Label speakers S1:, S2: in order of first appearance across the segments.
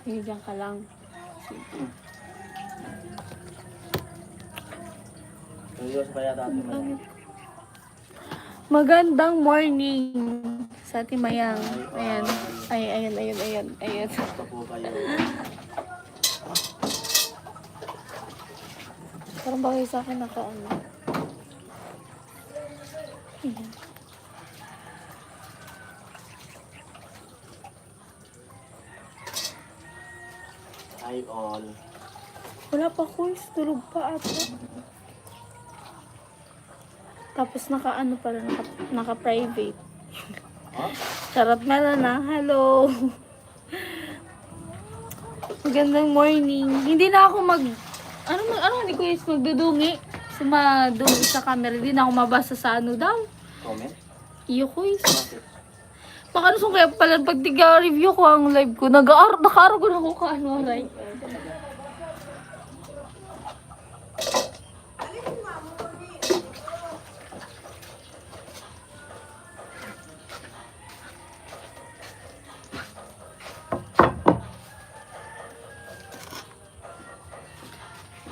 S1: Sige, dyan ka lang. Sige. Magandang morning sa ating mayang. Ayan. Ayan. Parang bagay sa akin naka-ano. Ayan.
S2: Hi all.
S1: Wala pa quiz. Tulog pa ata. Tapos naka-ano pala, naka-private.
S2: Huh?
S1: Charot na na. Hello. Magandang morning. Hindi na ako hindi ko is magdudungi. Sumadungi sa camera. Hindi na ako mabasa sa ano daw.
S2: Comment?
S1: Iyo ko is.
S2: Bakit?
S1: Baka ano kaya pala pag tiga-review ko ang live ko. Naka-araw ko na ako kaano, right?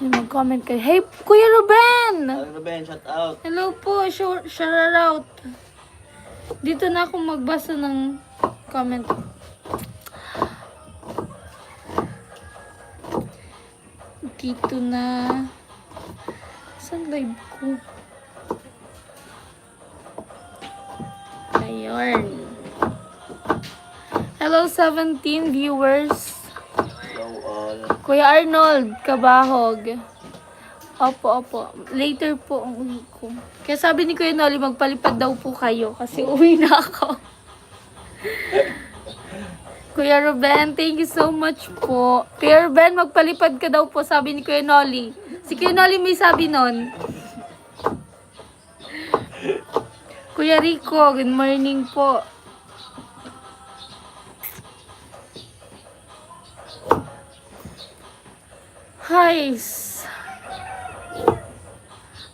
S1: Mag-comment kayo. Hey, Kuya Ruben!
S2: Hello Ruben, shout out.
S1: Hello po, shout out. Dito na ako magbasa ng comment. Dito na. Saan live ko? Ayun. Hello 17 viewers.
S2: Hello all.
S1: Kuya Arnold Kabahog. Opo. Later po ang uwi ko. Kaya sabi ni Kuya Noli, magpalipad daw po kayo kasi uwi na ako. Kuya Ruben, thank you so much po. Kuya Ruben, magpalipad ka daw po, sabi ni Kuya Noli. Si Kuya Noli may sabi nun. Kuya Rico, good morning po. Hi.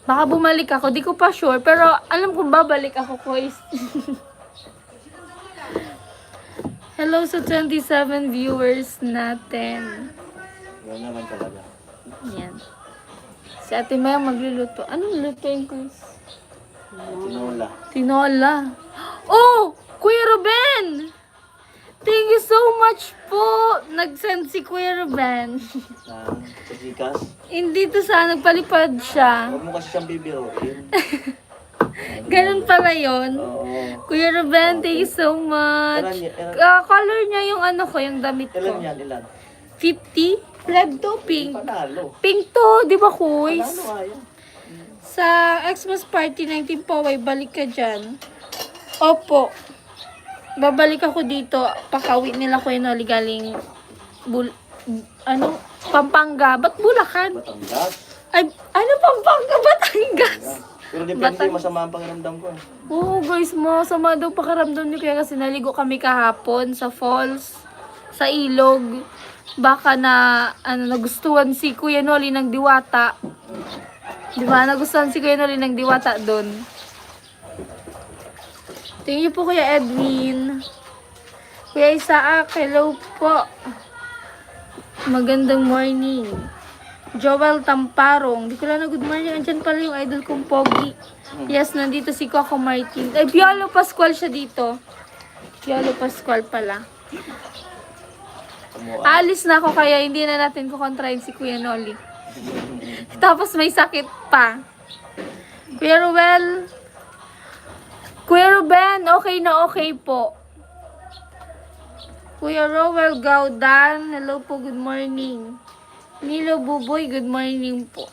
S1: Baka bumalik ako. Di ko pa sure. Pero alam kong babalik ako, guys. Hello sa 27 viewers natin.
S2: Yan naman talaga.
S1: Yan. Si Ate Maya magluluto. Anong lutuin, guys?
S2: Tinola.
S1: Tinola. Oh! Kuya Ruben! Thank you so much po! Nag-send si Kuya Ruben.
S2: Sa Gikas.
S1: Hindi to nagpalipad siya.
S2: Huwag mo kasi siyang bibiruin.
S1: Ganun pala yun.
S2: Oo.
S1: Kuya Ruben, thank you so much. Color niya yung ano ko, yung damit
S2: Ilan
S1: ko.
S2: yan? Ilan?
S1: 50? Red to pink.
S2: Panalo.
S1: Pink to, di ba, kuys?
S2: Panalo ayaw.
S1: Sa Xmas Party 19 po, ay balik ka dyan. Opo. Babalik ako dito. Pakauwi nila ko yun, galing Pampanga. Ba't Bulacan?
S2: Batangas.
S1: Ay, ano Pampanga? Batangas?
S2: Pero depende, masama ang pakiramdam ko.
S1: Oo, guys, masama daw pakaramdam niyo kaya kasi naligo kami kahapon sa falls, sa ilog. Baka nagustuhan si Kuya Noli ng Diwata. Di ba? Nagustuhan si Kuya Noli ng Diwata doon. Thank you po, Kuya Edwin. Kuya Isaac, hello po. Magandang morning. Joel Tamparong. Di ko lang na good morning. Andyan pala yung idol kong Pogi. Yes, nandito si Coco Martin. Ay, Piolo Pascual siya dito. Piolo Pascual pala. Alis na ako kaya hindi na natin kukontrahin si Kuya Noli. Tapos may sakit pa. Kuya Ruel. Kuya Ruben, okay na okay po. Kuya Rowell Gaudan, hello po, good morning. Nilo Buboy, good morning po.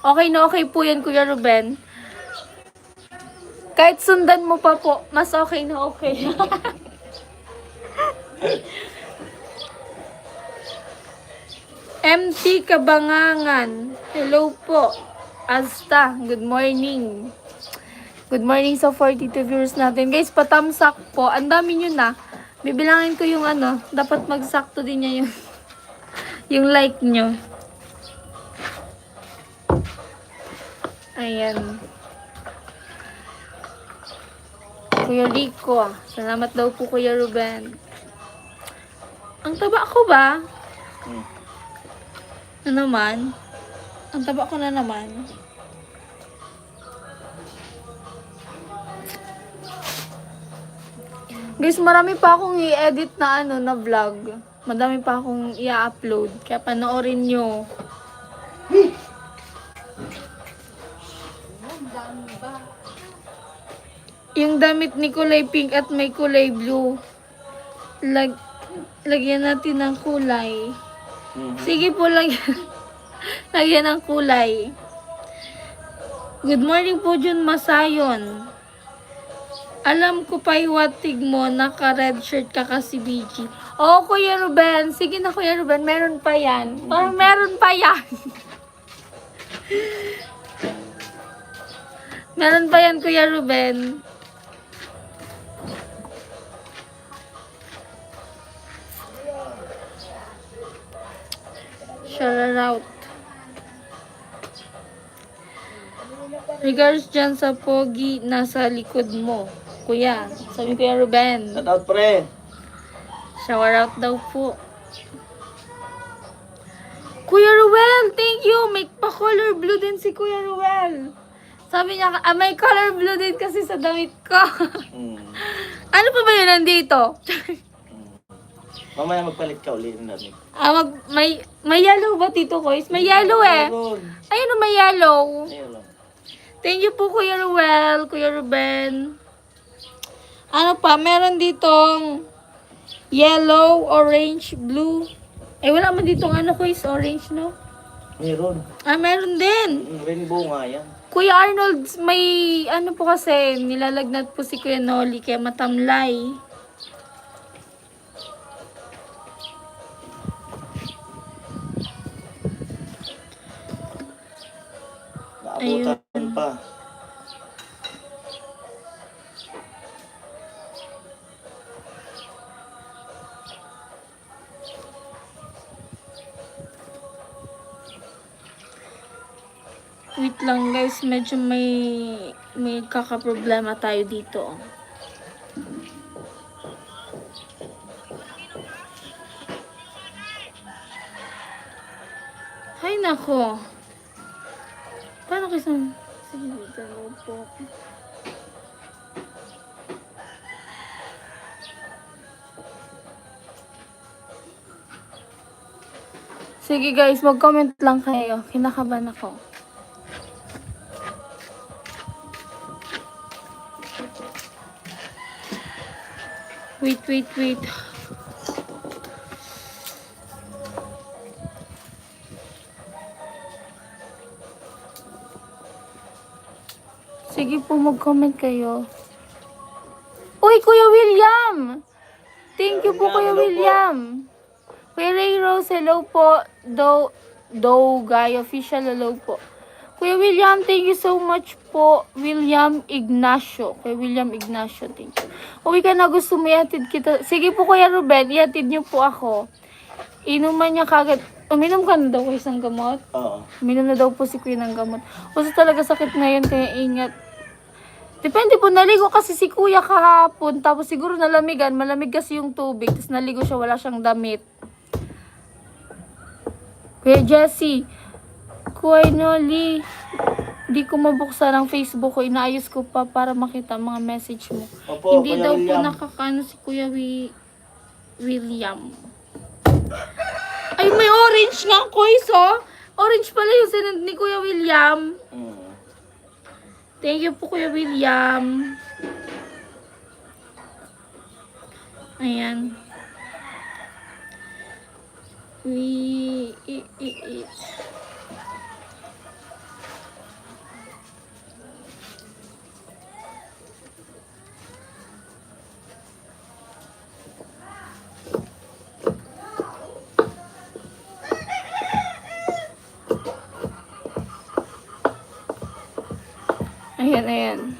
S1: Okay na okay po yan, Kuya Ruben. Kahit sundan mo pa po, mas okay na okay. MT Kabangangan, hello po. Asta, good morning. Good morning sa 42 viewers natin. Guys, patamsak po. Ang dami nyo na. Bibilangin ko yung dapat magsakto din niya yung like nyo. Ayan. Kuya Rico. Salamat daw po, Kuya Ruben. Ang taba ko ba?
S2: Hmm.
S1: Na naman? Ang taba ko na naman. Guys, marami pa akong i-edit na na vlog. Madami pa akong i-upload. Kaya panoorin nyo. Yung damit ni kulay pink at may kulay blue. Lagyan natin ng kulay. Sige po, lagyan ng kulay. Good morning po, Jun Masayon. Alam ko pa iwatig mo, naka-red shirt ka kasi BG. Oo, Kuya Ruben. Sige na, Kuya Ruben. Meron pa yan. Parang meron pa yan. Meron pa yan, Kuya Ruben. Shout out. Regards dyan sa pogi nasa likod mo. Kuya, sabi Kuya Ruben.
S2: Shout out, pre.
S1: Shower out daw po. Kuya Ruel, thank you. May pa-color blue din si Kuya Ruel. Sabi niya, may color blue din kasi sa damit ko. Ano pa ba yun nandito?
S2: Mamaya magpalit ka ulit ng damit.
S1: May yellow ba, Tito Kois? May yellow eh. Ayun o, may yellow.
S2: Ayun lang.
S1: Thank you po, Kuya Ruel, Kuya Ruben. Ano pa? Meron ditong yellow, orange, blue. Eh, wala man ditong Kuis, orange, no?
S2: Meron.
S1: Meron din.
S2: Rainbow nga yan.
S1: Kuya Arnold, may po kasi, nilalagnat po si Kuya Noli, kaya matamlay.
S2: Naabutan pa.
S1: Wait lang guys, medyo may kakaproblema tayo dito. Hay nako. Paano kasi? Sige, dito po. Sige guys, mag-comment lang kayo. Kinakabahan ako. Wait. Sige po, mag-comment kayo. Uy, Kuya William! Thank you po, Kuya William. Kuya Ray Rose, hello po. Guy Official, hello po. Kuya William, thank you so much po. William Ignacio. Kuya William Ignacio, thank you. Uwi ka na, gusto mo ihatid kita. Sige po, Kuya Ruben, ihatid niyo po ako. Inuman niya kagad. Uminom ka na daw kayo ng gamot?
S2: Oo.
S1: Uminom na daw po si Kuya ng gamot. Kasi talaga sakit ngayon, kaya ingat. Depende po, naligo kasi si Kuya kahapon. Tapos siguro nalamigan. Malamig kasi yung tubig. Tapos naligo siya, wala siyang damit. Kuya Jessie, Kuya Noli, di ko mabuksan ang Facebook ko. Inaayos ko pa para makita mga message mo.
S2: Opo,
S1: Hindi
S2: Kuya
S1: daw
S2: William.
S1: po nakakano si Kuya William. Ay, may orange nga, Kois, oh. Orange pala yung sinend ni Kuya William. Thank you po, Kuya William. Ayan. Ayan.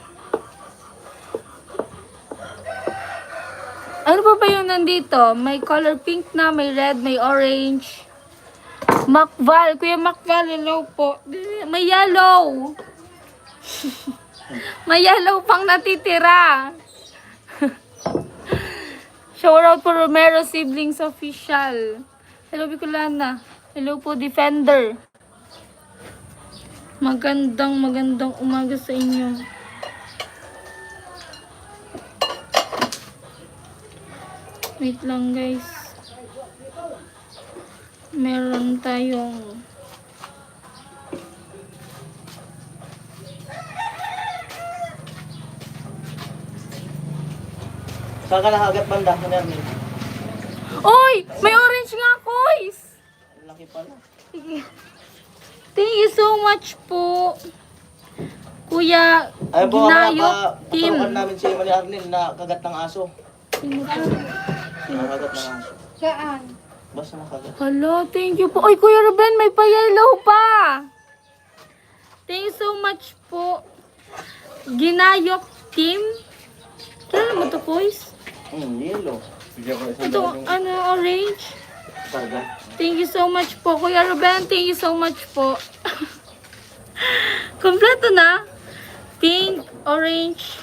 S1: Ano pa ba yung nandito? May color pink na, may red, may orange. Macval, Kuya Macval, hello po. May yellow. May yellow pang natitira. Shout out po Romero Siblings Official. Hello, Bicolana. Hello po, Defender. Magandang umaga sa inyo. Wait lang, guys. Meron tayong
S2: Saan ka nakagat banda? Nermin?
S1: Oy! May orange nga, guys!
S2: Ang laki pala.
S1: Sige. Thank you so much po. Kuya
S2: Ay po,
S1: Ginayo Team.
S2: paturukan namin si Emily Arnel na kagat ng aso.
S1: Sino po?
S2: Nakagat ng aso.
S3: Saan?
S2: Basta nakagat.
S1: Hello, thank you po. Oy, Kuya Ruben, may pa-yellow pa. Thank you so much po. Ginayok Team. Kailan mo to, boys?
S2: Yellow.
S1: Ito, orange.
S2: Kagat.
S1: Thank you so much po, Kuya Ruben. Thank you so much po. Kompleto na. Pink, orange,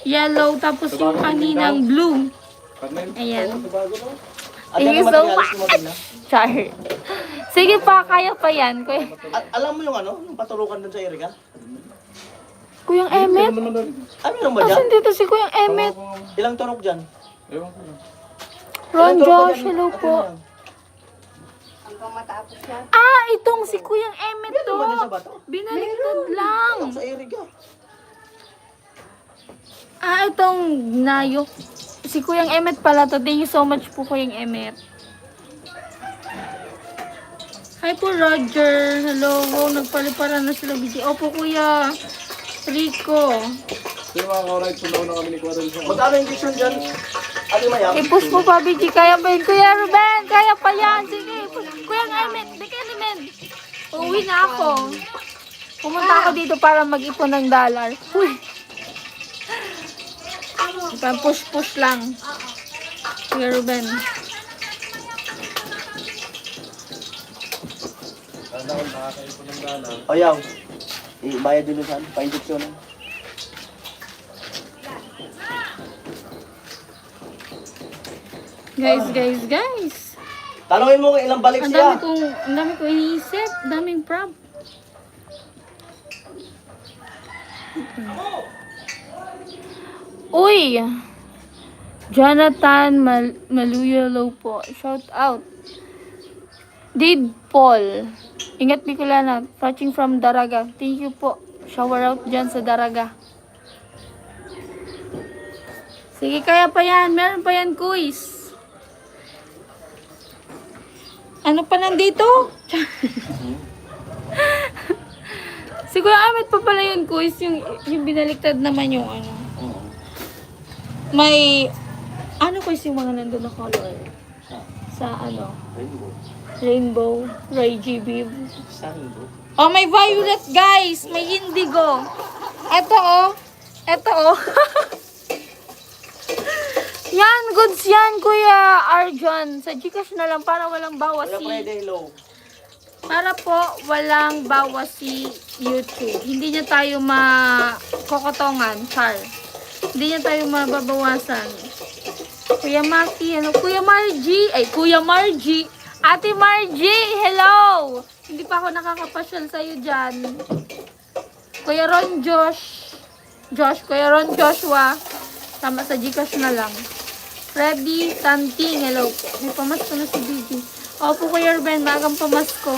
S1: yellow, tapos yung kaninang blue. Ayan. Thank you so much. Char. Sige pa, kaya pa yan. Kuya.
S2: Alam mo yung yung paturukan dun sa Erika?
S1: Kuyang Emmet?
S2: Ano yung ba dyan?
S1: Asan dito si Kuyang Emmet?
S2: Ilang turok dyan?
S1: Ron Josh, hello po.
S3: Hanggang matapos yan.
S1: Ah, itong si Kuyang Emmet to.
S2: Ano ba dyan sa bato?
S1: Binaliktad lang.
S2: Sa Erika.
S1: Ah, itong nayok. Si Kuyang Emmet pala to. Thank you so much po, Kuyang Emmet. Hi po, Roger. Hello. Wow, nagpaliparan na sila. Opo, Kuya Rico.
S4: Sino mga kauray, puno na kami ni Kuya Rizal.
S2: Magkano yung kitchen dyan? Ano mayam?
S1: I-push mo pa, BG. Kaya pa yun. Kuya Ruben, kaya pa yan. Sige. Kuyang Emmet, di ka naman. Uuwi na ako. Pumunta ako dito para mag-ipon ng dollar. Uy. Push-push lang. Kuya Ruben.
S4: Kailangan nakakaipon ng gala.
S2: Ayaw. Ibayad din saan? Pa-injection.
S1: Guys.
S2: Tanungin mo kung ilang balik
S1: Ang
S2: siya.
S1: dami kong iniisip. Daming prop. Uy! Jonathan Maluyalo po. Shout out. Dave Paul. Ingat Bicolana. Watching from Daraga. Thank you po. Shower out dyan sa Daraga. Sige, kaya pa yan. Meron pa yan, quiz. Ano pa nandito? Si Kuya Ahmed pa pala yun, quiz. Yung binaliktad naman yung ano. May, ano quiz yung mga nandun na color? Sa ano? Rainbow. RGB.
S2: Sando.
S1: Oh, may violet, guys. May indigo. Ito, oh. Yan, goods yan, Kuya Arjon. Sa Gcash na lang para walang bawas
S2: Wala
S1: si...
S2: Friday low.
S1: Para po walang bawas si YouTube. Hindi niya tayo makokotongan, Char. Hindi niya tayo mababawasan. Kuya Maki, ano? Kuya Margie. Ay, Kuya Margie. Ate Margie, hello! Hindi pa ako nakakapasyal sa'yo dyan. Kuya Ron Kuya Ron Joshua. Tama sa Gcash na lang. Freddy Santing, hello po. May pamasko na si BG. Opo, Kuya Ruben, magang pamasko.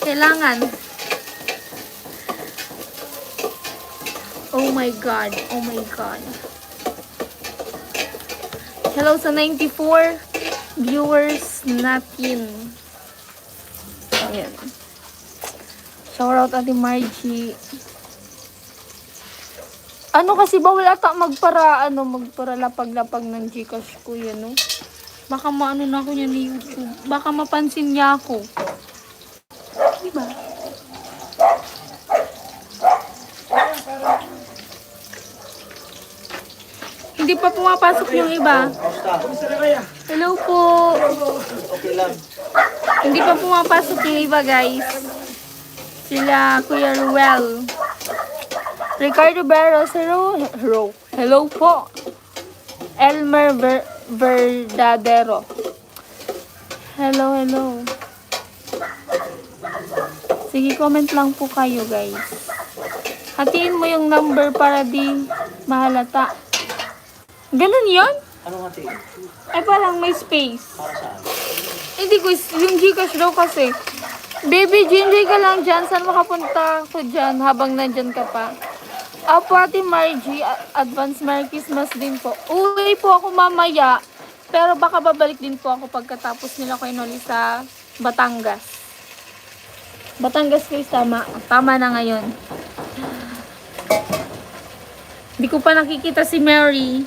S1: Kailangan. Oh my God. Hello sa 94 viewers natin. Ayan. Shout out Ate Margie. Ano kasi bawal ata magpara lapag-lapag ng Gcash ko yan, no? Baka maano na ako niya ni YouTube. Baka mapansin niya ako. Diba? Hindi pa pumapasok yung iba.
S2: Kamusta?
S1: Hello po.
S2: Okay lang.
S1: Hindi pa pumapasok yung iba, guys. Sila Kuya Ruel. Ricardo Barros, hello po. Verdadero. Hello, hello. Sige, comment lang po kayo, guys. Hatiin mo yung number para di mahalata. Ganun yon?
S2: Ano nga, te?
S1: Ay, parang may space.
S2: Para saan?
S1: Hindi ko, yung Gcash daw kasi. Baby, enjoy ka lang dyan. Saan makapunta ko dyan habang nandyan ka pa? Apo, Ate Margie, advance Merry Christmas din po. Uwi po ako mamaya. Pero baka babalik din po ako pagkatapos nila ko inuli sa Batangas. Batangas guys, tama. Tama na ngayon. Hindi ko pa nakikita si Mary.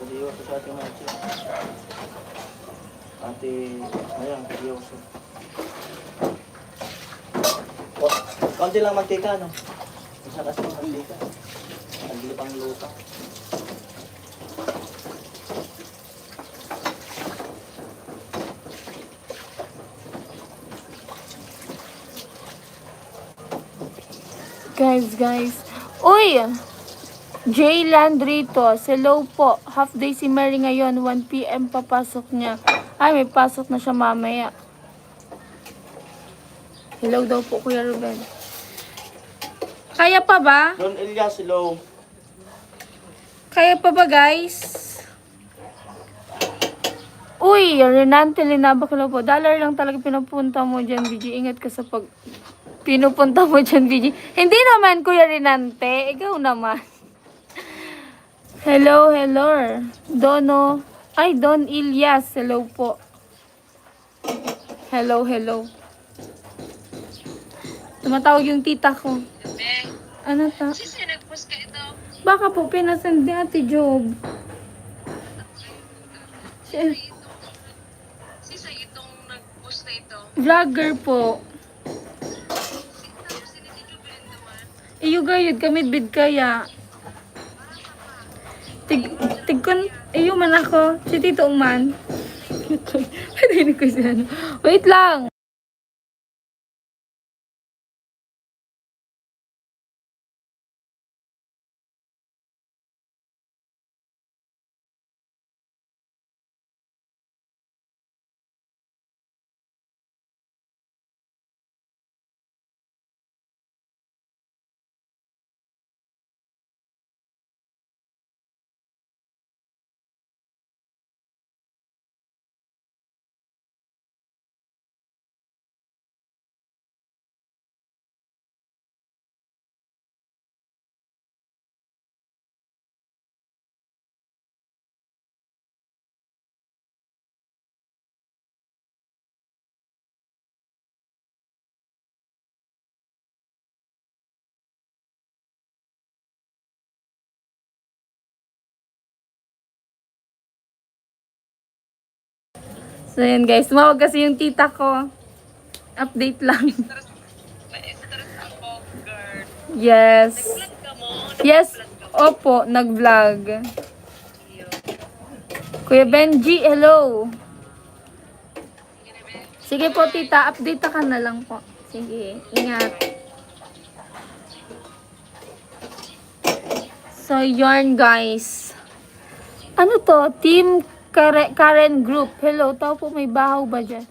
S2: Seryoso sa ating mga siya. Ate, ayan, seryoso. Konti lang mantika, no? Isa kasi mantika. Nagli pang lupa.
S1: Guys. Uy! Jay Landritos, hello po. Half day si Mary ngayon, 1 PM papasok niya. Ay, may pasok na siya mamaya. Hello daw po, Kuya Ruben. Kaya pa ba?
S2: Don Elias, hello.
S1: Kaya pa ba, guys? Uy, Renante Linabak, hello po. Dollar lang talaga pinupunta mo dyan, BG. Ingat ka sa pag pinupunta mo dyan, BG. Hindi naman, Kuya Renante. Ikaw naman. Hello. Don Ilyas. Hello po. Hello. Tumatawag yung tita ko. Ano ta?
S3: Sisi, nag-post ka ito.
S1: Baka po pinasend ni Ate Job.
S3: Sisi, itong nag-post na ito.
S1: Vlogger po. Gayud kami bid kaya. Tigkon, man ako. Si Tito man. Pwede ko siya. Wait lang. So yan guys, tumawag kasi yung tita ko. Update lang. Yes. Yes, opo, nag-vlog. Kuya Benji, hello. Sige po tita, update ka na lang po. Sige, ingat. So yarn guys. Ano to? Team Karen Group. Hello, tao po may bahaw ba dyan?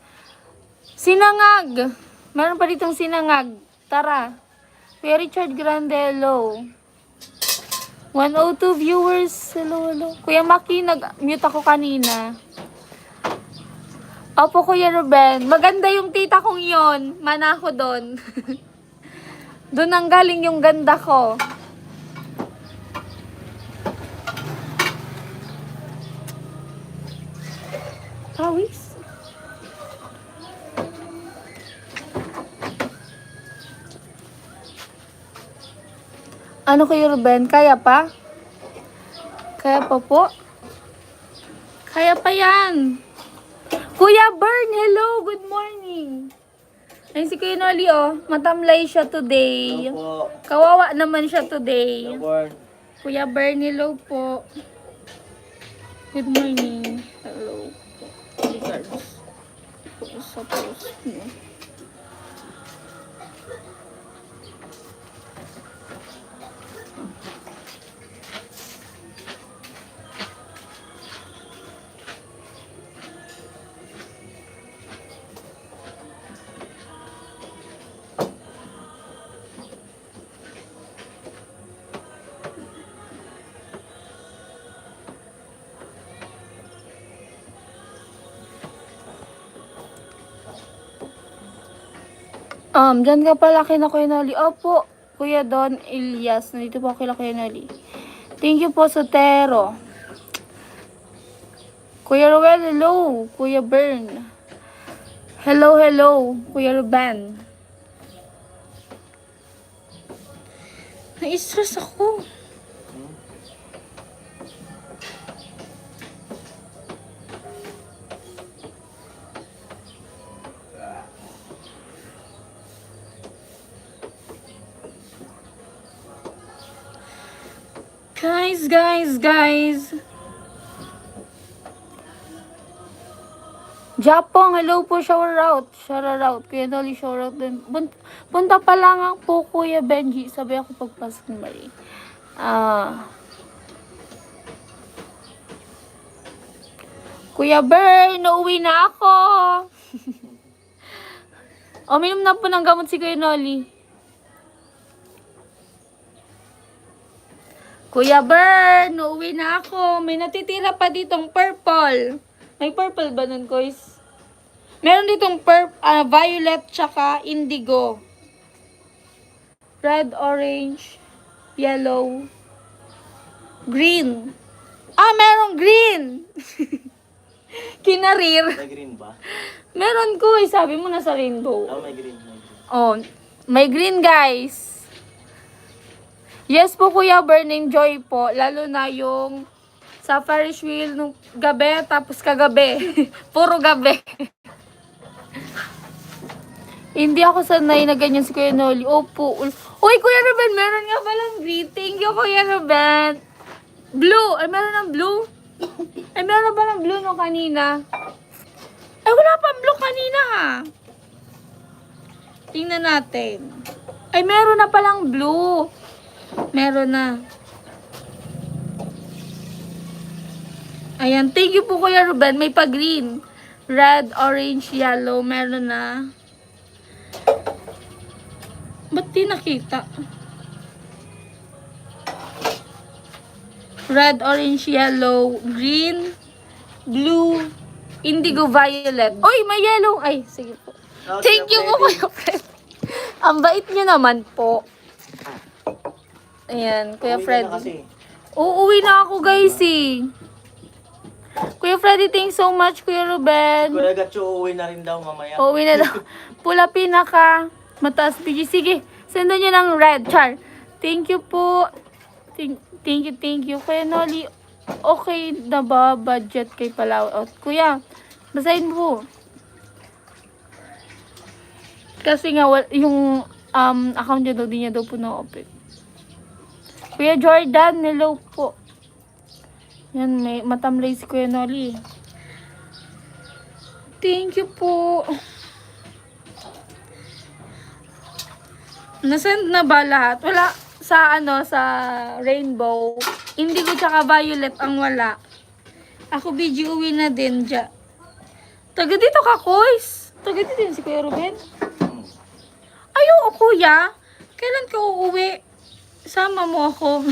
S1: Sinangag. Meron pa ditong sinangag. Tara. Kuya Richard Grande, hello. 102 viewers. Hello. Kuya Maki, nag-mute ako kanina. Opo, Kuya Ruben. Maganda yung tita kong yon. Mana ako doon. Doon ang galing yung ganda ko. Pawis. Ano kayo, Ruben? Kaya pa? Kaya pa po? Kaya pa yan. Kuya Bern, hello. Good morning. Ay, si Kuya Noli, oh. Matamlay siya today.
S2: Hello po.
S1: Kawawa naman siya today.
S2: Hello, Born.
S1: Kuya Bernie, hello po. Good morning. Hello po. Regards po sa post mo. Dyan ka pala kina Kuya Noli. Opo, Kuya Don Elias. Nandito po kila Kuya Noli. Thank you po, Sotero. Kuya Ruel, hello. Kuya Bern. Hello, hello. Kuya Ruben. Na-stress ako. Guys. Japong, hello po, shower out. Kuya Dolly, shower out din. Punta pa lang po, Kuya Benji. Sabi ako pagpasok ni Marie. Kuya Bern, nauwi na ako. Uminom na po ng gamot si Kuya Noli. Kuya Bern, uuwi na ako. May natitira pa ditong purple. May purple ba nun, guys? Meron ditong violet tsaka indigo. Red, orange, yellow, green. Merong green! Kinarir.
S2: May green ba?
S1: Meron ko sabi mo nasa rainbow.
S2: May green.
S1: Oh, may green, guys. Yes po, Kuya Bern, enjoy po. Lalo na yung sa Ferris wheel nung gabi, tapos kagabi. Puro gabi. Hindi ako sanay na ganyan si Kuya Noli. Opo. Uy, Kuya Ruben, meron nga palang green. Thank you, Kuya Ruben. Blue. Ay, meron ng blue? Ay, meron ba ng blue no kanina? Ay, wala pa blue kanina, ha? Tingnan natin. Ay, meron na palang blue. Meron na. Ayan. Thank you po, Kuya Ruben. May pa-green. Red, orange, yellow. Meron na. Ba't di nakita? Red, orange, yellow, green, blue, indigo, violet. Oy, may yellow. Ay, sige po. Thank you po, Kuya Fred. Ang bait niyo naman po. Ayan, Kuya Freddy. Uuwi na ako, guys, eh. Kuya Freddy, thanks so much, Kuya Ruben.
S2: Kuya Gatcho, uuwi na rin daw mamaya.
S1: Uuwi na daw. Pula pinaka. Mataas PG. Sige, sendan nyo ng red, Char. Thank you po. Thank you. Kuya Noli, okay na ba budget kay Palaw? Kuya, basahin mo. Kasi nga, yung account niya daw, di niya daw po na-open. Kuya Jordan, hello po. Yan, may matamlay si Kuya Noli. Thank you po. Nasend na ba lahat? Wala sa sa rainbow. Indigo tsaka violet ang wala. Ako BG uwi na din dyan. Taga dito ka, Koys. Taga dito din si Kuya Ruben. Ayaw, Kuya. Kailan ka uuwi? Sama mo ako.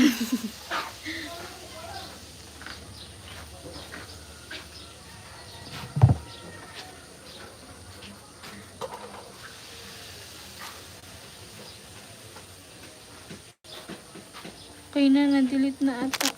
S1: Okay na, na-delete na ata.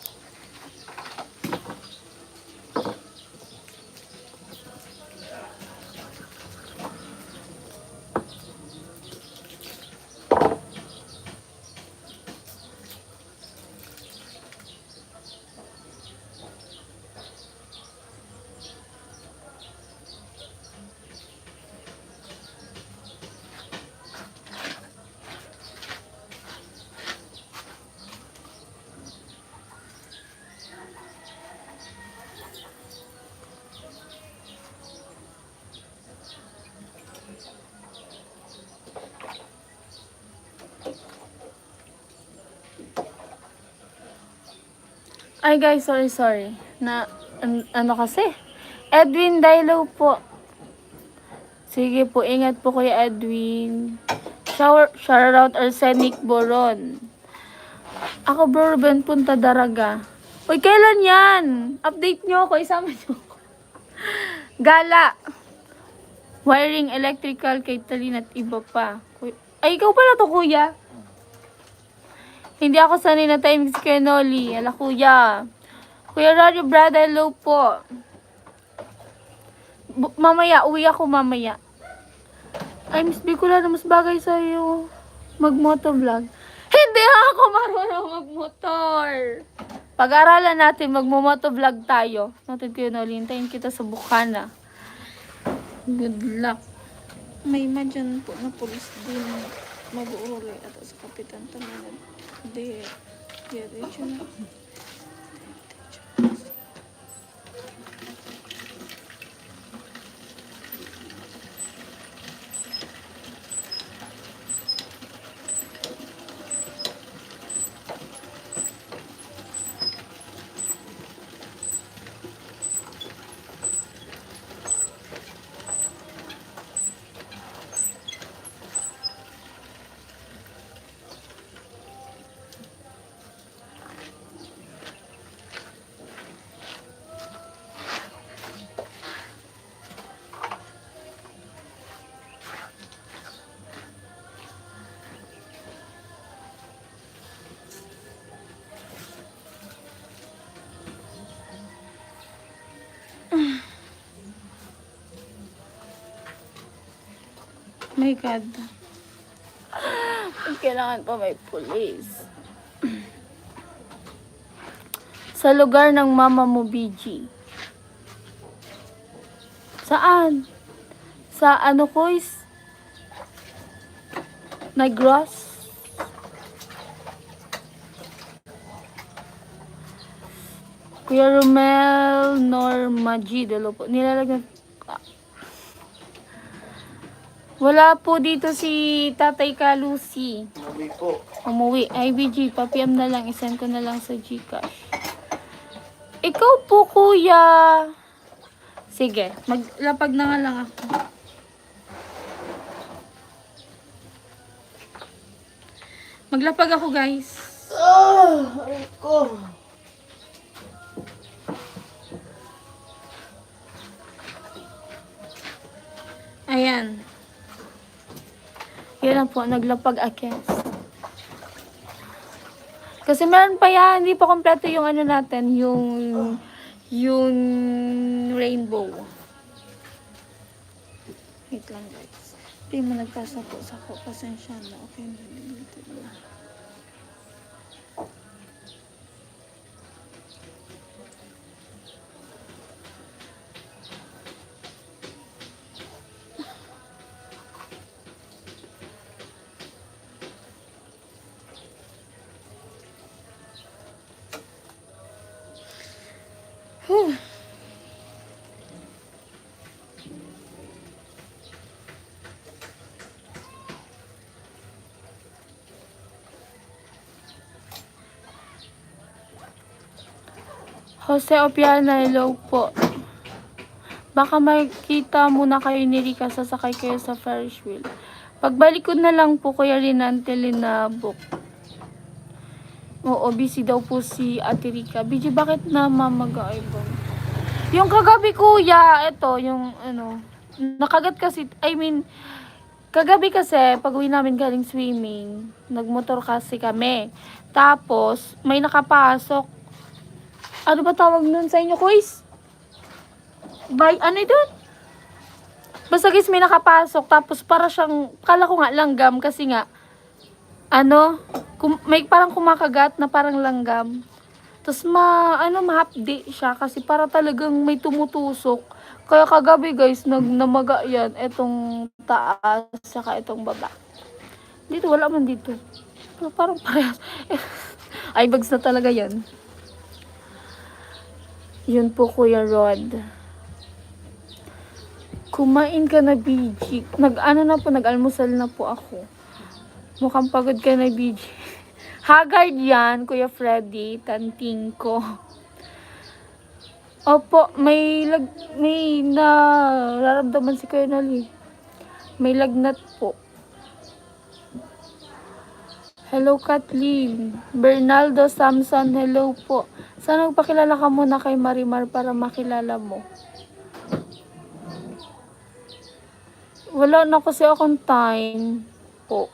S1: Ay guys, sorry. Ano kasi? Edwin Dailo po. Sige po, ingat po Kuya Edwin. Shout out Arsenic Boron. Ako bro, Ruben Punta Daraga. Uy, kailan yan? Update nyo ako, isama nyo ako. Gala. Wiring electrical kay Talin at iba pa. Ay, ikaw pala to kuya. Hindi ako sanay na time si Kuya Noli. Ala kuya. Kuya Radio Brad, hello po. Mamaya, uwi ako mamaya. Ay, Miss Bicula na mas bagay sa'yo. Mag-motovlog. Hindi ako marunong mag-motor. Pag-aralan natin, mag-motovlog tayo. Natin Kuya Noli, hintayin kita sa Bukana. Good luck. May iman dyan po na polis din. Mag-uulay at sa kapitan tanan. Hindi. Diretso na. My God. Kailangan pa may police. Sa lugar ng mama mo, BG. Saan? Sa ano, Kois? Negros? Kuya Romel Normagid. Nilalagyan. Wala po dito si Tatay Kalusi.
S2: Umuwi po.
S1: Umuwi. IBG, papiam na lang. Isend ko na lang sa Gcash. Ikaw po, kuya. Sige, maglapag na nga lang ako. Maglapag ako, guys.
S2: Ay ko.
S1: Ayan. Yan na po, naglapag akes. Kasi meron pa yan, hindi pa kompleto yung ano natin, yung rainbow. Wait lang guys. Hindi mo nagpasako-sako, pasensya na. Okay, nalilimutan na. Whew. Jose Opiana, hello po. Baka makita muna kayo ni Rika, sasakay kayo sa Ferris wheel. Pagbalik ko na lang po, Kuya Rinante Linabok. Oo, busy daw po si Ate Rika. BG, bakit na mamagay ba? Yung kagabi kuya, ito, yung ano, nakagat kasi, kagabi kasi, pag uwi namin galing swimming, nagmotor kasi kami. Tapos, may nakapasok. Ano ba tawag nun sa inyo, kuys? Ano doon? Basta guys, may nakapasok. Tapos, para siyang, kala ko nga langgam kasi nga, may parang kumakagat na parang langgam. Tapos mahapdi siya kasi para talagang may tumutusok. Kaya kagabi guys, namaga yan. Itong taas, saka itong baba. Dito, wala man dito. Pero parang parehas. Ay, bags na talaga yan. Yun po, Kuya Rod. Kumain ka na, BG. Nag-almusal na po ako. Mukhang pagod ka na, BG. Haggard yan, Kuya Freddy. Tanting ko. Opo, may nararamdaman si Kuya Noli. May lagnat po. Hello, Kathleen. Bernaldo Samson, hello po. Sana magpakilala ka muna kay Marimar para makilala mo. Wala na kasi akong time po.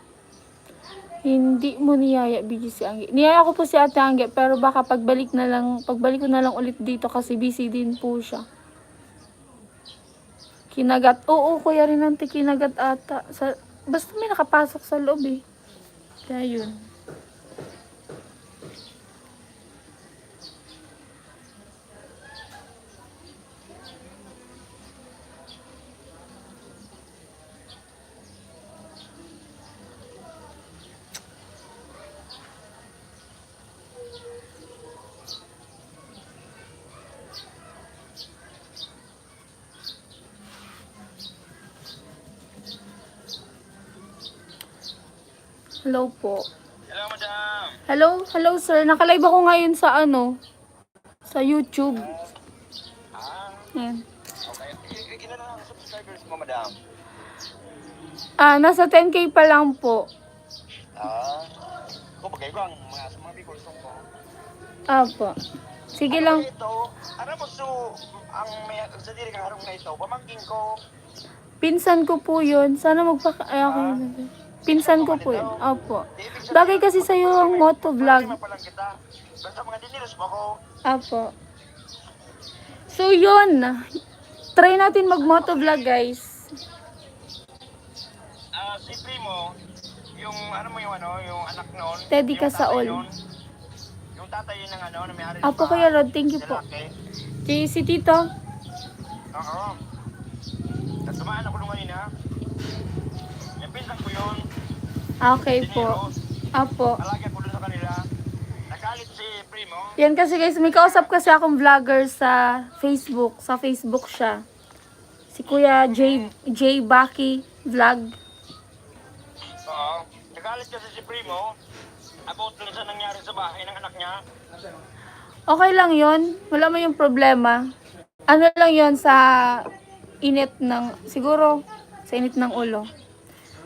S1: Hindi mo niyaya busy si Angge. Niyaya ko po si Ate Angge, pero baka pagbalik ko na lang ulit dito kasi busy din po siya. Kinagat. Oo, Kuya Rinante, kinagat ata. Basta may nakapasok sa loob eh. Kaya yun. Hello po.
S5: Hello, madam.
S1: Hello sir. Nakalive ako ngayon sa sa YouTube. Ayan.
S5: Okay. Ilan na ang subscribers mo, madam?
S1: Nasa 10K pa lang po.
S5: Kung bagay ko ang mga viewers ko.
S1: Apo. Sige lang.
S5: Ito, ano mo ang may sa diri kang harong na ito, pamangkin ko.
S1: Pinsan ko po yun. Sana okay. Pinsan ko po yun. Opo. Bagay kasi sa'yo ang motovlog.
S5: Mapalang kita. Basta mga dinilos mo ako.
S1: Apo. So yun. Try natin mag-motovlog guys.
S5: Si Primo, yung yung anak noon.
S1: Teddy
S5: yung
S1: ka sa
S5: tatay
S1: all.
S5: yun, yung tatay yun ng na may-ari ng
S1: Apo
S5: bahay,
S1: Kuya Rod, thank you po.
S5: lalaki.
S1: Si Tito.
S5: Oo. Nagdumaan ako nung kanina. Yung pinsan ko yun.
S1: Okay po.
S5: Dinero.
S1: Apo.
S5: Alagyan ko dun sa kanila. Nagalit si Primo.
S1: Yan kasi guys, may kausap kasi akong vlogger sa Facebook. Sa Facebook siya. Si Kuya J Baki Vlog.
S5: Oo. Nagalit kasi si Primo. About dun sa nangyari sa bahay ng anak niya.
S1: Okay lang yon, wala mo yung problema. Ano lang yon sa init ng, siguro, sa init ng ulo.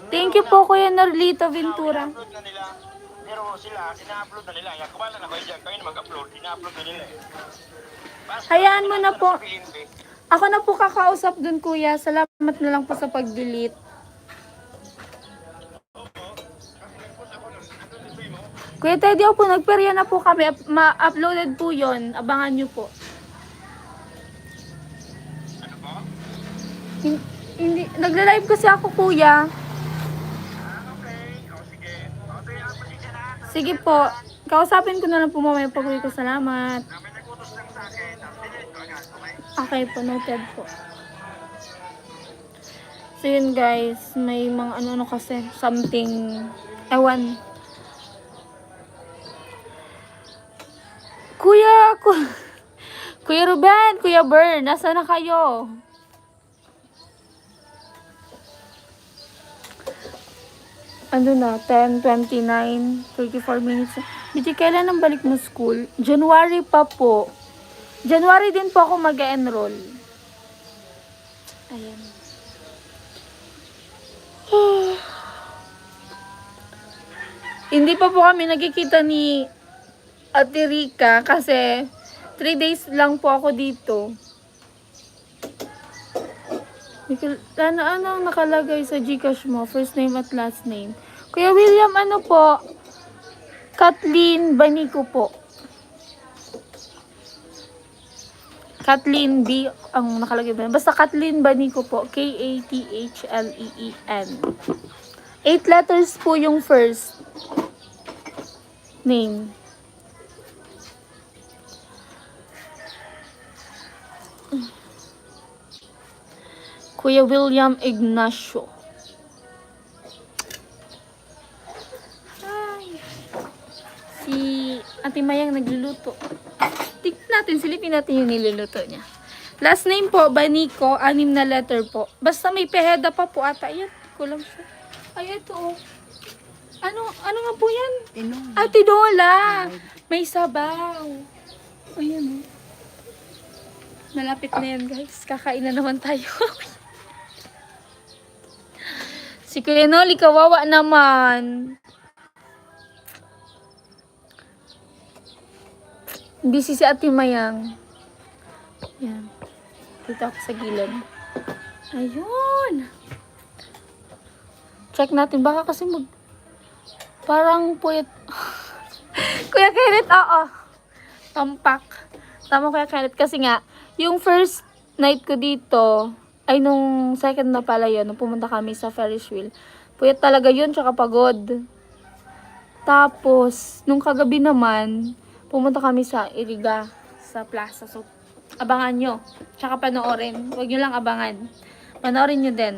S1: Thank you po Kuya Norlito Ventura.
S5: Ina-upload na nila. Pero sila, ina-upload na nila. Yan, kumala na kayo dyan. Kayo na mag-upload. Ina-upload na nila eh. Basta,
S1: Hayaan mo na po.
S5: sa PNP.
S1: Ako na po kakausap dun Kuya. Salamat na lang po sa pag-delete. Kuya Teddy, po, nagperya na po kami. Ma-uploaded po yon. Abangan nyo po.
S5: Ano po?
S1: Hindi, nagla-live kasi ako Kuya.
S5: Okay. O, sige. O, sige. Pasensya na.
S1: Sige po. Kausapin ko na lang po mamaya pag uwi ko. Salamat.
S5: May nag-utos lang sa akin. Tapos dinit ko agad. Okay?
S1: Okay po, noted po. So yun guys, may mga ano kasi, something, ewan. Kuya Ruben, Kuya Bern, nasa na kayo? Ano na, 10:29, 34 minutes. Hindi, kailan ang balik mo school? January pa po. January din po ako mag-enroll. Ayan. Hindi pa po kami nagkikita ni Ate Rica kasi 3 days lang po ako dito. Ano ang nakalagay sa Gcash mo? First name at last name. Kuya William, ano po? Kathleen Banico po. Kathleen B ang nakalagay ba? Basta Kathleen Banico po. K-A-T-H-L-E-E-N. 8 letters po yung first name. Kuya William Ignacio. Hi. Si Ate Mayang nagluluto. Tignan natin, silipin natin yung niluluto niya. Last name po, Banico, 6 na letter po. Basta may peheda pa po ata. Ayan, kulang siya. Ay, ito oh. Ano nga po yan?
S6: Tinola.
S1: Tinola. May sabaw. Ayan oh. Malapit na yan, guys. Kakain na naman tayo. Si Kuya Noli, kawawa naman. Busy si Ate Mayang. Yan. Dito ako sa gilid. Ayun. Check natin. Baka kasi parang puyat. Kuya Kenneth, oo. Tampak. Tama, Kuya Kenneth. Kasi nga, yung first night ko dito, ay nung second na pala yun, nung pumunta kami sa Ferris wheel. Puyat talaga yun, tsaka pagod. Tapos, nung kagabi naman, pumunta kami sa Iriga, sa plaza. So, abangan nyo. Tsaka panoorin. Huwag nyo lang abangan. Panoorin nyo din.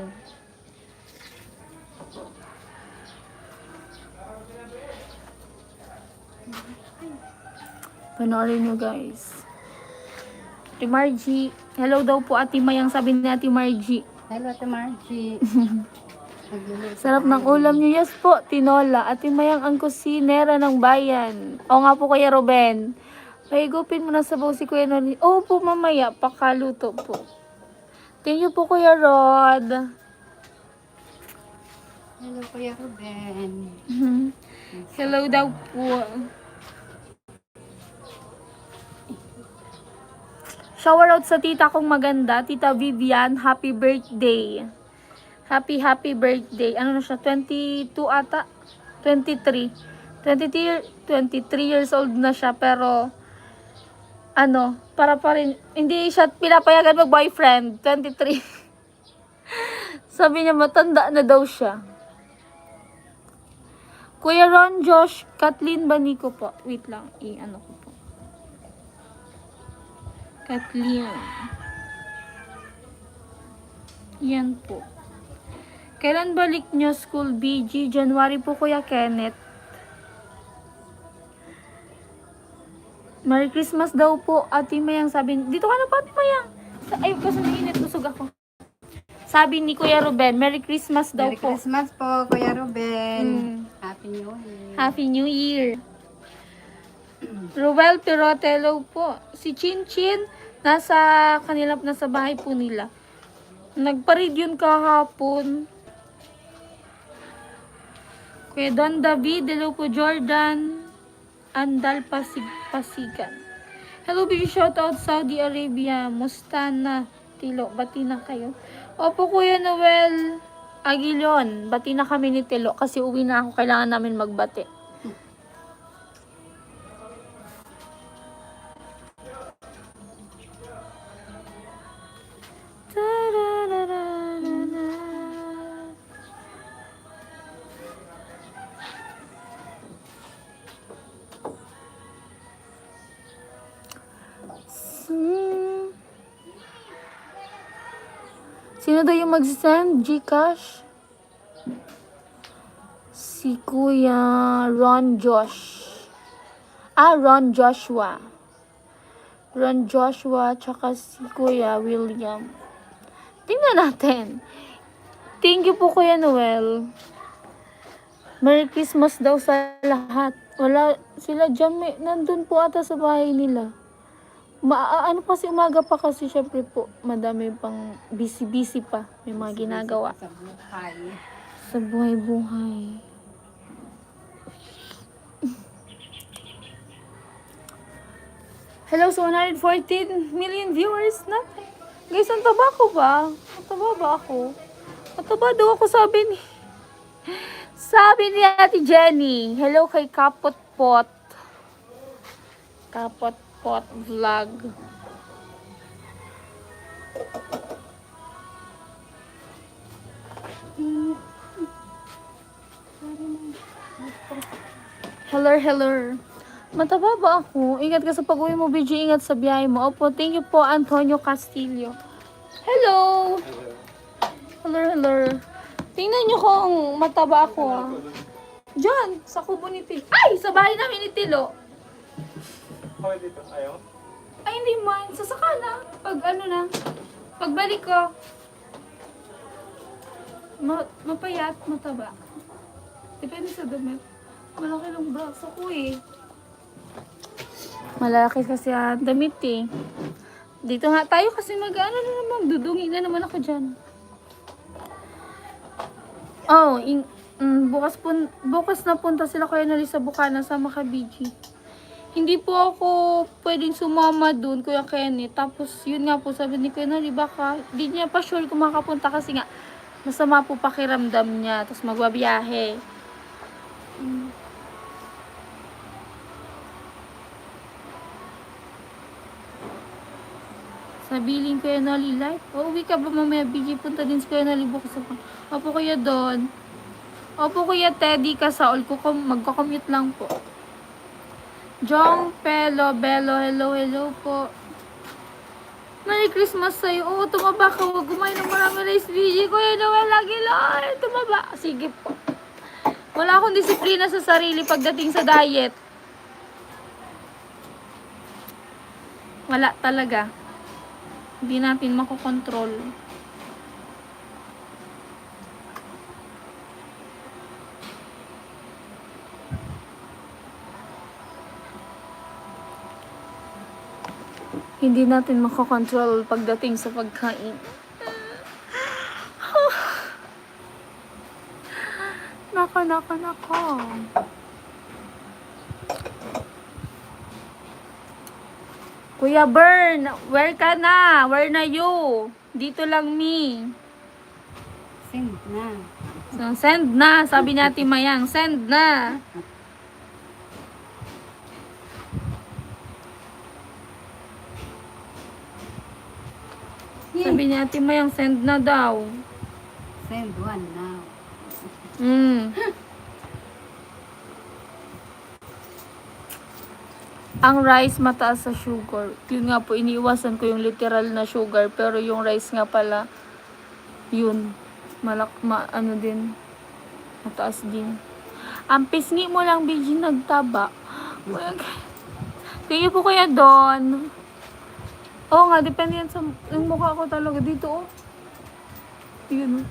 S1: Panoorin nyo, guys. Ate Margie. Hello daw po, Ate Mayang. Sabi ni Ate Margie.
S6: Hello, Ate Margie.
S1: Sarap ng ulam niyo. Yes po, tinola. Ate Mayang ang kusinera ng bayan. O nga po, Kuya Ruben. Pahigupin mo na sabaw si Kuya Noli. Oo po, mamaya. Pakaluto po. Thank you po, Kuya Rod.
S6: Hello, Kuya Ruben.
S1: Hello daw po. Shower out sa tita kong maganda. Tita Vivian, happy birthday. Happy birthday. Ano na siya? 22 ata? 23. 23 years old na siya. Pero, para pa rin, hindi siya pinapayagan mag-boyfriend. 23. Sabi niya, matanda na daw siya. Kuya Ron, Josh, Kathleen Banico po. Wait lang, ko po. Kathleen. Yan po. Kailan balik nyo school, BG? January po, Kuya Kenneth. Merry Christmas daw po, Ate Mayang. Sabi, dito ka na po, Ate Mayang. Ay, kasi nainit, busog ako. Sabi ni Kuya Ruben, Merry Christmas daw
S6: Merry
S1: po.
S6: Christmas po, Kuya Ruben. Happy New Year.
S1: Happy New Year. Ruel Pirotelo po. Si Chin Chin, nasa bahay po nila. Nagpa-read yun kahapon. Kuya Don David, hello po Jordan. Andal Pasigan. Hello, big shout out Saudi Arabia. Musta na? Tilo, bati na kayo. Opo, Kuya Noel Aguilon. Bati na kami ni Tilo kasi uwi na ako. Kailangan namin magbati. Sino daw yung mag-send? Gcash? Si Kuya Ron Josh. Ron Joshua. Ron Joshua, tsaka si Kuya William. Tingnan natin. Thank you po, Kuya Noel. Merry Christmas daw sa lahat. Wala, sila dyan, nandun po ata sa bahay nila. Kasi umaga pa kasi syempre po, madami pang busy pa. May mga ginagawa.
S6: Sa buhay.
S1: Sa buhay-buhay. Hello, so 114 million viewers natin. Guys, ang taba ko ba? Mataba ba ako? Mataba daw ako, sabi ni Ate Jenny. Hello kay Kapot Pot Vlog. Hello. Mataba ba ako? Ingat ka sa pag-uwi mo, BG. Ingat sa biyahe mo. Opo, thank you po, Antonio Castillo. Hello. Tingnan nyo kung mataba ako. Diyan, sa kubo ni Tilo. Ay, sa bahay namin ni Tilo.
S4: Okay dito, ayaw?
S1: Ay, hindi man. Sasaka na. Pagbalik ko. Mapayat, mataba. Depende sa damit. Malaki ng braso ko eh. Malaki kasi ang damit eh. Dito nga tayo kasi mag-ano na naman. Dudungi na naman ako dyan. Oh, bukas na punta sila Kuya Noli sa Bukana sa Makabiji. Hindi po ako pwedeng sumama dun, Kuya Kenny. Tapos, yun nga po, sabi ni Kuya Noli, baka, di niya pa sure kung makapunta kasi nga, masama po pakiramdam niya. Tapos, magbabiyahe. Sabiling Kuya Noli, light. Uuwi ka ba mamaya, BG? Punta din si Kuya Noli bukas ako. Opo, Kuya Don. Opo, Kuya Teddy, kasaol ko, magko-commute lang po. Jong Pelo, Bello, hello po. Merry Christmas sa'yo. Oo, tumaba ka. Huwag kumain ng marami rice, BG. Kuya Noel, lagi lang. Tumaba. Sige po. Wala akong disiplina sa sarili pagdating sa diet. Wala talaga. Hindi natin makokontrol. Hindi natin makokontrol pagdating sa pagkain. Nako. Kuya Bern, where ka na? Where na you? Dito lang me.
S6: Send na.
S1: So, send na, sabi ni Ate Mayang, send na. Sabi ni Ate Mayang, send na daw.
S6: Send one now.
S1: Ang rice mataas sa sugar. Yun nga po, iniiwasan ko yung literal na sugar. Pero yung rice nga pala, yun. Ano din. Mataas din. Ang pisngi mo lang, BG, nagtaba. Tingin po kaya doon. Oo nga, depende yan sa yung mukha ko talaga. Dito, oh. Yun.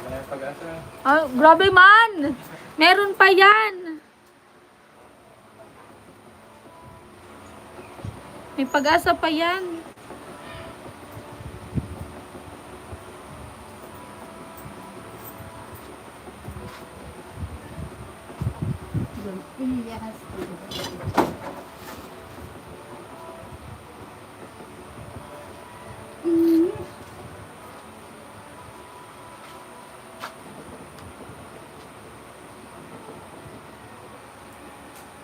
S4: Wala yung pag-asa.
S1: Ah, grabe man! Meron pa yan! May pag-asa pa yan.
S6: Iyas.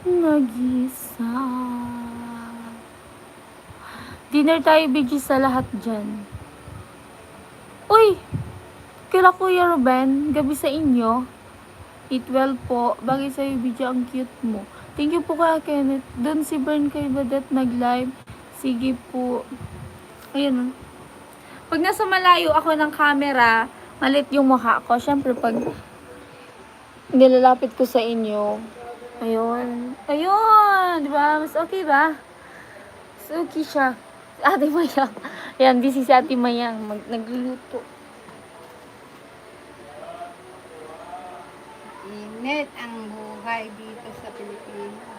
S1: Nagisa. Dinner tayo, BG, sa lahat dyan. Uy! Kila Kuya Ruben, gabi sa inyo. Eat well po. Bagay sa'yo, BG, ang cute mo. Thank you po kaya Kenneth. Doon si Bern kay Badet nag-live. Sige po. Ayun. Pag nasa malayo ako ng camera, malit yung mukha ko. Siyempre, pag nilalapit ko sa inyo, ayun. Ayun! Diba? Mas okay ba? Mas okay siya. Ate Mayang. Ayan, busy si Ate Mayang. Nagluluto.
S6: Init ang buhay dito sa Pilipinas.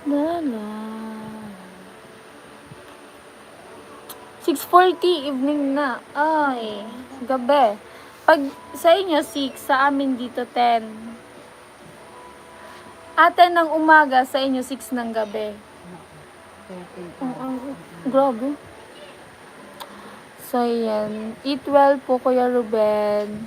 S1: Lala. 6:40 evening na. Ay, gabi. Pag sa inyo 6, sa amin dito 10. Ate ng umaga, sa inyo 6 ng gabi. Grabe. So, yan. Eat well po, Kuya Ruben.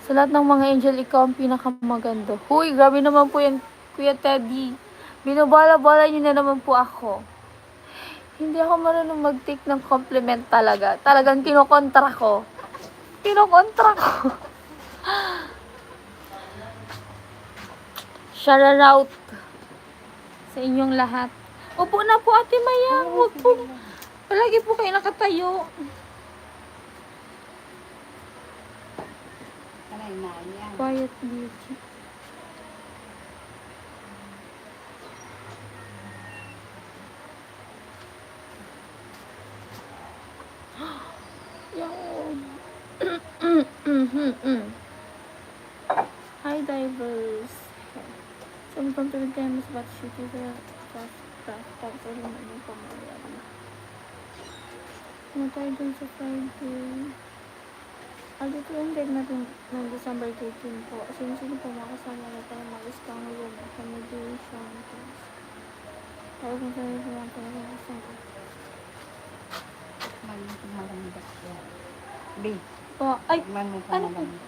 S1: Sa lahat ng mga angel, ikaw ang pinakamaganda. Huy, grabe naman po yan, Kuya Teddy. Binubala-bala niyo na naman po ako. Hindi ako marunong mag-take ng compliment talaga. Talagang kinokontra ko. Shout out sa inyong lahat. Upo na po, Ate Mayang. Huwag po. Palagi po kayo nakatayo.
S6: Aray na yan.
S1: Quiet beauty. Yan. Hi, divers. Some from Philippines, but she did a fast or ano pa mga. Ano tayo dun sa Friday? Dito yung date natin ng December 13 po. Sino po makasama na tayo mag-istang room accommodation. Tayo kung saan yung mga tayo makasama.
S6: Man mo pa maganda siya. B.
S1: Po, ay,
S6: Man mo pa
S1: ano po?
S6: maganda.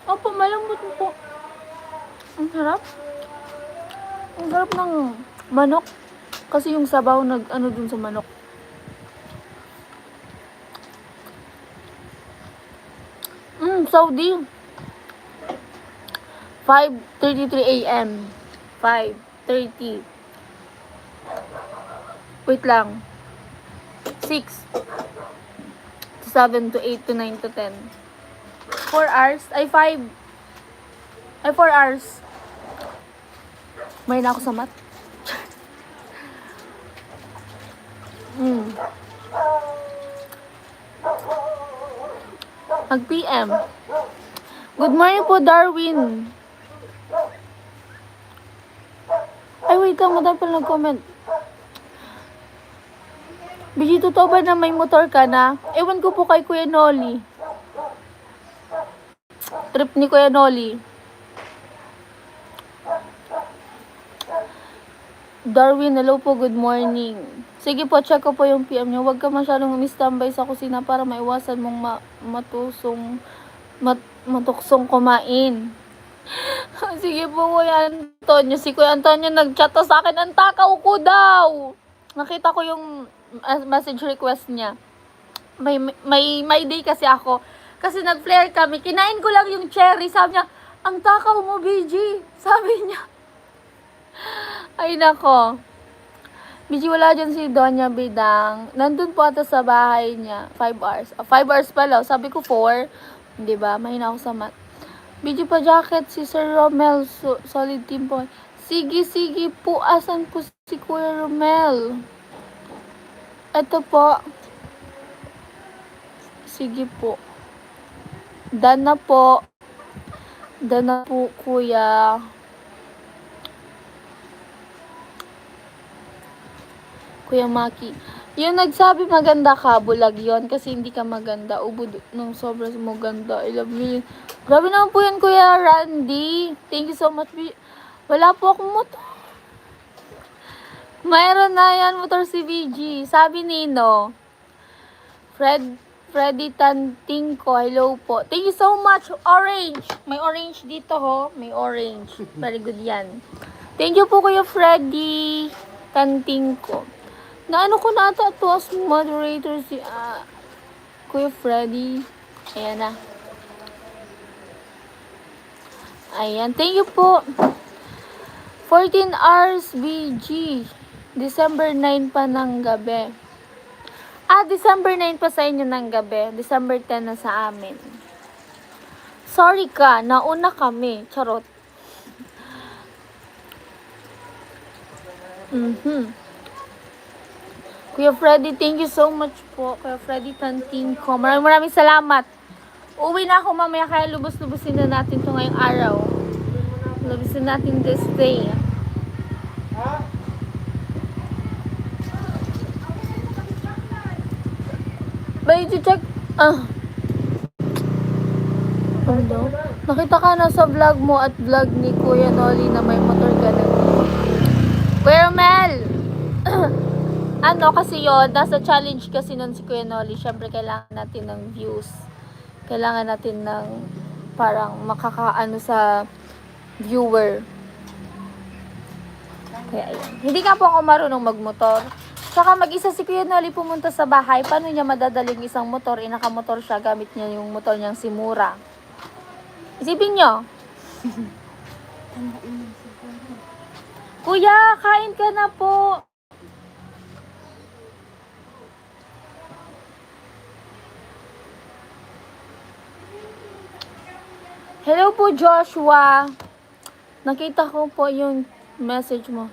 S1: Opo, malambot mo po. Ang sarap. Ang sarap ng manok. Kasi yung sabaw nag-ano dun sa manok. Saudi. 5:33 a.m. 5:30. Wait lang. 6 to 7 to 8 to 9 to 10. 4 hours? Ay, 5. Ay, 4 hours. May na ako sa mat. Mag-PM. Good morning po, Darwin. Ay, wait lang. Madami pala nag-comment. Biji, totoo ba na may motor ka na? Ewan ko po kay Kuya Noli. Trip ni Kuya Noli. Darwin, hello po, good morning. Sige po, check ko po yung PM nyo. Huwag ka masyadong umi-standby sa kusina para maiwasan mong matuksong kumain. Sige po, Kuya Antonio. Si Kuya Antonio nag-chat sa akin, ang takaw ko daw. Nakita ko yung message request niya. May day kasi ako. Kasi nag-flare kami. Kinain ko lang yung cherry. Sabi niya, ang takaw mo, BG. Sabi niya. Ay, nako. BG, wala dyan si Donya Bidang. Nandun po ata sa bahay niya. 5 hours. 5 hours pala. Sabi ko 4. Diba? Mahina ako sa mat. BG pa jacket si Sir Romel. Solid team po. Sige po. Asan po si Kuya Romel? Ito po. Sige po. Dana po. Dana po, Kuya. Kuya Maki. Yung nagsabi maganda ka, bulag yon kasi hindi ka maganda. Ubod nung sobrang maganda. I love you. Grabe naman po yan, Kuya Randy. Thank you so much. Wala po akong motor. Mayroon na yan, motor si VG. Sabi Nino. Freddy Tanting ko. Hello po. Thank you so much. Orange. May orange dito, ho. May orange. Very good yan. Thank you po, Kuya Freddy Tanting ko. Naano ko na ata to as moderator si Kuya Freddy. Ayan na. Ayan. Thank you po. 14 hours BG. December 9 pa ng gabi. December 9 pa sa inyo ng gabi. December 10 na sa amin. Sorry ka. Nauna kami. Charot. Kuya Freddy, thank you so much po. Kuya Freddy Tanting ko. Maraming salamat. Uwi na ako mamaya kaya lubos-lubusin na natin ito ngayong araw. Lubusin natin this day. Bay, check. Ano? Nakita ka na sa vlog mo at vlog ni Kuya Noli na may motor ka na. Kuya Mel! Ano kasi yon, nasa challenge kasi nun si Kuya Noli. Syempre kailangan natin ng views. Kailangan natin ng parang makakaano sa viewer. Kaya ayun. Hindi nga po ako marunong magmotor. Saka mag-isa si Kuya Noli pumunta sa bahay. Paano niya madadaling isang motor? Nakamotor siya. Gamit niya yung motor niyang si Mura. Isipin niyo. Kuya, kain ka na po. Hello po, Joshua. Nakita ko po yung message mo.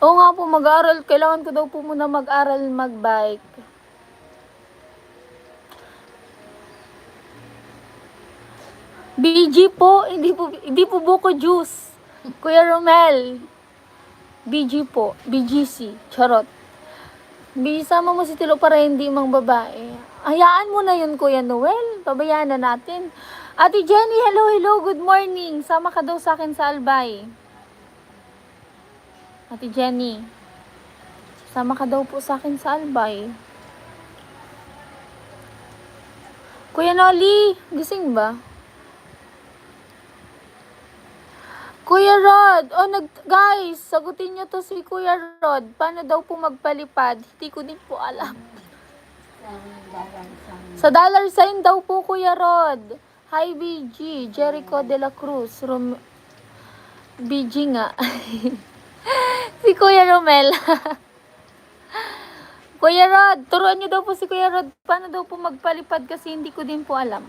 S1: Oo nga po, mag-aaral. Kailangan ko daw po muna mag-aral mag-bike. BG po, hindi po buko juice. Kuya Romel. BG po, BGC, charot. Bisama mo si Tilo para hindi mang babae. Hayaan mo na yun, Kuya Noel. Pabayaan na natin. Ate Jenny, hello, good morning. Sama ka daw sa akin sa Albay. Ate Jenny, sama ka daw po sa akin sa Albay. Kuya Noli, gising ba? Kuya Rod, guys, sagutin nyo to si Kuya Rod. Paano daw po magpalipad? Hindi ko din po alam. Sa dollar sign daw po, Kuya Rod. Hi, BG. Jericho de la Cruz. BG nga. Si Kuya Romel. Kuya Rod, turuan nyo daw po si Kuya Rod. Paano daw po magpalipad kasi hindi ko din po alam.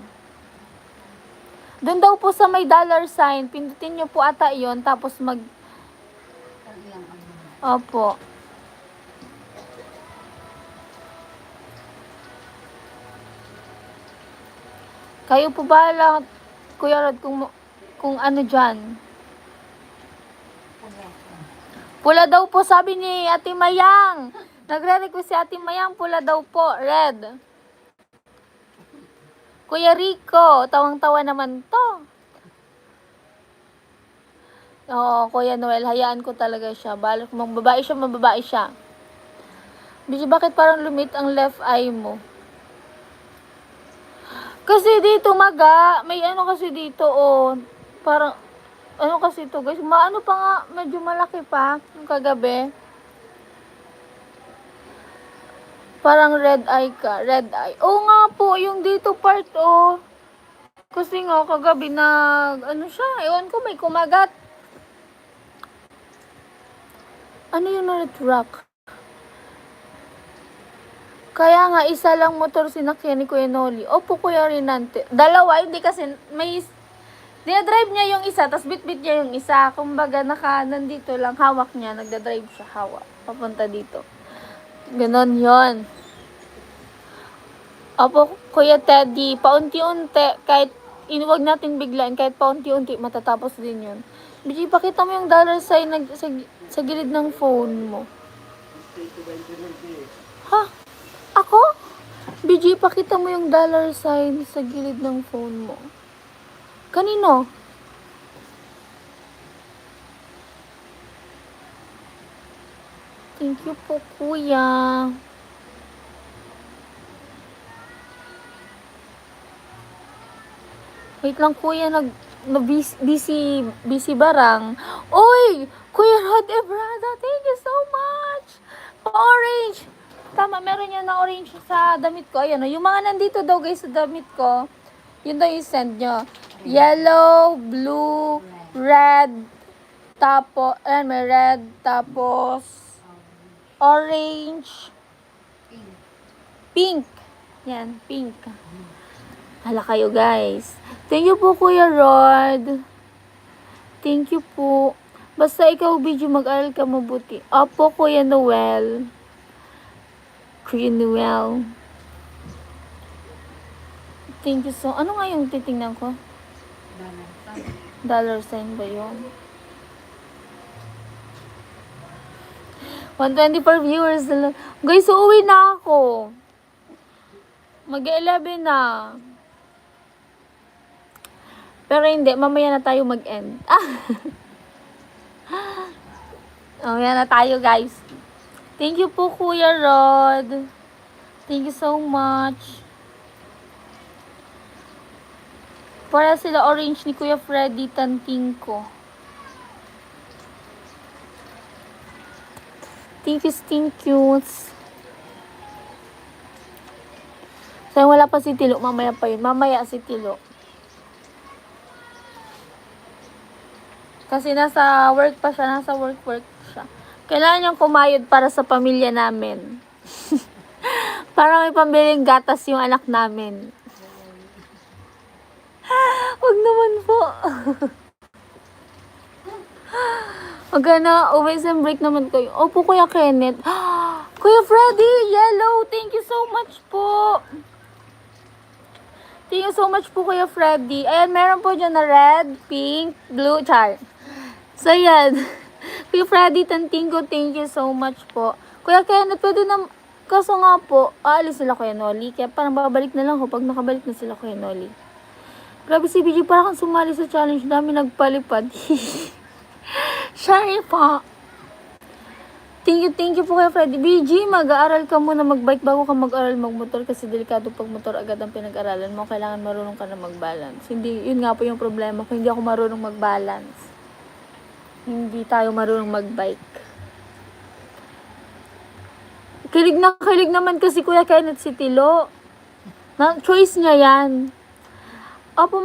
S1: Doon daw po sa may dollar sign, pindutin nyo po ata yon tapos Opo. Kayo po bahala, Kuya Rod, kung ano dyan. Pula daw po, sabi ni Ate Mayang. Nagre-request si Ate Mayang, pula daw po, red. Kuya Rico, tawang-tawa naman to. Oo, Kuya Noel, hayaan ko talaga siya. Balik mong mababae siya. Bishi, bakit parang lumit ang left eye mo? Kasi dito, maga, may ano kasi dito, oh. Parang, ano kasi ito, guys. Maano pa nga, medyo malaki pa, yung kagabi. Parang red eye ka. Red eye. Oo nga po, yung dito part, oh. Kasi nga, kagabi ano siya, ewan ko, may kumagat. Ano yung red rock? Kaya nga, isa lang motor sinakyan ni Kuya Noli. Opo, Kuya Rinante. Dalawa, hindi kasi, dinadrive niya yung isa, tas bit-bit niya yung isa. Kumbaga, nandito lang, hawak niya, nagdadrive siya, hawak. Papunta dito. Ganon yon. Opo, Kuya Teddy, paunti-unti, kahit inuwag natin biglaan, kahit paunti-unti, matatapos din yun. Biji, pakita mo yung dollar sign sa gilid ng phone mo. Ha? Ako? Biji, pakita mo yung dollar sign sa gilid ng phone mo. Kanino? Thank you po, Kuya. Wait lang, Kuya, busy barang. Uy! Kuya Rod Ebrada, thank you so much! Pa-orange! Tama, meron yan na orange sa damit ko. Ayan, yung mga nandito daw, guys, sa damit ko, yun daw yung send nyo. Yellow, blue, red, tapos, may red, tapos, orange, pink. Yan, pink. Hala kayo, guys. Thank you po, Kuya Rod. Thank you po. Basta ikaw, Bidyo, mag-aral ka mabuti. Opo, Kuya Noel. Kuya Noel. Thank you so. Ano nga yung titingnan ko? Dollar sign ba yun? 124 viewers. Guys, uuwi na ako. Mag-11 na. Pero hindi, mamaya na tayo mag-end. Mamaya na tayo, guys. Thank you po, Kuya Rod. Thank you so much. Para sila orange ni Kuya Freddy Tanting ko. Thank you. So, wala pa si Tilo. Mamaya pa yun. Mamaya si Tilo. Kasi nasa work pa siya. Nasa work siya. Kailangan niyang kumayod para sa pamilya namin. Para may pambiling gatas yung anak namin. Wag naman po. Wag na, OSM break naman kayo. Opo, Kuya Kenneth. Kuya Freddy, yellow, thank you so much po. Thank you so much po, Kuya Freddy. Ayan, meron po dyan na red, pink, blue, char. So, yan. Kuya Freddy, thank you so much po. Kuya Kenneth, pwede na, kaso nga po, aalis sila Kuya Noli. Kaya parang babalik na lang ako pag nakabalik na sila Kuya Noli. Grabe si BG, parang kang sumali sa challenge. Dami nagpalipad. Sorry po. Thank you po Kuya Freddy. BG, mag-aaral ka muna mag-bike bago ka mag-aral mag-motor kasi delikado pag motor agad ang pinag-aralan mo. Kailangan marunong ka na mag-balance. Hindi, yun nga po yung problema ko. Hindi ako marunong mag-balance. Hindi tayo marunong mag-bike. Kilig naman kasi Kuya Kenneth si Tilo. Choice niya yan. Opo,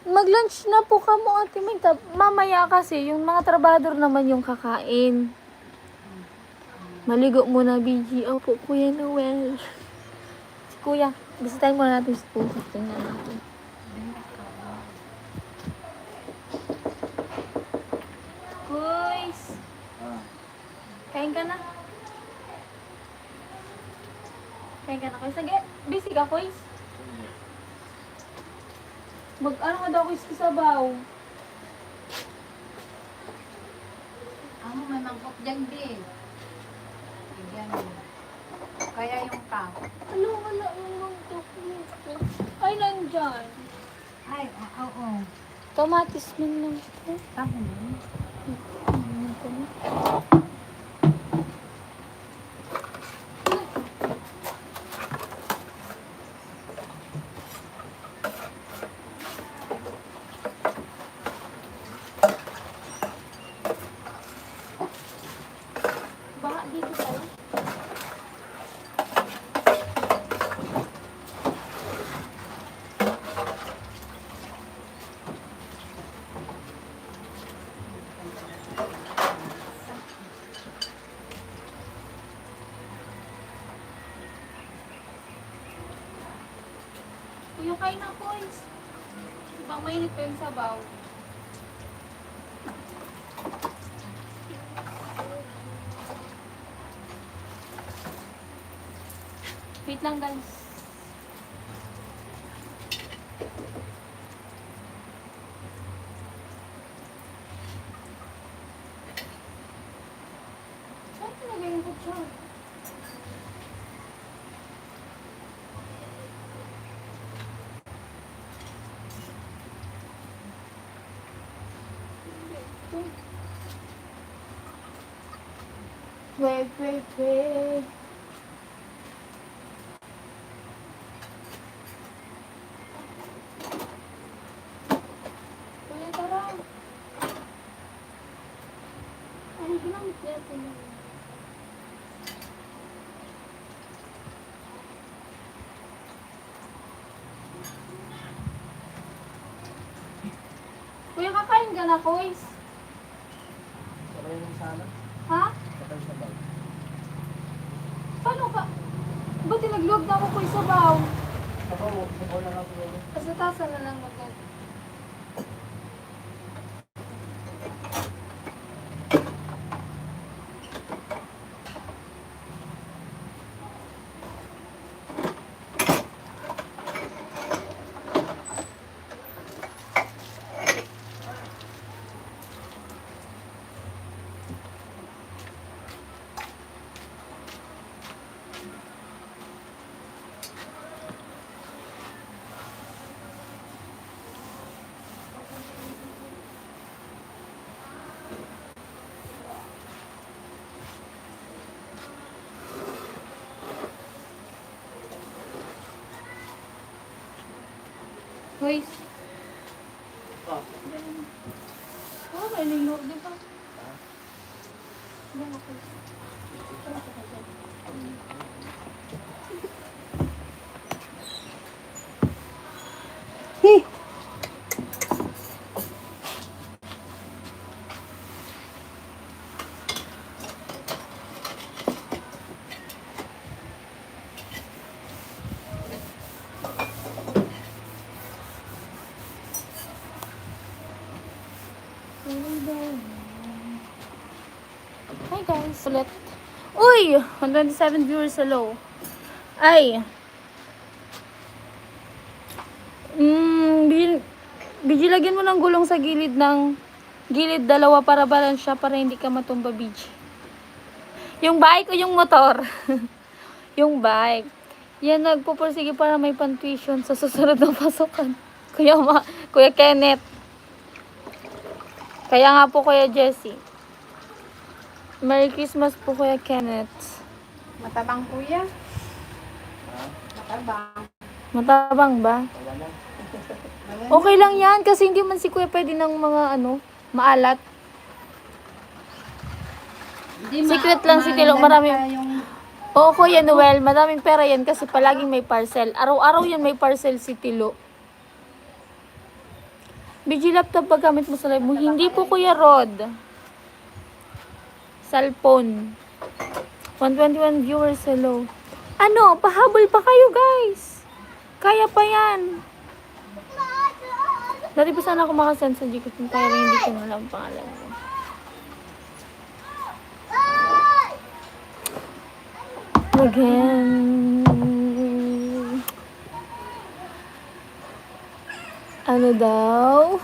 S1: mag-lunch na po ka mo, Ate May. Mamaya kasi, yung mga trabador naman yung kakain. Maligo muna, BG. Opo, Kuya Noel. Si Kuya, bisitahin muna natin si Kuya. Tingnan natin. Kuys! Kain ka na? Kain ka na, Kuys. Sige, busy ka, Kuys? Mag-ano nga daw, Kuys, kasabaw?
S6: May mangkok dyan, din. Yan. Kaya yung cup.
S1: Wala yung dokumento. Ay, nandyan.
S6: Ay, oo.
S1: Kamatis man lang.
S6: Tama.
S1: Baka dito tayo. Kuya, kain na, Kuys. Ibang mainit pa yung sabaw. Wait lang, guys. Saan talaga yung kutsyon? Wait. Kuya, tara. Ano ginamit natin? Kuya, kakain ka na, Kuys?
S2: Sabay mo sana.
S1: Ha?
S2: Sabay.
S1: Paano ka? Ba't tinagluwag na ako, Kuy, sabaw?
S2: Sabaw na nga po.
S1: Pasatasan na lang mag Guys. Oh, may linggo, di ba? Diyan ako. Hi guys, ulit. Uy! 127 viewers, hello. Ay! Biji, lagyan mo ng gulong sa gilid dalawa para balansya para hindi ka matumba, Biji. Yung bike o yung motor? Yung bike. Yan, nagpupursige para may pan-tuition sa susunod na pasukan. Kuya Kenneth. Kaya nga po, Kuya Jesse. Merry Christmas po, Kuya Kenneth.
S6: Matabang kuya.
S2: Ha?
S6: Matabang.
S1: Matabang ba?
S2: Wala na.
S1: Okay lang yan kasi hindi man si Kuya pwede ng mga maalat.
S6: Hindi
S1: Secret lang si Tilo, marami. Oo, Kuya Noel, madaming pera yan kasi palaging may parcel. Araw-araw yan may parcel si Tilo. BG laptop ba gamit mo sa live mo? Hindi po, Kuya Rod. Cellphone. 121 viewers, hello. Ano, pahabol pa kayo, guys. Kaya pa yan. Dati pa sana ako makasend sa Gcash, kaya rin hindi ko alam ang pangalan mo. Again. Ano daw?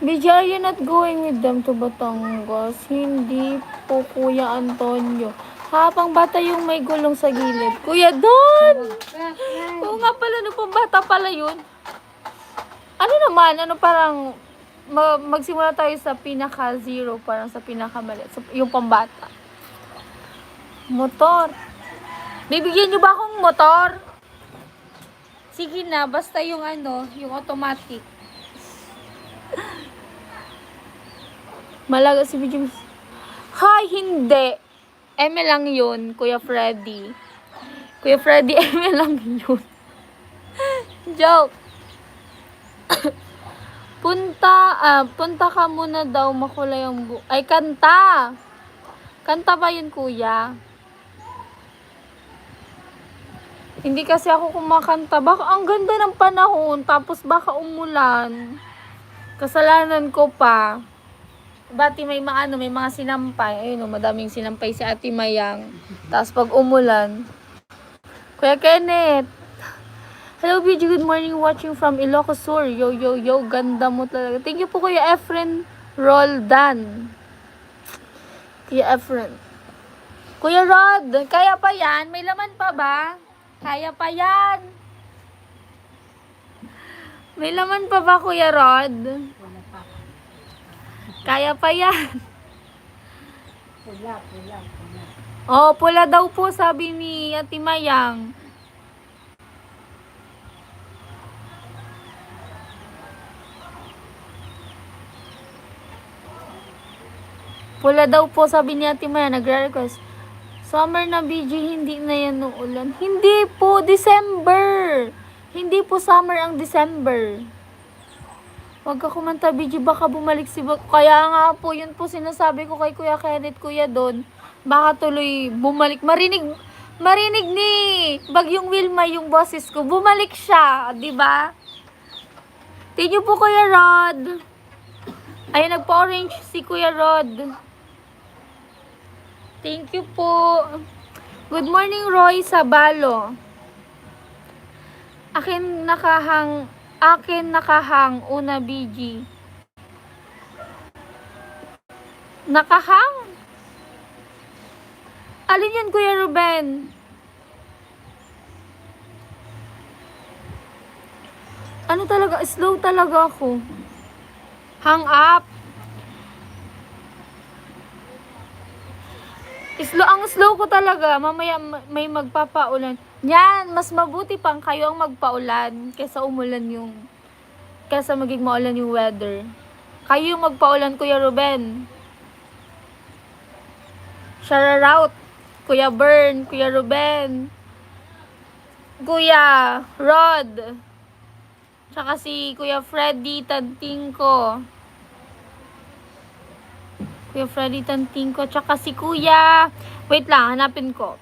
S1: BJ, are you not going with them to Batangas? Hindi po, Kuya Antonio. Habang bata yung may gulong sa gilid. Kuya Don! Oo nga pala, pang bata pala yun. Ano naman, parang magsimula tayo sa pinaka-zero, parang sa pinaka-maliit, yung pambata. Motor. Bibigyan nyo ba akong motor? Sige na, basta yung yung automatic. Malaga si BJ. Hi, hindi. Eme lang yun, Kuya Freddy. Kuya Freddy, eme lang yun. Joke. Punta ka muna daw, makulay ang ay, kanta. Kanta ba yun, Kuya? Hindi kasi ako kumakanta. Baka ang ganda ng panahon, tapos baka umulan. Kasalanan ko pa. Bati may mga sinampay. Ayun, madaming sinampay si Ate Mayang. Tapos pag umulan. Kuya Kenneth. Hello, BG. Good morning. Watching from Ilocos Sur. Yo, yo, yo. Ganda mo talaga. Thank you po, Kuya Efren Roldan. Kuya Efren. Kuya Rod, kaya pa yan? May laman pa ba? Kaya pa yan? May laman pa ba, Kuya Rod? Kaya pa yan.
S6: Pula.
S1: Oh, pula daw po, sabi ni Ate Mayang. Pula daw po, sabi ni Ate Mayang, nagre-request. Summer na, BG, hindi na yan nung ulan. Hindi po, December. Hindi po summer ang December. Huwag ka kumanta, BG, baka bumalik si Kaya nga po, yun po sinasabi ko kay Kuya Kenneth, Kuya Don. Baka tuloy bumalik. Marinig ni Bagyong Wilma yung boses ko. Bumalik siya, di ba? Thank you po, Kuya Rod. Ayun, nagpa-orange si Kuya Rod. Thank you po. Good morning, Roy Sabalo. Akin nakahang una, BG. Nakahang? Alin yan, Kuya Ruben? Ano talaga? Slow talaga ako. Hang up. Ang slow ko talaga. Mamaya may magpapaulan. Yan, mas mabuti pang kayo ang magpaulan kaysa maging maulan yung weather. Kayo yung magpaulan, Kuya Ruben. Shoutout, Kuya Bern, Kuya Ruben, Kuya Rod, tsaka si Kuya Freddy Tantingko. Kuya Freddy Tantingko, tsaka si Kuya, wait lang, hanapin ko.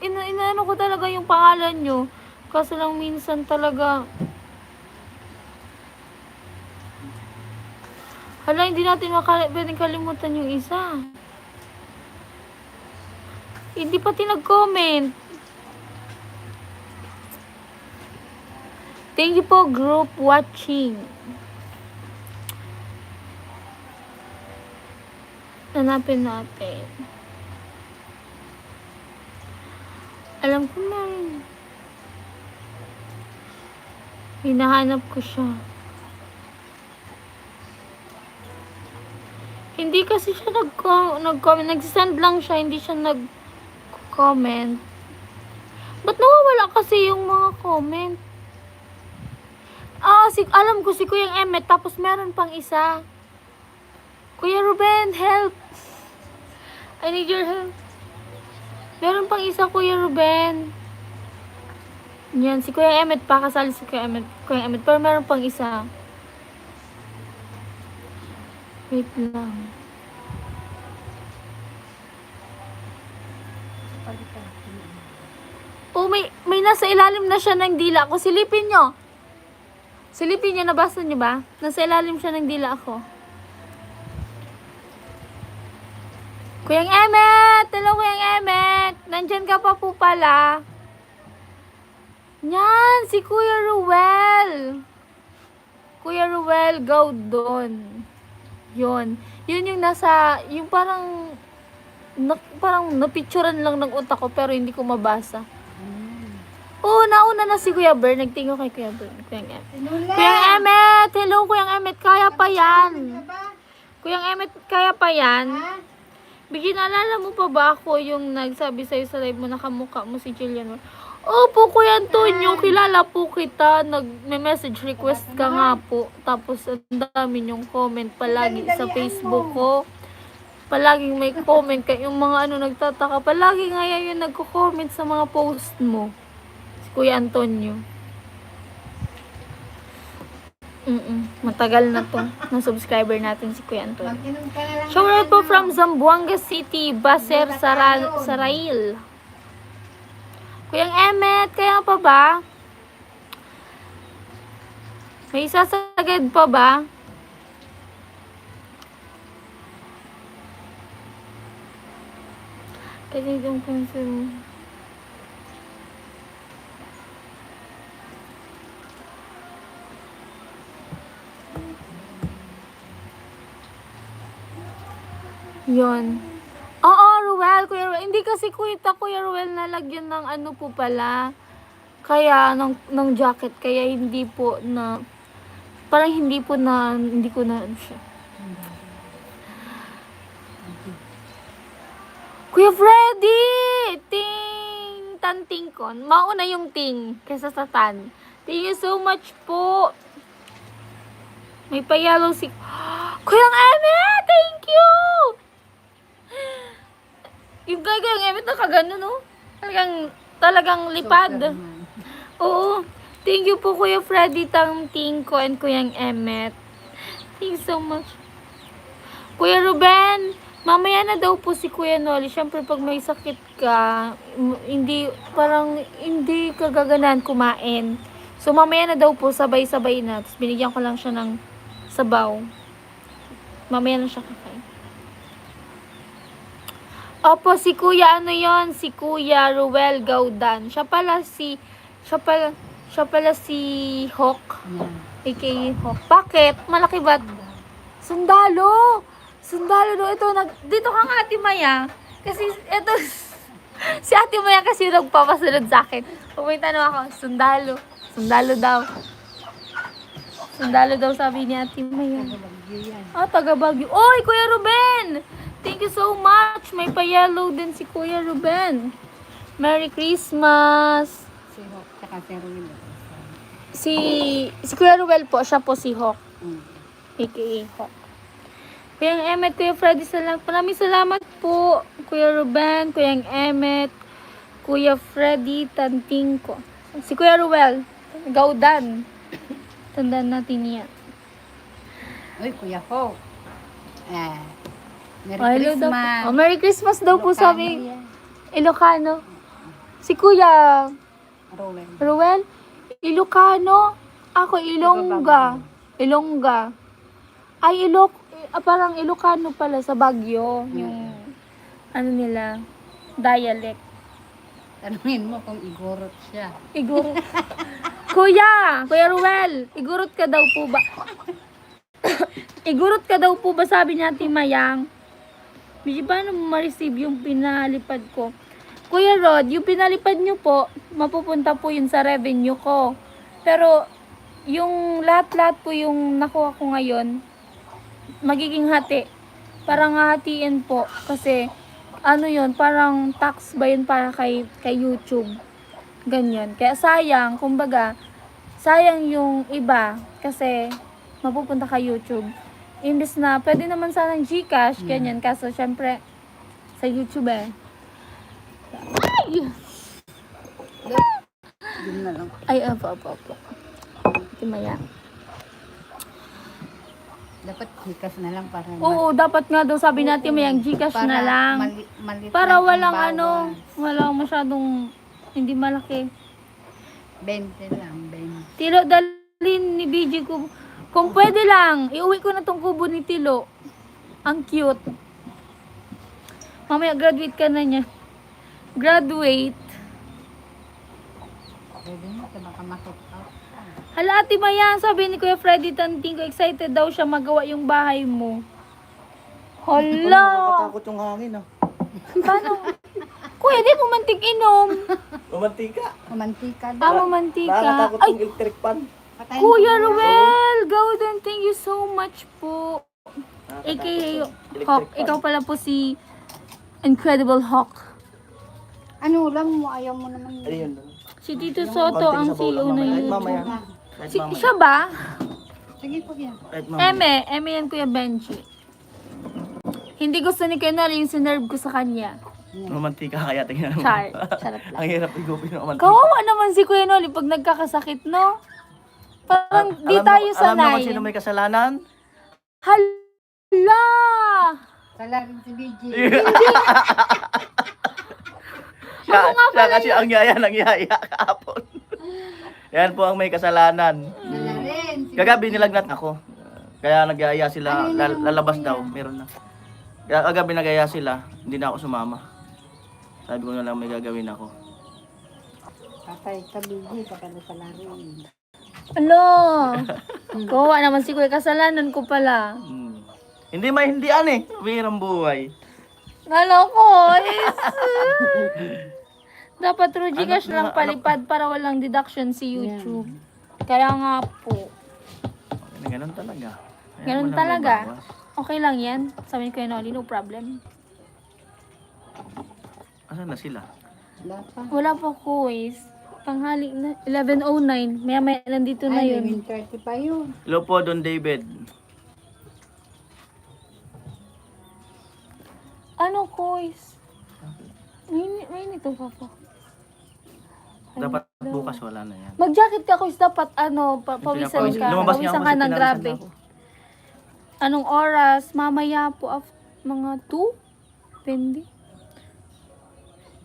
S1: Inaano ko talaga yung pangalan nyo. Kaso lang minsan talaga. Hala, hindi natin pwedeng kalimutan yung isa. Hindi pati nag-comment. Thank you po, group watching. Hanapin natin. Alam ko na. Hinahanap ko siya. Hindi kasi siya nag-comment. Nag-send lang siya, hindi siya nag-comment. Ba't nawawala kasi yung mga comment? Alam ko si Kuya Emmet, tapos meron pang isa. Kuya Ruben, help! I need your help. Meron pang isa, Kuya Ruben. Yan, si Kuya Emmet pa, kasali si Kuya Emmet. Pero meron pang isa. Wait lang. Oh, may nasa ilalim na siya ng dila ko. Silipin nyo. Silipin nyo, nabasa nyo ba? Nasa ilalim siya ng dila ko. Kuyang Emmet! Hello, Kuyang Emmet! Nandyan ka pa po pala. Yan, si Kuya Ruel. Kuya Ruel, go doon. Yun. Yun yung nasa, yung parang napicturan lang ng utak ko pero hindi ko mabasa. Nauna na si Kuya Ber. Nagtingo kay Kuya Ber. Kuyang Emmet! Hello, Kuyang Emmet. Kaya pa yan. Kuyang Emmet, kaya pa yan. Bigyan, alala mo pa ba ako yung nagsabi sa'yo sa live mo na kamukha mo si Jillian? Opo, Kuya Antonio, kilala po kita. Nag-message request ka nga po. Tapos, ang dami yung comment palagi sa Facebook ko. Palaging may comment kayo. Yung mga nagtataka. Palagi nga yan yung nagko-comment sa mga post mo. Si Kuya Antonio. Matagal na to. Na subscriber natin si Kuya Antonio. Shoutout po from Zamboanga City, Baser, Sarail. Kuyang Emmet, kaya pa ba? May sasagad pa ba? Kasi yung pencil mo. Yun. Oo, Ruel, Kuya Ruel. Hindi kasi Kuya Ruel nalagyan ng po pala. Kaya, ng jacket. Kaya hindi po na, parang hindi ko na siya. Kuya Freddy! Ting! Tanting ko. Mauna yung ting kaysa sa tan. Thank you so much po. May pa-yellow si... Kuya Emmet! Thank you! Yung Kuya Emmet nakagano, no? Talagang lipad. Oo. Thank you po, Kuya Freddy, Tanting ko, and Kuya Emmet. Thank you so much. Kuya Ruben, mamaya na daw po si Kuya Noli. Siyempre, pag may sakit ka, hindi ka gaganahan kumain. So, mamaya na daw po, sabay-sabay na. Tapos, binigyan ko lang siya ng sabaw. Mamaya na siya kakain. Opo, si Kuya yon? Si Kuya Ruel Gaudan. Siya pala si Hawk. A.k.a. Hawk. Bakit? Malaki ba? Sundalo do. Dito ka nga, Ate Maya. Kasi, ito, si Ate Maya kasi nagpapasunod sa akin. Pumunta na ako, sundalo daw. Sundalo daw, sabi ni Ate Maya. Taga Baguio. Oy, Kuya Ruben! Thank you so much. May pa-yellow din si Kuya Ruben. Merry Christmas.
S6: Si Hawk, tsaka si Ruel.
S1: Si Kuya Ruel po, siya po si Hawk. A.k.a. Hawk. Kuya Emmet, Kuya Freddy, maraming salamat po. Kuya Ruben, Kuya Emmet, Kuya Freddy, Tanting ko. Si Kuya Ruel, Gaudan. Tandaan natin niya.
S6: Uy, Kuya Hawk. Merry
S1: Hello daw
S6: Christmas.
S1: po. Merry Christmas daw po,
S6: Ilocano
S1: sabi.
S6: yan.
S1: Ilocano. Si Kuya
S6: Ruel.
S1: Ruel, Ilocano. Ako, Ilongga. Ay, parang Ilocano pala sa Baguio. Yung, nila, dialect.
S6: Tanungin mo kung igorot siya.
S1: Iguro. Kuya Ruel, igurot ka daw po ba? Igurot ka daw po ba, sabi ni Ate Mayang? Biji, paano mo ma-receive yung pinalipad ko? Kuya Rod, yung pinalipad nyo po, mapupunta po yun sa revenue ko. Pero, yung lahat-lahat po yung nakuha ko ngayon, magiging hati. Parang hahatiin po. Kasi, ano yun, parang tax ba yun para kay YouTube. Ganyan. Kaya sayang, kumbaga, sayang yung iba. Kasi, mapupunta kay YouTube. Imbis na, pwede naman sanang GCash, ganyan. Kaso, syempre, sa YouTube eh. Ay!
S6: Yun na lang.
S1: Ay, apo. Timaya.
S6: Dapat hikas na lang para
S1: Oo, dapat nga daw sabi natin may ang GCash na lang.
S6: Malit
S1: Para
S6: lang ang
S1: walang
S6: bawas.
S1: ano, walang masyadong hindi malaki.
S6: 20 lang, 20.
S1: Tilo, dalhin ni BG ko. Kung pwede lang, iuwi ko na tong kubo ni Tilo. Ang cute. Mamaya graduate ka na niya. Graduate.
S6: Pwede mo, baka makot out.
S1: Hala, Ate Maya, sabi ni Kuya Freddy Tanting ko, excited daw siya magawa yung bahay mo. Hala!
S2: Nakakatakot yung hangin ah.
S1: Paano? Kuya, di mo mantik inom.
S2: Romantika.
S6: Mantika daw.
S1: Tama mantika.
S2: Nakakatakot
S1: Ay,
S2: yung electric pan.
S6: Patayin
S1: Kuya
S6: mo na.
S1: Ruel, Gawden, thank you so much po.
S2: Nakakatakot
S1: AKA
S2: yung
S1: Hawk,
S2: electric pan.
S1: ikaw pala po si Incredible Hawk.
S6: Ano lang mo, ayaw mo naman.
S2: Ayun.
S1: Si Tito Soto ang
S2: Konting sabaw
S1: CEO
S2: lang
S1: na
S2: mamaya. Kahit
S1: YouTube.
S2: mamaya. Kahit
S1: Si,
S2: mamaya.
S1: siya ba?
S6: Sige po yan.
S2: Kahit mamaya.
S1: Eme yan Kuya Benji. Hindi gusto ni Kenal yung sinerve ko sa kanya.
S2: Romantika kaya tingnan mo.
S1: Charot lang.
S2: Ang hirap igupin ng romantika.
S1: Kawawa naman si Kuya Noli pag nagkakasakit, no? Parang di tayo
S2: Alam naman
S1: sanay.
S2: sino may kasalanan?
S1: Hala!
S6: Kala rin si BG.
S2: Siya kasi ang yaya kahapon. Yan po ang may kasalanan.
S6: Kala rin. Si
S2: Kagabi nilagnat ako. Kaya nagyaya sila, lalabas daw, meron na. Kaya kagabi nagyaya sila, hindi na ako sumama. Sabi ko na lang may gagawin ako.
S6: Patay ka BG, kapag kala rin.
S1: Alo! Kawawa naman si Kuya, kasalanan ko pala.
S2: Hindi maintindihan eh, wirang buhay.
S1: Ngalo ko, is... Dapat through Gcash
S2: Ano-
S1: lang palipad para walang deduction si YouTube. Kaya nga po.
S2: Ganun talaga. Kaya
S1: Ganun
S2: mo lang
S1: talaga.
S2: babawas.
S1: Okay lang yan. Sabi ni Kuya Noli, no problem.
S2: Asan na sila?
S6: Dapat.
S1: Wala pa ko, is. Tanghali na. 11:09. Maya nandito na
S6: Ay,
S1: yun.
S6: 11:30 pa yun.
S2: Hello po, Don David.
S1: Ano, Kois? May nito pa po.
S2: Dapat bukas wala na yan.
S1: Mag-jacket ka, Kois. Dapat, ano, pawisan ka.
S2: Lumabas niya
S1: Pawisan
S2: ako
S1: ka
S2: kasi
S1: ng
S2: pinawisan
S1: grabe.
S2: na ako.
S1: Anong oras? Mamaya po, mga 2? Depende.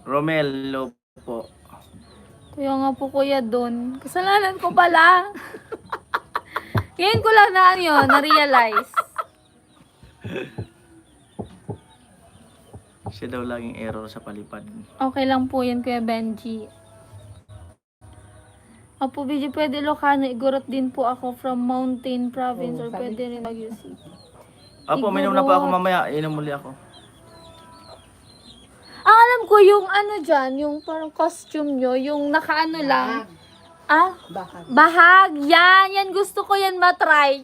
S2: Romel, hello po.
S1: Kaya nga po, Kuya Don. Kasalanan ko pala. Ngayon ko lang na yun, na-realize.
S2: Siya daw laging error sa palipad.
S1: Okay lang po yan, Kuya Benji. Apo, Benji, pwede Ilocano. Igorot din po ako from Mountain Province or pwede rin Baguio City.
S2: Apo, minom na po ako mamaya. Inom muli ako.
S1: Ah, alam ko yung ano dyan, yung parang costume nyo, yung nakaano lang. Ah,
S6: Baka.
S1: bahag. Yan gusto ko yan matry.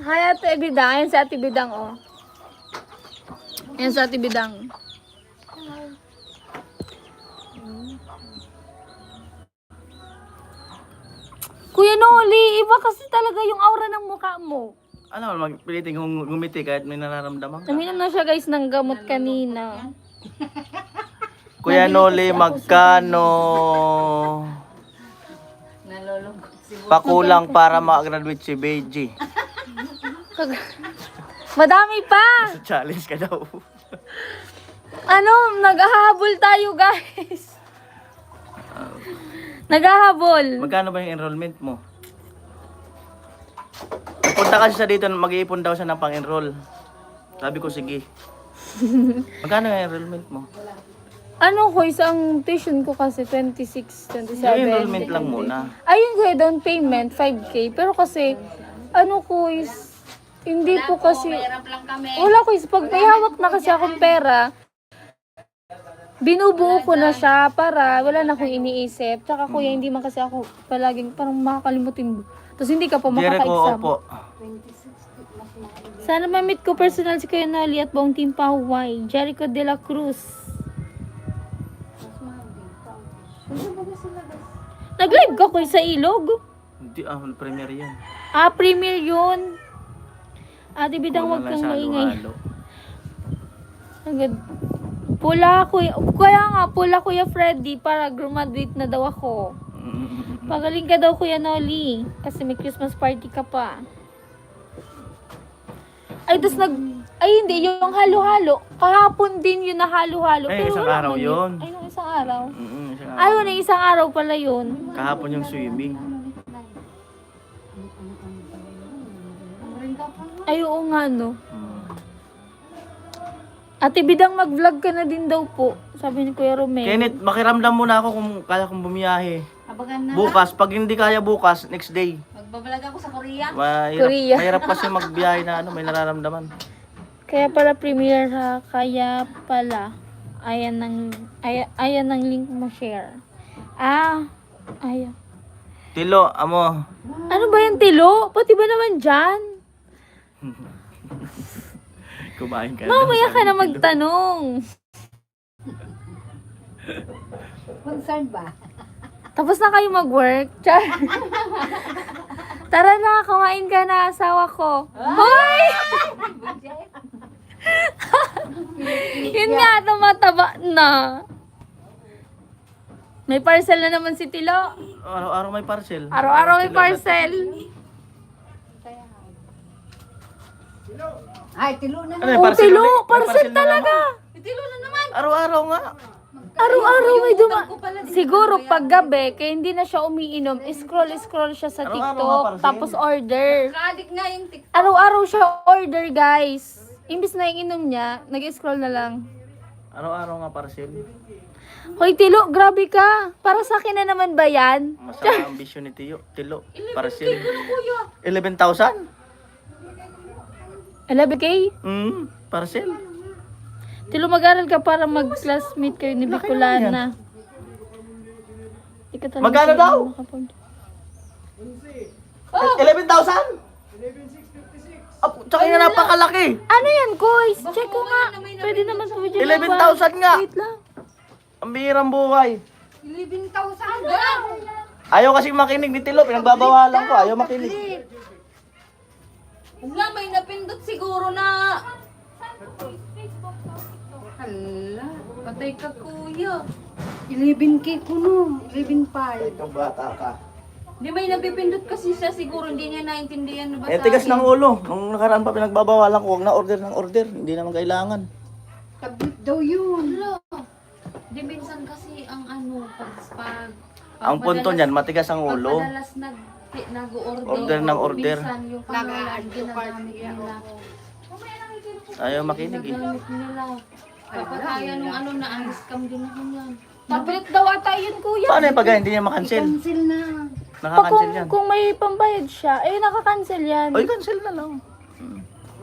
S1: Hay, Ate Bidang. Ayan si Ate Bidang, oh. Ayan si Ate Bidang. Kuya Noli, iba kasi talaga yung aura ng mukha mo.
S2: Ano, magpilitin kung gumiti kahit may nararamdaman ka.
S1: Naminom na siya guys ng gamot kanina.
S2: Kuya Noli, magkano
S6: Nalulungkot si
S2: pakulang para makagraduate si Beji?
S1: Madami pa!
S2: Sa challenge ka daw.
S1: Ano, naghahabol tayo guys. Naghahabol.
S2: Magkano ba yung enrollment mo? Punta kasi siya dito, mag-iipon daw siya ng pang-enroll. Sabi ko, sige. Magkano yung enrollment mo?
S1: Ano ko, isang tuition ko kasi 26, 27.
S2: Yung enrollment lang muna.
S1: Ayun ko, down payment, 5K. Pero kasi, ano ko is, hindi po kasi,
S6: Mahirap lang kami.
S1: wala ko is, pag may hawak na kasi akong pera, binubuo ko na siya para wala na akong iniisip. Tsaka kuya, hindi man kasi ako palaging parang makakalimutin mo. Tapos hindi ka pa
S2: Jericho,
S1: makaka-exam.
S2: opo.
S1: Sana ma-meet ko personal si Kuya Noli at buong team pa Hawaii. Jericho de la Cruz. Nag-live ka kuya sa ilog?
S2: Hindi, premier yan.
S1: Premier yun. Ate Bidang,
S2: Wala
S1: huwag
S2: lang
S1: kang
S2: sa
S1: maingay.
S2: halo-halo.
S1: Agad. Pula kuya. Kaya nga, pula Kuya Freddy para graduate na daw ako. Pagaling ka daw Kuya Noli. Kasi may Christmas party ka pa. Ay, tapos ay hindi, yung halo-halo. Kahapon din yun na halo-halo.
S2: Ay, isang
S1: wala
S2: araw
S1: man
S2: yun.
S1: Ay, nung isang araw.
S2: Isang
S1: Ay, wala, isang araw pala yun.
S2: Kahapon yung swimming.
S1: Ay, oo nga, no.
S2: Mm.
S1: Ate Bidang, mag-vlog ka na din daw po. Sabi ni Kuya Romeo.
S2: Kenneth, makiramdam muna ako kung kaya kong bumiyahe.
S6: Abagan na.
S2: Bukas, pag hindi kaya bukas, next day.
S6: Magbabalag ako sa Korea.
S1: Korea.
S2: Mahirap kasi magbiyahe na may nararamdaman.
S1: Kaya pala premiere ha. Kaya pala. Ayan ng link mo share. Ayan.
S2: Tilo, amo.
S1: Ano ba yan, Tilo? Pati ba naman dyan?
S2: Kumain ka
S1: Mamaya
S2: sabi
S1: ka na
S2: ni Tilo.
S1: magtanong.
S6: Concerned ba?
S1: Tapos na kayo mag-work? Char. Tara na, kumain ka na, asawa ko. Hoy! Yun nga, tumataba na. May parcel na naman si Tilo.
S2: Araw-araw may parcel.
S1: Araw-araw may parcel.
S6: Ay, tilo na
S2: Ano
S6: na.
S2: yung
S1: Oh,
S2: parcel
S1: Tilo,
S2: ulit? May
S1: parcel
S2: na
S1: talaga.
S6: Tilo na naman.
S2: naman. Araw-araw nga.
S1: Araw-araw may Siguro pag gabi, kaya hindi na siya umiinom, scroll siya sa
S2: Araw-araw
S1: TikTok,
S2: nga, parcel.
S1: tapos order.
S6: Kaadik nga yung TikTok.
S1: Araw-araw siya order, guys. Imbis na iinom niya, nag-scroll na lang.
S2: Araw-araw nga parcel.
S1: Hoy, Tilo, grabe ka. Para sa akin na naman ba yan?
S2: Masama ang ambisyon ni Tilo. Parcel. 11,000?
S1: 11K?
S2: Parcel.
S1: Tilo, mag-aral ka para mag-classmate kayo ni Bicolana. Di ka talaga
S2: Magkano daw?
S1: makapag-
S2: 11,000? 11,656. Tsaka yung napakalaki.
S1: Ano yan, guys? Check ko nga. Pwede naman po dyan.
S2: 11,000 nga.
S1: Wait lang.
S2: Ang bihirang buhay.
S6: 11,000 lang.
S2: Ayaw kasi makinig ni Tilo. Pinagbabawalan ko. Ayaw makinig.
S6: Wala, may napindot siguro na. Hala, patay ka kuya. 11K ko no, 11.5.
S2: Ikaw bata ka.
S6: Di may napipindot kasi siya siguro, hindi niya naintindihan ba
S2: Eh, tigas ng ulo. Nung nakaraan pa pinagbabawalan ko, huwag na order ng order. Hindi naman kailangan.
S6: Tablet daw yun. Hala, di minsan kasi ang ano, pag
S2: Ang punto niyan, matigas ang ulo.
S6: pagpadalas nag-order.
S2: Order ng order.
S6: Minsan yung pangalan ginagamit nila.
S2: Ayaw makinig eh.
S6: Ginagamit nila. Kapag kaya nung ano na, ang scam din ako yan.
S1: Tablet daw ata yun, kuya.
S2: Paano yung pag hindi niya makancel?
S6: Cancel na.
S2: Nakakancel yan.
S1: Kung may pambayad siya, nakaka-cancel yan.
S2: Oy, cancel na lang.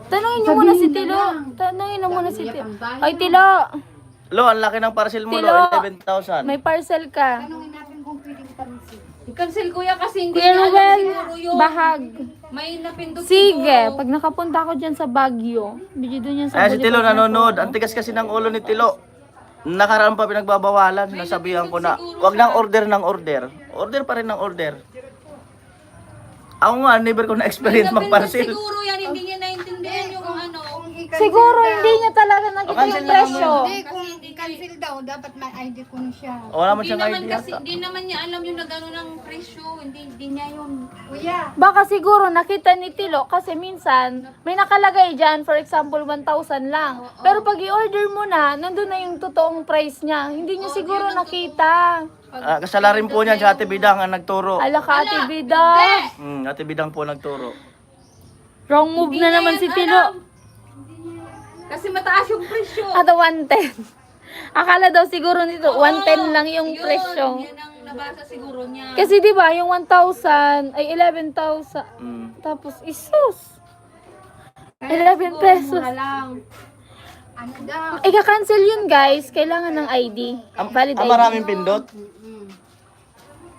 S1: Tanungin niyo muna si Tilo. Tanungin niyo muna si Tilo. Ay, Tilo,
S2: Lo, ang laki ng parcel mo,
S1: Tilo,
S2: Lo. 11,000.
S1: may parcel ka.
S6: Tanungin natin kung pwedeng cancel. I-cancel kuya kasi hindi
S1: Kuya
S6: niya alam
S1: Ruben,
S6: siguro yun.
S1: bahag.
S6: May napindot
S1: Sige,
S6: siguro.
S1: pag nakapunta ako dyan sa Baguio, video doon yan sa
S2: Ay, si Tilo
S1: Boulevard
S2: nanonood.
S1: Napo.
S2: Ang tigas kasi ng ulo ni Tilo. Nakaraan pa pinagbabawalan. Nasabihan ko na, wag nang order ng order. Order pa rin ng order. Ako nga, never ko na-experience
S6: May napindot
S2: mag-parcel.
S6: siguro yan, hindi niya naintindihan yung ano.
S1: Siguro hindi niya talaga nakita
S2: cancel
S1: yung
S2: na
S1: presyo.
S6: Hindi, kung i-cancel daw, dapat may ID ko na siya.
S2: Wala man
S6: Hindi
S2: siyang
S6: naman
S2: idea.
S6: kasi, hindi naman niya alam yung nagano ng presyo. Hindi niya yun. Kuya.
S1: Baka siguro nakita ni Tilo kasi minsan may nakalagay dyan, for example, 1,000 lang. Pero pag i-order mo na, nandun na yung totoong price niya. Hindi niya siguro nakita.
S2: Kasalarin po niya si Ate Bidang ang nagturo.
S1: Ala ka, Ate Bidang.
S2: Ate Bidang po nagturo.
S1: Wrong move
S6: Hindi
S1: na
S6: niya
S1: naman
S6: yan
S1: si
S6: alam.
S1: Tilo.
S6: Kasi mataas yung presyo.
S1: At 110. Akala daw siguro nito, 110 lang yung presyo.
S6: Yan ang nabasa siguro niya.
S1: Kasi di ba yung 1,000 ay 11,000. Tapos isus. 11 pesos.
S6: Mura lang. Ano daw?
S1: Ika-cancel yun guys. Kailangan ng ID. Valid ID.
S2: Maraming pindot.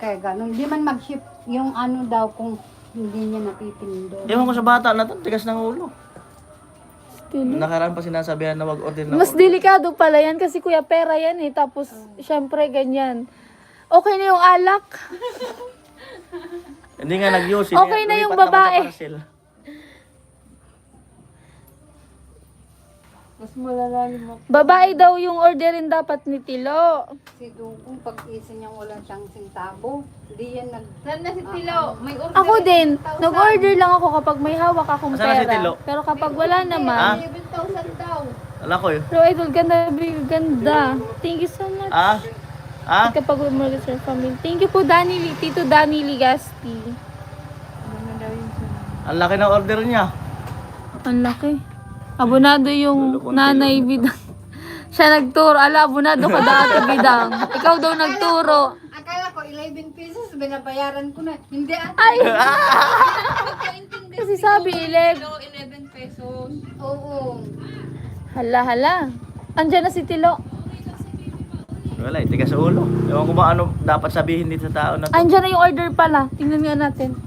S7: Kaya ganun. Di man mag-ship yung ano daw kung hindi niya napipindot.
S2: Ewan ko sa bata na to, tigas ng ulo.
S1: Still.
S2: Nakaraan pa sinasabihan na wag order na
S1: Mas delikado pala yan kasi kuya pera yan eh. Tapos syempre ganyan. Okay na yung alak.
S2: Hindi nga nag-use.
S1: Okay na yung babae.
S6: Mas malalalim mo.
S1: Babae daw yung orderin dapat ni Tilo.
S7: Si Dugong pag-isa niyang walang siyang sintabo, di yan nag...
S6: Saan na si Tilo? May order.
S1: Ako din. Nag-order lang ako kapag may hawak akong
S2: Asan na si
S1: pera.
S2: Tilo?
S1: Pero kapag wala naman.
S6: 11,000 daw.
S2: Wala ko eh.
S1: Pero idol, ganda, baby, ganda. Thank you so much. Kapag umalis sa family. Thank you po, Tito Danny Ligasti.
S2: Ang laki ng order niya.
S1: Ang laki. Abonado yung nanay bidang. Siya nagturo. Ala, abonado ka dati bidang. Ikaw daw nagturo.
S7: Akala ko 11 pesos, binabayaran ko na. Hindi ate.
S1: Ay! Kasi sabi, 11.
S6: 11 pesos.
S7: Oo.
S1: Hala. Andiyan na si Tilo.
S2: Wala eh, tigas sa ulo. Ewan ko ba ano dapat sabihin dito sa tao na to.
S1: Andiyan na yung order pala. Tingnan nga natin.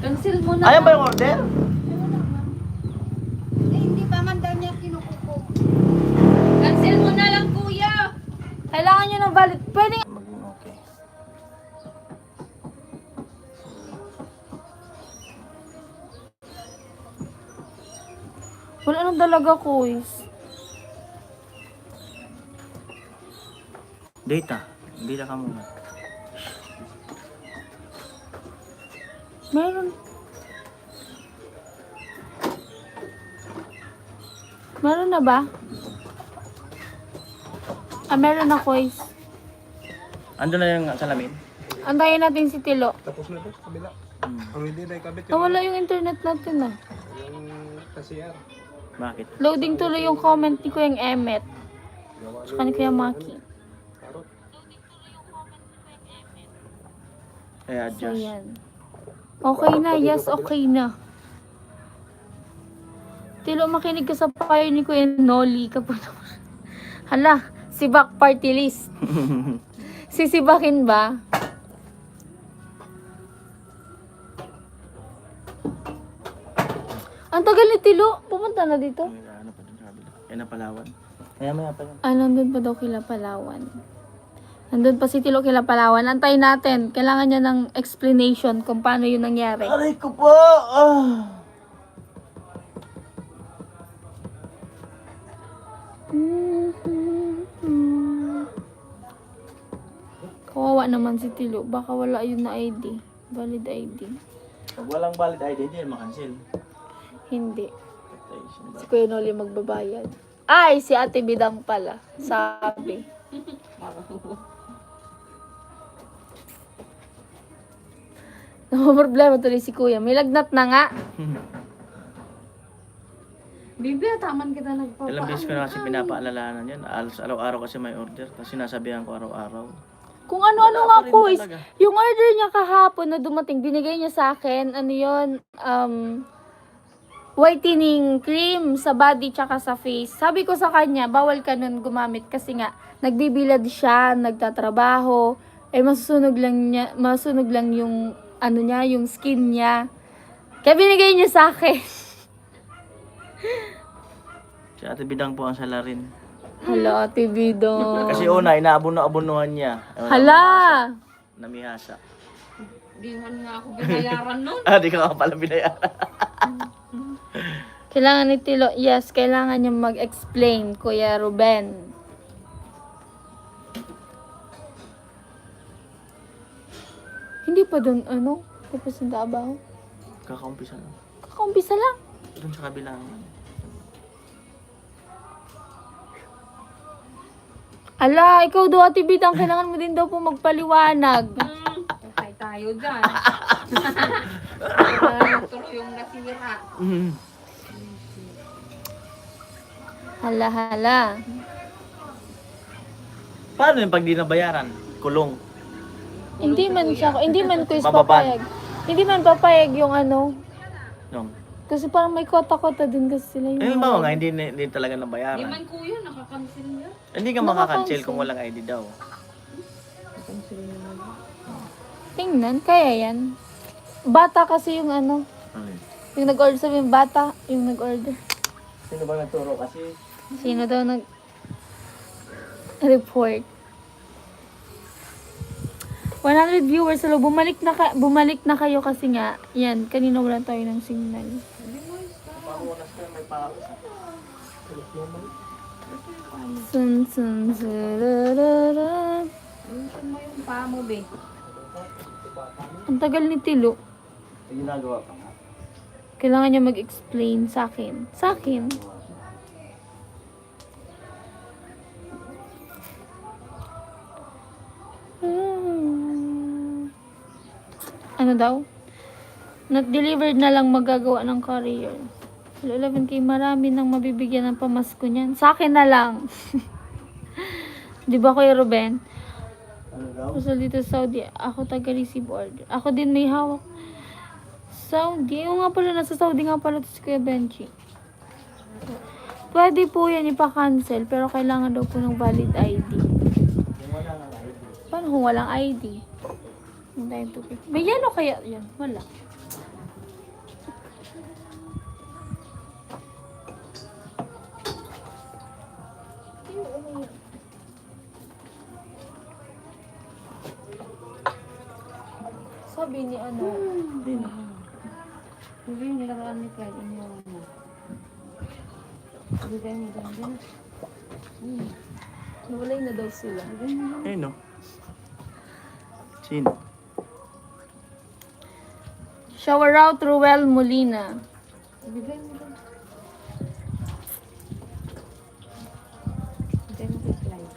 S6: Cancel mo na.
S2: Ayan ba yung order?
S7: Eh, hindi pa man daw niya kinukupo.
S6: Cancel mo na lang, kuya.
S1: Kailangan nyo ng valid. Pwede nga.
S2: Maging okay.
S1: Wala nang dalaga ko is.
S2: Data. Bila ka muna.
S1: Meron. Meron na ba? Meron na quiz.
S2: Ando na yung salamin?
S1: Antayin natin si Tilo.
S4: Tapos na ito, sa kabila. Ang hindi na ikabit
S1: Nawala yung internet natin ah.
S4: yung kasiyar.
S2: Bakit?
S1: Loading tuloy yung comment ni Kuyang Emmet. Tsaka ni Kuya Maki.
S2: Kaya
S1: So
S2: adjust.
S1: yan. Okay na, yes, okay na. Tilo, makinig ka sa payo ni Kuya Noli kapag hala, sibak party list. Sisibakin ba? Ang tagal ni Tilo. Pumunta na dito.
S2: Ano pa dun sa kabila? Kaya na Palawan. Kaya maya pa yun.
S1: Nandun pa daw kila Palawan. Nandun pa si Tilo kila Palawan. Antayin natin. Kailangan niya ng explanation kung paano yun nangyari.
S2: Aray ko po!
S1: Kawawa naman si Tilo. Baka wala yun na ID. Valid ID.
S2: Pag walang valid ID, hindi yan makancel.
S1: Hindi. Si Kuya Noli magbabayad. Ay, si Ate Bidang pala. Sabi. Problema tuloy si Kuya. May lagnat na nga.
S6: Bibi, taman kita nagpapaano.
S2: Ilang beses ko na kasi pinapaalalanan yan. Araw-araw kasi may order. Tapos sinasabihan ko araw-araw.
S1: Kung ano-ano nga
S2: Wala pa rin
S1: quiz.
S2: talaga.
S1: Yung order niya kahapon na dumating, binigay niya sa akin, ano yun, whitening cream sa body tsaka sa face. Sabi ko sa kanya, bawal ka nun gumamit kasi nga, nagbibilad siya, nagtatrabaho, masusunog lang yung, ano niya, yung skin niya. Kaya binigay niya sa akin.
S2: Si Ate Bidang po ang salarin.
S1: Hala, Ate Bidang.
S2: Kasi una, inaabuno-abunuhan niya.
S1: Hala!
S2: Namihasa.
S6: Di man nga ako binayaran nun.
S2: Di ka nga pala binayaran.
S1: Kailangan ni Tilo, yes, kailangan niya mag-explain, Kuya Ruben. Hindi pa doon, ano? Tapos ng trabaho.
S2: Kakaumpisa lang.
S1: Kakaumpisa lang.
S2: Doon sa kabilang.
S1: Ala, ikaw daw, Ate Bidang, kailangan mo din daw po magpaliwanag.
S6: Okay tayo dyan. Tuloy yung nasira.
S1: Hala, hala.
S2: Paano yung pag di nabayaran? Kulong.
S1: Hindi man quiz
S2: Mababan.
S1: papayag. Hindi man papayag yung ano.
S2: No.
S1: Kasi parang may kota-kota din kasi sila yung...
S2: Eh, ba nga, hindi talaga nabayaran.
S6: Man kuya, nakakancel niya.
S2: Hindi ka makakancel kung walang ID daw.
S1: Tingnan, kaya yan. Bata kasi yung ano. Yung nag-order, sabi yung bata, yung nag-order.
S2: Sino ba nagturo kasi?
S1: Sino daw nag-report? 100 viewers, so bumalik na kayo kasi nga, yan, kanina wala tayo ng signal. Sun, sun, zurururu.
S6: Minsan mo yung paa mo, be.
S1: Ang tagal ni Tilo.
S2: Ginagawa pa nga.
S1: Kailangan niya mag-explain sa akin. Sa akin. Ano daw? Not delivered na lang magagawa ng courier. 11K, marami nang mabibigyan ng pamasko niyan. Sa akin na lang. Di ba Kuya Ruben?
S2: Ano daw?
S1: Kasi dito sa Saudi, ako taga-receive order. Ako din may hawak. Saudi? Oo nga pala, nasa Saudi nga pala ito si Kuya Benji. Pwede po yan ipa-cancel, pero kailangan daw po ng valid ID. Paano kung walang ID? Hindi tayong tubig. May yellow kaya yan? Wala. Sabi ni ano,
S6: Hindi yung nilagaan ni Clyde, iniwan mo. Bigay mo dyan.
S1: nawalay na daw sila.
S2: Eh, no? Sino?
S1: Shower out Ruel Molina.
S6: Bigay mo dyan. Bigay mo kay Clyde.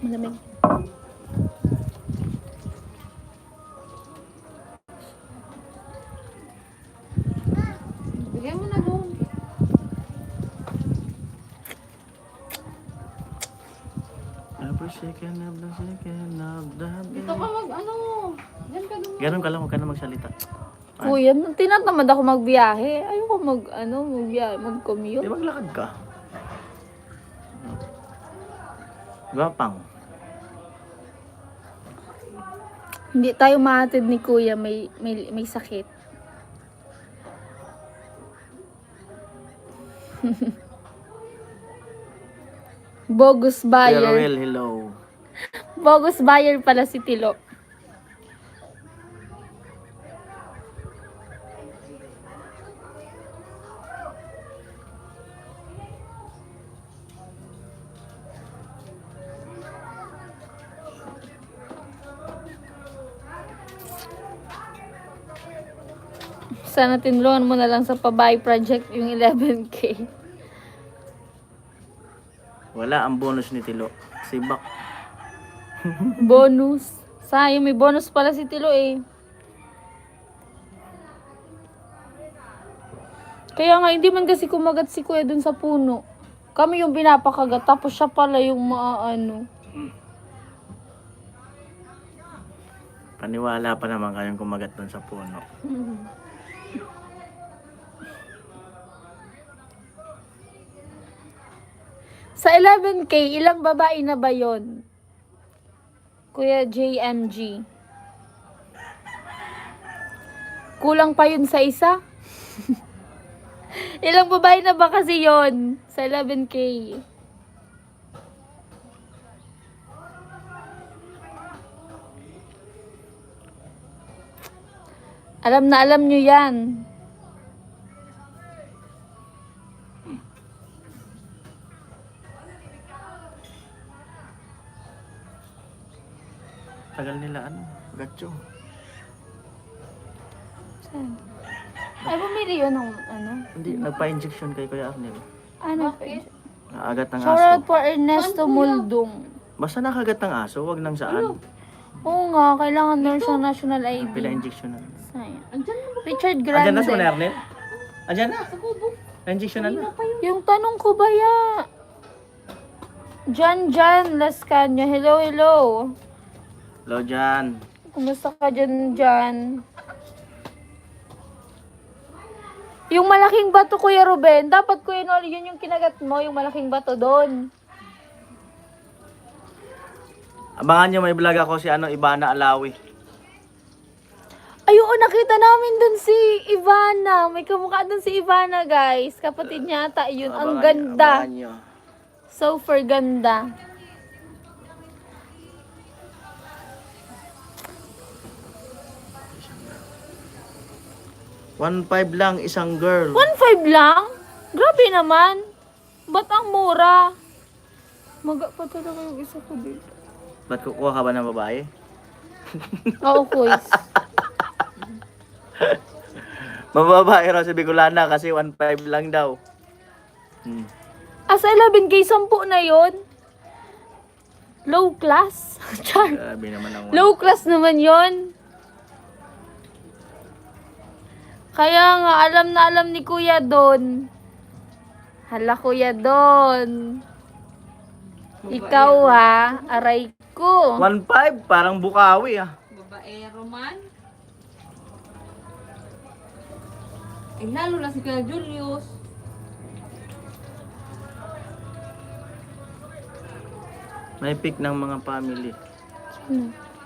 S1: Malamig.
S6: Bigay mo na doon.
S2: Every second of the
S6: Dito ka mag, ano, dyan ka doon.
S2: Ganun ka lang, huwag ka na magsalita.
S1: Kuya, tinatamad ako magbiyahe. Ayoko magbiyahe, mag-commute.
S2: Di maglakad ka. Gwapang.
S1: Hindi tayo mahatid ni Kuya, may sakit. Bogus
S2: Kuya
S1: buyer.
S2: Roel, hello.
S1: Bogus buyer pala si Tilo. Sana tinulungan mo na lang sa pabay project yung 11K.
S2: Wala ang bonus ni Tilo. Sibak.
S1: Bonus. Sayang, may bonus pala si Tilo eh. Kaya nga, hindi man kasi kumagat si Kuya dun sa puno. Kami yung pinapakagat, tapos siya pala yung maaano.
S2: Paniwala pa naman kayong kumagat dun sa puno.
S1: Sa 11K, ilang babae na ba yon? Kuya JMG. Kulang pa yun sa isa? Ilang babae na ba kasi yon sa 11K? Alam na alam nyo yan.
S2: Tagal nila gacho.
S1: Saan? Ay, bumili yun ng ano?
S2: Hindi, nagpa-injection kay Kuya Arnel.
S1: Ano?
S2: Nakagat ng
S1: Shout out
S2: aso.
S1: for Ernesto Muldong.
S2: Basta nakagat ng aso, wag nang saan.
S1: Oo nga, kailangan meron siyang national ID.
S2: Pila-injection na.
S1: Sayang.
S6: Andyan mo ba?
S1: Richard
S2: Andyan na si
S1: Grande.
S2: Manernel? Andyan na.
S6: Sa kubo.
S2: Na-injection na.
S1: Yung tanong ko ba ya? Jan Lascano. Hello, hello.
S2: Hello, Jan.
S1: Kumusta ka dyan, Jan? Yung malaking bato, Kuya Ruben, dapat Kuya Noli, yun yung kinagat mo, yung malaking bato doon.
S2: Abangan nyo, may vlog ako si Ivana Alawi.
S1: Ay, oo, nakita namin doon si Ivana. May kamukha doon si Ivana, guys. Kapatid niya ata yun. Ang ganda.
S2: Abangan nyo.
S1: Super ganda.
S2: $1.5 lang isang girl.
S1: 1.5 lang? Grabe naman. Ba't ang mura? Maga pa talaga yung isa ko dito.
S2: Ba't kukuha ka ba ng babae?
S1: Oo, quiz.
S2: Mababae raw si Bicolana kasi 1.5 lang daw.
S1: Asa 11K, 10 na yon. Low class? Char.
S2: Grabe naman ang
S1: Low class naman yon. Kaya nga, alam na alam ni Kuya Don. Hala, Kuya Don. Ikaw ha, aray ko.
S2: 1.5 parang Bukawi ah.
S6: Babaero man. Eh, lalo na si Kuya Julius.
S2: May pick ng mga family.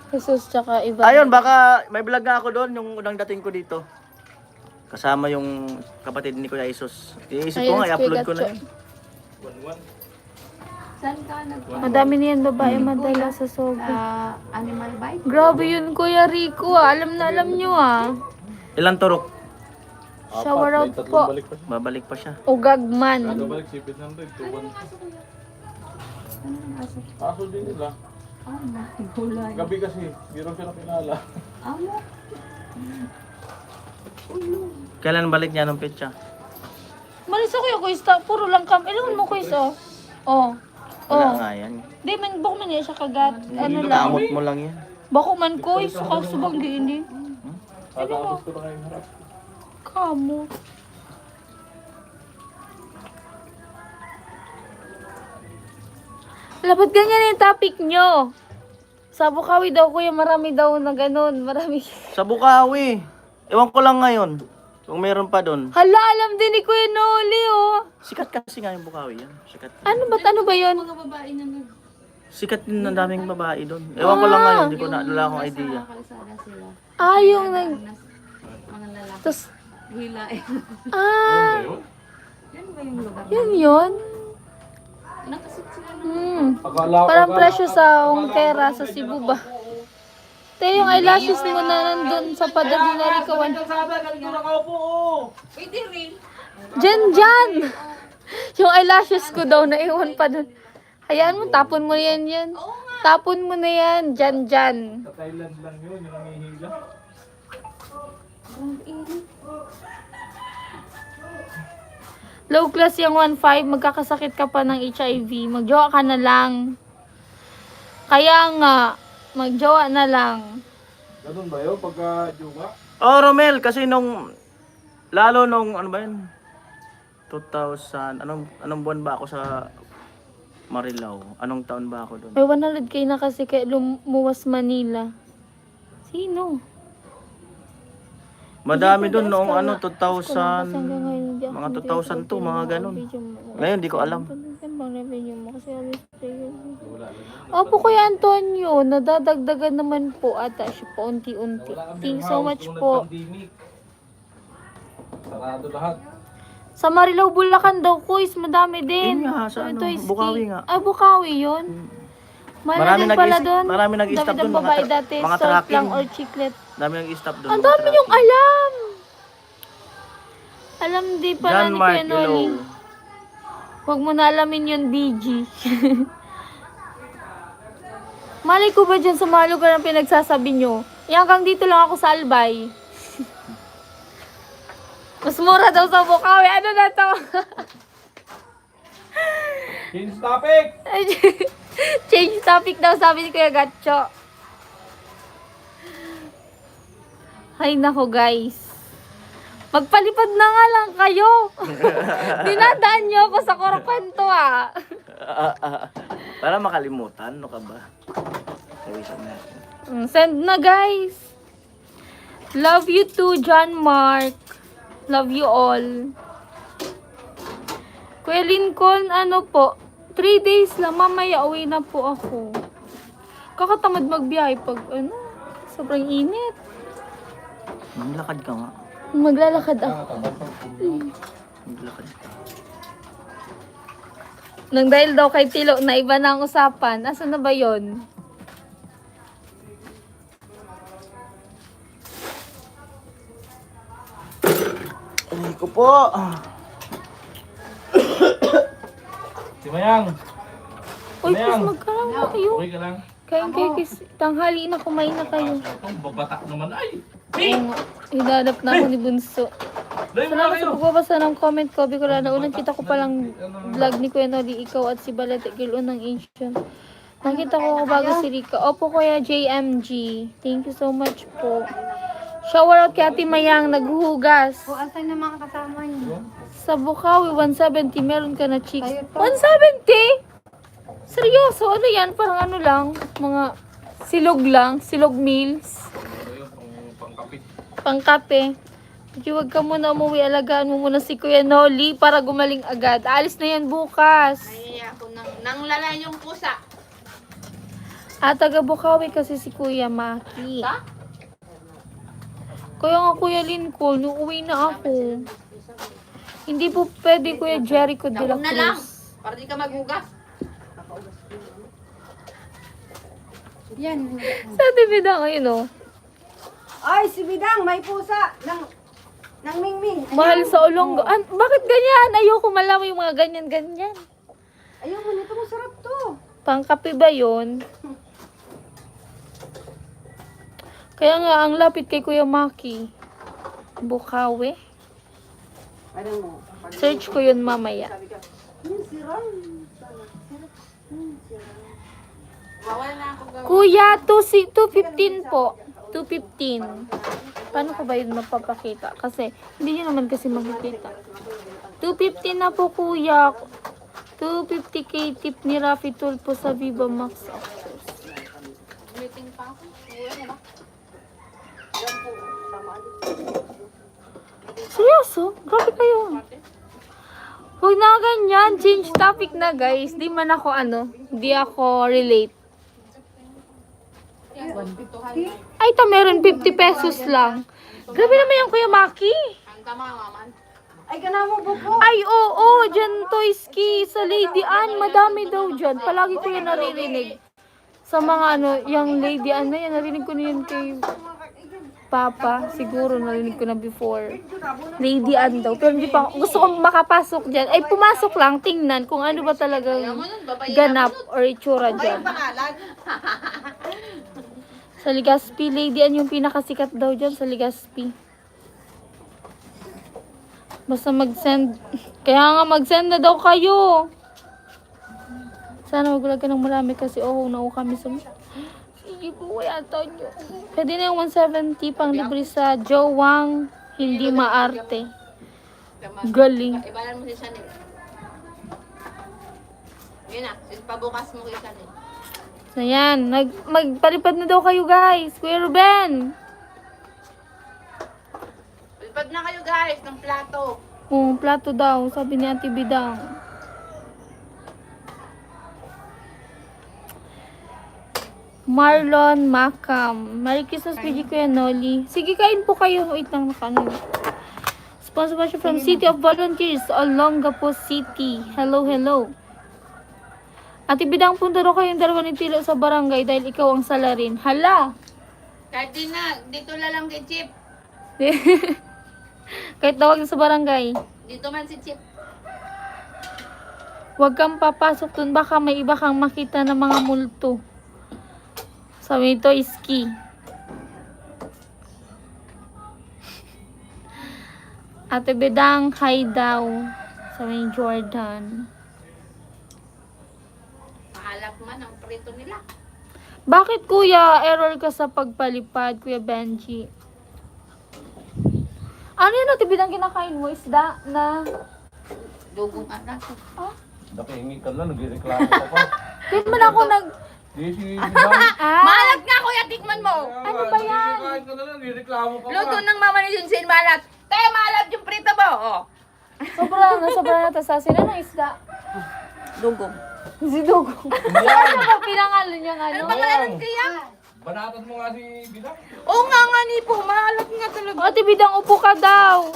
S1: Jesus tsaka Ivan.
S2: Ayun, baka may vlog nga ako doon yung unang dating ko dito. Kasama yung kapatid ni Kuya Isus. Iisip ko
S1: Ayun,
S2: nga, i-upload ko na
S1: Pikachu.
S2: yun.
S6: Saan ka
S1: Madami niyan babae madala sa sogo.
S6: animal bite?
S1: Grabe yun, Kuya Rico ah. Alam na alam nyo ah.
S2: Ilang turok?
S1: Shower out po.
S2: Babalik pa siya.
S1: Ugagman.
S4: Balik sipit ng red, 2-1. Aso din nila.
S6: Gulay.
S4: Gabi kasi, di rin sila kilala.
S6: Amo.
S2: Kailan balik niya ng petsa?
S1: Malis ako yung kuis ta. Puro lang kam. Ilangan mo kuis oh. Oh.
S2: Wala
S1: Oh.
S2: nga yan.
S1: Di man bako man niya siya kagat. Ano lang.
S2: Kamot mo lang yan.
S1: Bako man kuis. Kasubang di hindi.
S4: Tatapos ko na ngayong harap.
S1: Kamo. Dapat ganyan yung topic nyo. Sa Bukawi daw, kuya, marami daw na ganun. Marami.
S2: Sa Bukawi. Ewan ko lang ngayon. Kung meron pa doon.
S1: Hala, alam din ni Kuya Noli, oh.
S2: Sikat kasi nga yung Bukawi yan. Sikat.
S1: Ano ba yun?
S6: Mga babae na nag...
S2: Sikat din ang daming babae doon. Ewan ko lang ngayon. Hindi ko na wala akong idea.
S6: Kalsada sila.
S1: Ah, yung nag...
S6: Mga lalaki.
S1: Tapos,
S6: Hilain.
S1: ah,
S6: Yan ba yung lugar?
S1: yun.
S6: Nakasit sila ng...
S1: Parang presyo sa Ongkera, sa Cebu ba? Te, yung eyelashes mo na nandun sa pader ni Narikawan.
S6: Pwede rin.
S1: Dyan! Yung eyelashes ko daw, naiwan pa dun. Hayaan mo, tapon mo yan. Tapon mo na yan, dyan.
S4: Sa Thailand lang yun, yung nangihila.
S1: Low class yung 1.5, magkakasakit ka pa ng HIV, magjowa ka na lang. Kaya nga, magjowa na lang.
S4: Ganun ba yun? Pagka juga?
S2: Oh, Romel, kasi lalo nung, ano ba yun? 2000, anong buwan ba ako sa Marilao? Anong taon ba ako doon?
S1: May 100k na kasi kaya lumuwas Manila. Sino?
S2: Madami doon noong
S1: Ask ko lang kasi
S2: 2000,
S1: hanggang ngayon, hindi ako
S2: mga
S1: updated
S2: 2002, mga
S1: sa
S2: ganun.
S1: video mo.
S2: Ngayon, di ko alam.
S1: Yan bang revenue mo? Kasi always player. Opo, Kuya Antonio, nadadagdagan naman po ata siya po unti-unti. Thank you so much po.
S4: Pandemic. Sarado lahat.
S1: Sa Marilao, Bulacan daw, kuis, madami din.
S2: Yun nga, sa ano,
S1: Ito is
S2: Bukawi
S1: ski.
S2: nga.
S1: Ah, Bukawi yun. Mahal din pala doon.
S2: marami nag-stop
S1: Dapat
S2: doon,
S1: ang babae
S2: mga
S1: dati,
S2: mga
S1: salt
S2: tracking.
S1: lang or chiclet.
S2: Dami nag-stop doon.
S1: Ang
S2: mga
S1: dami yung
S2: tracking.
S1: alam. Alam di pala
S2: John
S1: ni
S2: Mark,
S1: Kuya Noli.
S2: hello.
S1: Huwag mo na alamin yung BG. Malay ko ba dyan sa mga lugar na pinagsasabi nyo? Hanggang dito lang ako sa Albay. Mas mura daw sa Bukawi. Ano na to?
S4: Change topic!
S1: Change topic daw, sabi ni Kuya Gatcho. Ay nako guys. Magpalipad na nga lang kayo. Dinadaan niyo ako sa kwento ah.
S2: Para makalimutan, no ka ba? Tawisan natin.
S1: Send na guys. Love you too, John Mark. Love you all. Kuya Lincoln, ano po? 3 days lang, mamaya uwi na po ako. Kakatamad magbiyahe pag sobrang init.
S2: Maglakad ka nga.
S1: Maglalakad ako.
S2: Maglakad ka.
S1: Nang dahil daw kay Tilo na iba na ang usapan. Asan na ba yon?
S2: Ay ko po.
S4: Si Mayang.
S1: Uy,
S4: Ano yan?
S1: please magkaroon na kayo.
S4: Okay ka lang?
S1: Kain tanghali na, kumain na kayo.
S4: Ang babatak naman. Ay!
S1: Oo nga, hidadap na ako ni Bunso.
S4: Dahil mo na
S1: Salamat
S4: kayo.
S1: sa pagbabasa ng comment ko. Bikola na unang kita ko palang vlog ni Kuya Noli, ikaw at si Balete Gilon ng Asian. Nakita ko bago si Rika. Opo, Kuya JMG. Thank you so much po. Shower out kay Ate Mayang, naghuhugas.
S7: O, asan na mga kasama niyo?
S1: Sa Bukawi, 170. Meron ka na chicks.
S7: Kayo to.
S1: 170? Seryoso? Ano yan? Parang ano lang? Mga silog lang. Silog meals.
S4: Pangkapit.
S1: Pangkape. Hindi, wag ka muna umuwi. Alagaan mo muna si Kuya Noli para gumaling agad. Alis na yan bukas.
S6: Ay, ako nang lala yung pusa.
S1: At taga Bukawi kasi si Kuya Maki. Kaya nga Kuya Lincoln, uuwi na ako. Hindi po pwede Kuya Jericho de la
S6: Nauna lang.
S1: Cruz.
S6: Para di ka maghugas.
S7: Yan.
S1: Sa TV na ngayon oh.
S7: Ay, si Bidang, may pusa. Ng Mingming.
S1: Mahal sa Olonggo. Bakit ganyan? Ayoko malaman yung mga ganyan-ganyan.
S7: Ayaw mo nito, masarap to.
S1: Pangkape ba yun? Kaya nga, ang lapit kay Kuya Maki. Bukawi. Search ko yun mamaya.
S6: Wawala na ako gawin.
S1: Kuya, 215 po. 215. Paano ko ba yun mapapakita? Kasi, hindi nyo naman kasi makikita. 215 na po, kuya. 250k tip ni Rafi Tulpo sa Viva Max Autos.
S6: Meeting pa ako. Uwi na ba?
S1: Seryoso? Grabe kayo. Huwag na ganyan. Change topic na, guys. Di man ako di ako relate. Ay, meron 50 pesos lang. Grabe naman yung Kuya Maki.
S6: Ang tama,
S7: Ay, kanamo po po.
S1: Ay, oo, dyan Toyski sa Lady Anne. Madami daw dyan. Palagi ko yan naririnig. Sa mga yung Lady Anne na yan, narinig ko na yan kay Papa. Siguro narinig ko na before. Lady Anne daw. Pero hindi pa, gusto kong makapasok dyan. Ay, pumasok lang, tingnan kung ano ba talagang ganap or itsura dyan. Sa Legazpi, Lady Anne yung pinakasikat daw dyan sa Legazpi. Basta mag-send. Kaya nga mag-send na daw kayo. Sana magulag ka ng marami kasi na kami sa... Sige po, yata nyo. Pwede na yung 170 pang libre sa Jowang hindi maarte. Galing.
S6: Ibalan mo si Chanel. Yun na, pabukas mo kay Chanel.
S1: So yan, magpalipad na daw kayo guys. Kuya Ruben.
S6: Lipad na kayo guys ng plato.
S1: Plato daw, sabi ni Ate Bidang. Marlon Macam. Merry Christmas, PG Kuya Noli. Sige, kain po kayo. Wait lang, Sponsor pa siya from City of Volunteers, Olongapo City. Hello, hello. Ate Bidang, punta daw kayong dalawa ni Tilo sa barangay dahil ikaw ang salarin. Hala!
S6: Kahit di na, dito na lang kay Chip.
S1: Kahit tawag sa barangay.
S6: Dito man si Chip.
S1: Huwag kang papasok dun. Baka may iba kang makita ng mga multo. Sabi nito, iski. Ate Bedang, hi daw. Sabi ni Jordan.
S6: Mahalap man ang prito nila.
S1: Bakit kuya, error ka sa pagpalipad, Kuya Benji? Ano yan ate bidang kinakain mo? Isda na...
S6: Dugong anak.
S4: Nakahingi ka lang, nagreklamo ka pa.
S1: Kahit man ako nag...
S4: Di si Bidang.
S6: Maalat nga kuya, tikman mo.
S1: Ano ba yan?
S4: Kahit ka na lang, nagreklamo ka pa.
S6: Luto ng mama ni Junsin maalat. Tayo maalat yung prito mo. Oh.
S1: Sobra na tas sila ng isda.
S6: Dugong.
S1: Si Dugo. Ano ba pinangalan niyang ano?
S6: Pangalan kaya?
S4: Banatot mo nga si Bidang.
S6: Oo nga ni po, maalat nga talaga.
S1: Ate bidang upo ka daw.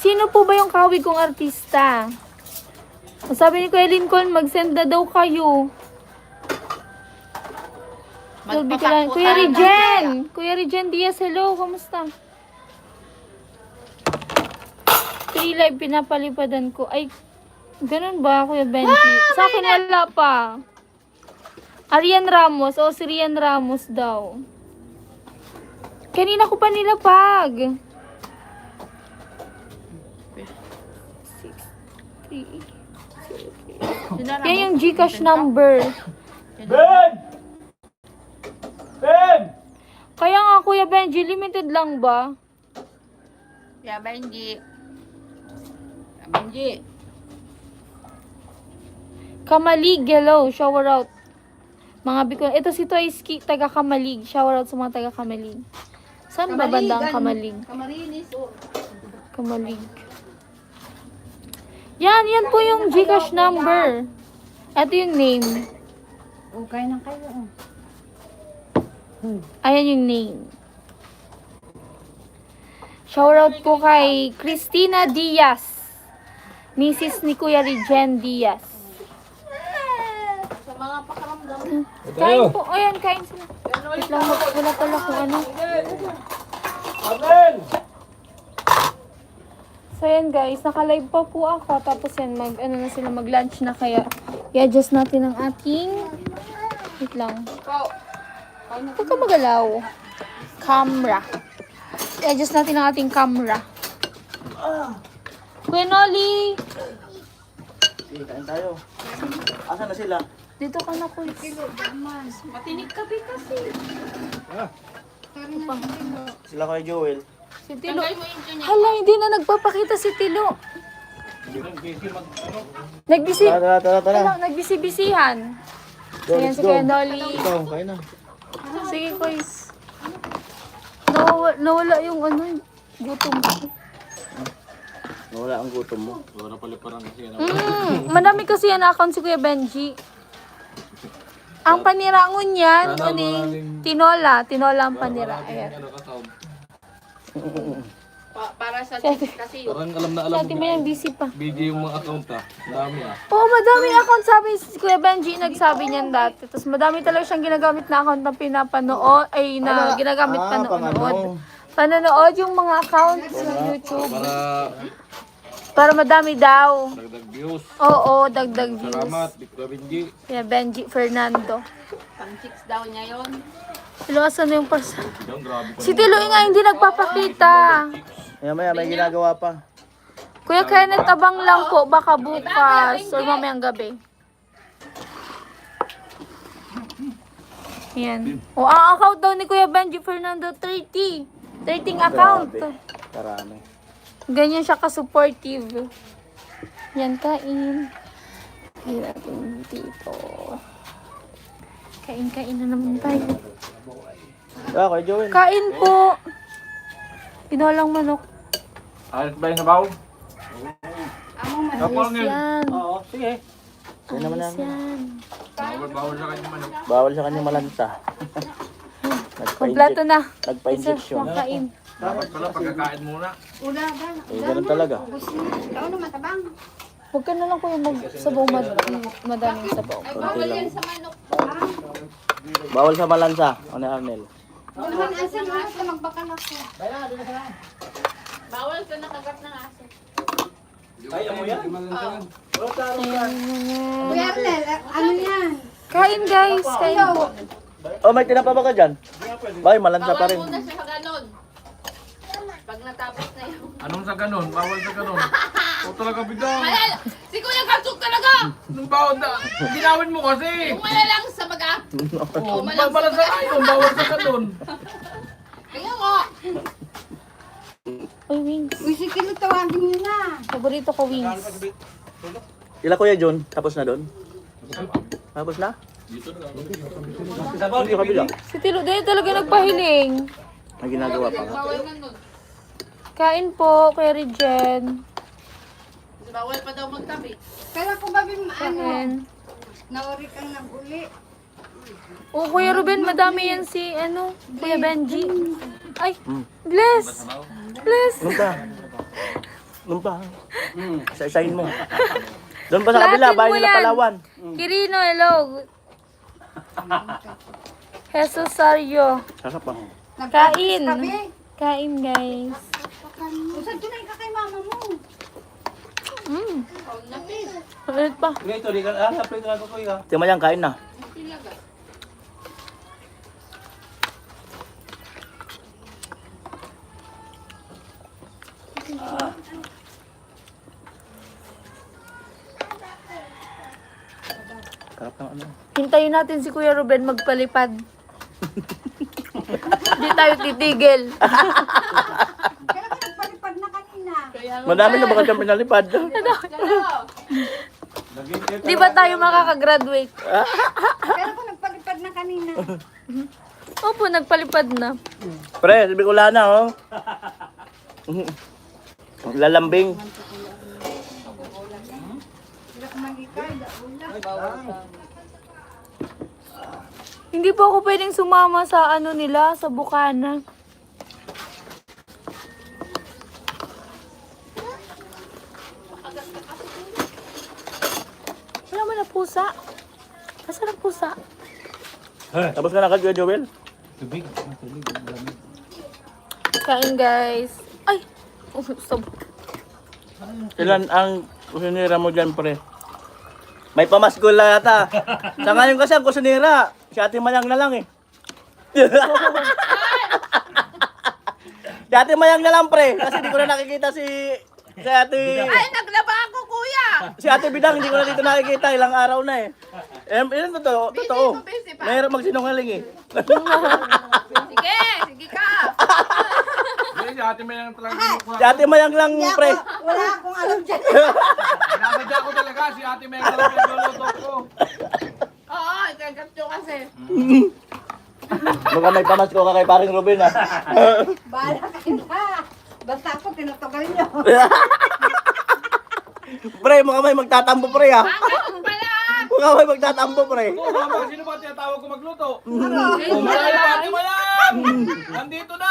S1: Sino po ba yung kawig kong artista? Sabi ni Kuya Lincoln, mag-send na daw kayo. Sabi ko lang, Kuya Regen! Kuya Regen Diaz, hello, kamusta? 3 live pinapalipadan ko. Ay, ganun ba, Kuya Benji? Sa akin wala pa. Arian Ramos, o si Rian Ramos daw. Kanina ko pa nilapag. 6, 3, yan yung Gcash number.
S4: Ben! Ben!
S1: Kaya nga, Kuya Benji, limited lang ba?
S6: Ya, Benji. Ya, Benji.
S1: Kamalig, hello, shower out. Mga Bicol. Ito si Toyski, taga Kamalig. Shower out sa mga taga Kamalig. Saan ba banda ang Kamalig?
S6: Kamarinis, oh.
S1: Kamalig. Yan po yung Gcash number. Ito yung name.
S7: Okay na kayo.
S1: Ayan yung name. Shoutout po kay Christina Diaz. Mrs. ni Kuya Regen Diaz.
S6: Sa mga pakaramdam.
S1: Kain po. Ayan, kain sila. Wait lang, wala pala kung ano.
S4: Abel!
S1: So yan guys, naka-live pa po ako. Tapos yan, mag-lunch na kaya. I-adjust natin ang ating... Wait lang. Huwag ka magalaw. Camera. I-adjust natin ang ating camera. Kuya Noli!
S2: Sige, kain tayo. Asan na sila?
S1: Dito ka na, Kuya.
S6: Matinig kape kasi.
S2: Sila kay Joel.
S1: Si Tilo.
S6: Tanggal mo yung dyan.
S1: Hala, hindi na nagpapakita si Tilo. Nagbisi...
S2: Tara.
S1: Ano, nagbisi-bisihan.
S2: Go,
S1: Ayan
S2: let's
S1: si
S2: go.
S1: Kuya Noli.
S2: Ikaw, kain na.
S1: Sige, Kuys. Nawala yung ano, gutom ko.
S2: Wala ang gutom mo.
S4: Wala paliparan kasi yan.
S1: Madami kasi yan account si Kuya Benji. Ang panirangon yan, tinola. Tinola ang panira. Ayan.
S4: Ano ka sound?
S6: Para sa chick kasi yun.
S4: Parang alam na
S1: Si
S4: alam
S1: Ate May ang busy pa.
S4: Busy yung mga account ah. Dami ah.
S1: Oo, madami account sabi si Kuya Benji, nagsabi niyan dati. Tapos madami talaga siyang ginagamit na account na pinapanood, ay na ginagamit panood. Panonood yung mga accounts sa YouTube. Para madami daw.
S4: Dagdag views.
S1: Oo, dagdag views.
S4: Salamat, Kuya Benji.
S1: Kuya Benji Fernando.
S6: Pang chicks daw niya yun.
S1: Iluwasan na yung person.
S4: Bidang, grabe ka.
S1: Si Tiloy nga hindi nagpapakita.
S2: Maya may ginagawa pa.
S1: Kuya Kenneth, abang lang po. Baka bukas or mamayang gabi. Ayan. O, ang account daw ni Kuya Benji Fernando, 30 account.
S2: Grabe. Karami.
S1: Ganyan siya ka-supportive. Yan, kain. Kain natin dito. Kain na naman tayo.
S2: Kay Joel.
S1: Kain po. Pinolang manok.
S4: Ayos ba yung sabaw?
S1: Ayos yan.
S2: Oo, sige. Sige naman
S1: Ayos
S2: namin.
S1: yan.
S4: Bawal sa kanya manok.
S2: Bawal sa kanya malanta.
S1: Kompleto na.
S2: Nagpa-injection.
S1: Kain.
S4: Dapat pala pagkakain muna.
S2: Ganun talaga.
S7: Ikaw na matabang.
S1: Huwag ka na lang kuya magsabaw madaming sabaw.
S2: Konti lang.
S6: Sa manok.
S2: Bawal sa malansa. Ano Arnel?
S7: Naman, asan mo na magbakan ako.
S6: Bawal ka nakagat ng aso.
S7: Kuya Arnel, ano yan?
S1: Kain guys. Kain po.
S2: Oh, may tinapa ba ka dyan? Bay, malansa pa
S6: Bawal
S2: rin.
S6: muna siya sa ganon. Pag natapos na yun.
S4: Anong sa ganun? Bawal sa ganun. O talaga bidang.
S6: Malal! Si Kuya Kalsuk talaga!
S4: Nung bawal na, ginawin mo kasi.
S6: Kung malalang sa baga.
S4: Oh, bawal sa ayun, bawal sa ganun.
S6: Kaya nga.
S1: Uy, wings.
S7: Uy, si Tilo, tawagin mo na.
S1: Paborito ko wings.
S2: Ila Kuya John, tapos na doon? Tapos na? Hindi kabila.
S1: Si Tilo, dahil talaga nagpahiling.
S2: May ginagawa pa nga.
S1: Kain po, Kuya Regen.
S6: Bawal pa daw magtabi.
S7: Pero kung babi ano,
S1: Kain.
S7: nauri kang nag-uli.
S1: Oh, Kuya Ruben, madami yan si, Kuya Benji. Ay, bless. Bless.
S2: Nung pa. Isa-isahin mo. Doon pa sa kabila,
S1: Latin
S2: bahay
S1: mo
S2: nila
S1: yan.
S2: Palawan.
S1: Kirino, hello. Jesus Sario.
S2: Sarap ah.
S1: Kain.
S7: Tabi.
S1: Kain, guys.
S7: Usad ko na ika kay mama mo.
S1: Ulit pa.
S2: Tingnan mo yan, kain na. Sarap ng ano.
S1: Hintayin natin si Kuya Ruben magpalipad. Hindi tayo titigil.
S7: Kaya ka nagpalipad na kanina.
S2: Madami na baka siyang pinalipad.
S1: Di ba tayo makakagraduate?
S7: Pero kung nagpalipad na kanina.
S1: Opo, nagpalipad na.
S2: Pre, sabi ko na oh. Lalambing.
S1: Hindi po ako pwedeng sumama sa nila, sa bukana. Wala mo na pusa. Asa na pusa?
S2: Tapos ka na Kuya Joel?
S1: Kain, guys. Ay! Oh,
S2: Ilan ang kusinira mo dyan, pre? May pamaskul na yata. Sa ngayon kasi ang kusinira, si Ate Mayang na lang eh. Si Ate Mayang na lang, pre. Kasi di ko na nakikita si Ate...
S6: Ay, naglaba ako, kuya!
S2: Si Ate Bidang, hindi ko na dito nakikita. Ilang araw na eh. Yun totoo. Totoo.
S6: busy pa.
S2: Mahirap magsinungaling eh.
S6: Sige, sige ka!
S4: Hindi, si ate may lang talaga kinukuha.
S2: Si Ate Mayang lang, pre.
S7: Wala akong alam dyan.
S4: Nasadya ko talaga, si ate may lang pinagluluto ko.
S6: Oo, ikagat nyo kasi.
S2: Mukhang may pamasko ka kay paring Ruben ah.
S7: Bahala kayo na. Basta ako, tinutugal nyo.
S2: Pre, mukhang may magtatampo, pre ah.
S6: Ganun pala!
S2: Mukhang may magtatampo, pre.
S4: Oo, mama, sino ba tinatawag ko magluto? Oh, marami pa ate Mayang! Nandito na!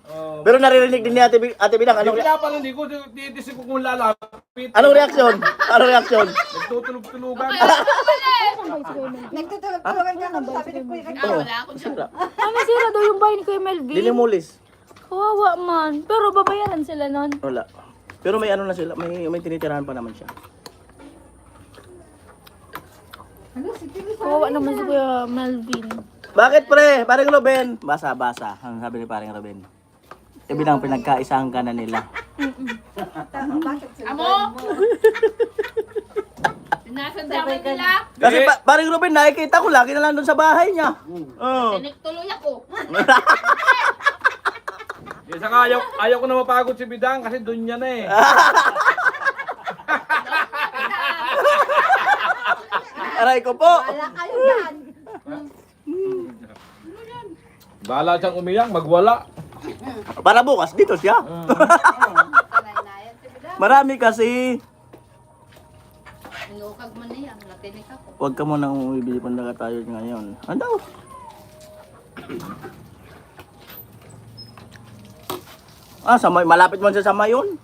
S4: Oh.
S2: Pero naririnig din ni Ate Bidang. Anong,
S4: Kaya pala hindi ko titisip ko kung lalapit.
S2: anong reaksyon? Anong reaksyon?
S4: Nagtutulog-tulugan.
S7: Nagtutulog-tulogan ka kami sabi ni Kuya.
S6: Wala akong
S2: Sira.
S1: Masira daw yung bahay ni Kuya Melvin.
S2: Dinimulis.
S1: Kawawa man. Pero babayaran sila nun.
S2: Wala. Pero may ano na sila, may tinitirahan pa naman siya.
S7: Ano, si Tilo sa
S1: Kawawa naman si Kuya Melvin.
S2: Bakit pre? Paring Ruben? Basa-basa. Ang sabi ni paring Ruben. Sabi lang pinagkaisahan ka na nila.
S7: bakit sila?
S6: Amo! Sinasadya mo nila.
S2: Kasi paring Ruben, nakikita ko lagi na lang doon sa bahay niya. Oh.
S6: Tiniktuloy ako.
S4: Saka ayaw ko na mapagod si Bidang kasi doon niya na eh.
S2: Aray ko po.
S7: Wala kayo yan.
S4: Bahala siyang umiyang, magwala.
S2: Para bukas dito siya. Marami kasi.
S6: Inukag man na yan. Natinik ako.
S2: Huwag ka munang umibili pang tayo ngayon. Ano? Sa may, malapit man sa Mayon.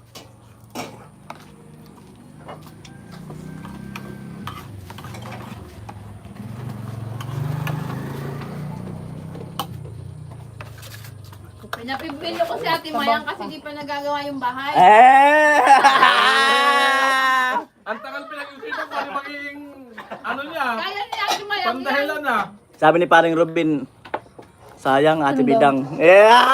S6: Pinapipilo ko si Ate Mayang kasi di pa nagagawa yung bahay.
S4: Ang tagal pinag-isipan ko ano magiging ano niya,
S6: Kaya ni Ate Mayang yan.
S4: pandahilan na.
S2: Sabi ni paring Robin, sayang Ate Bidang. Yeah!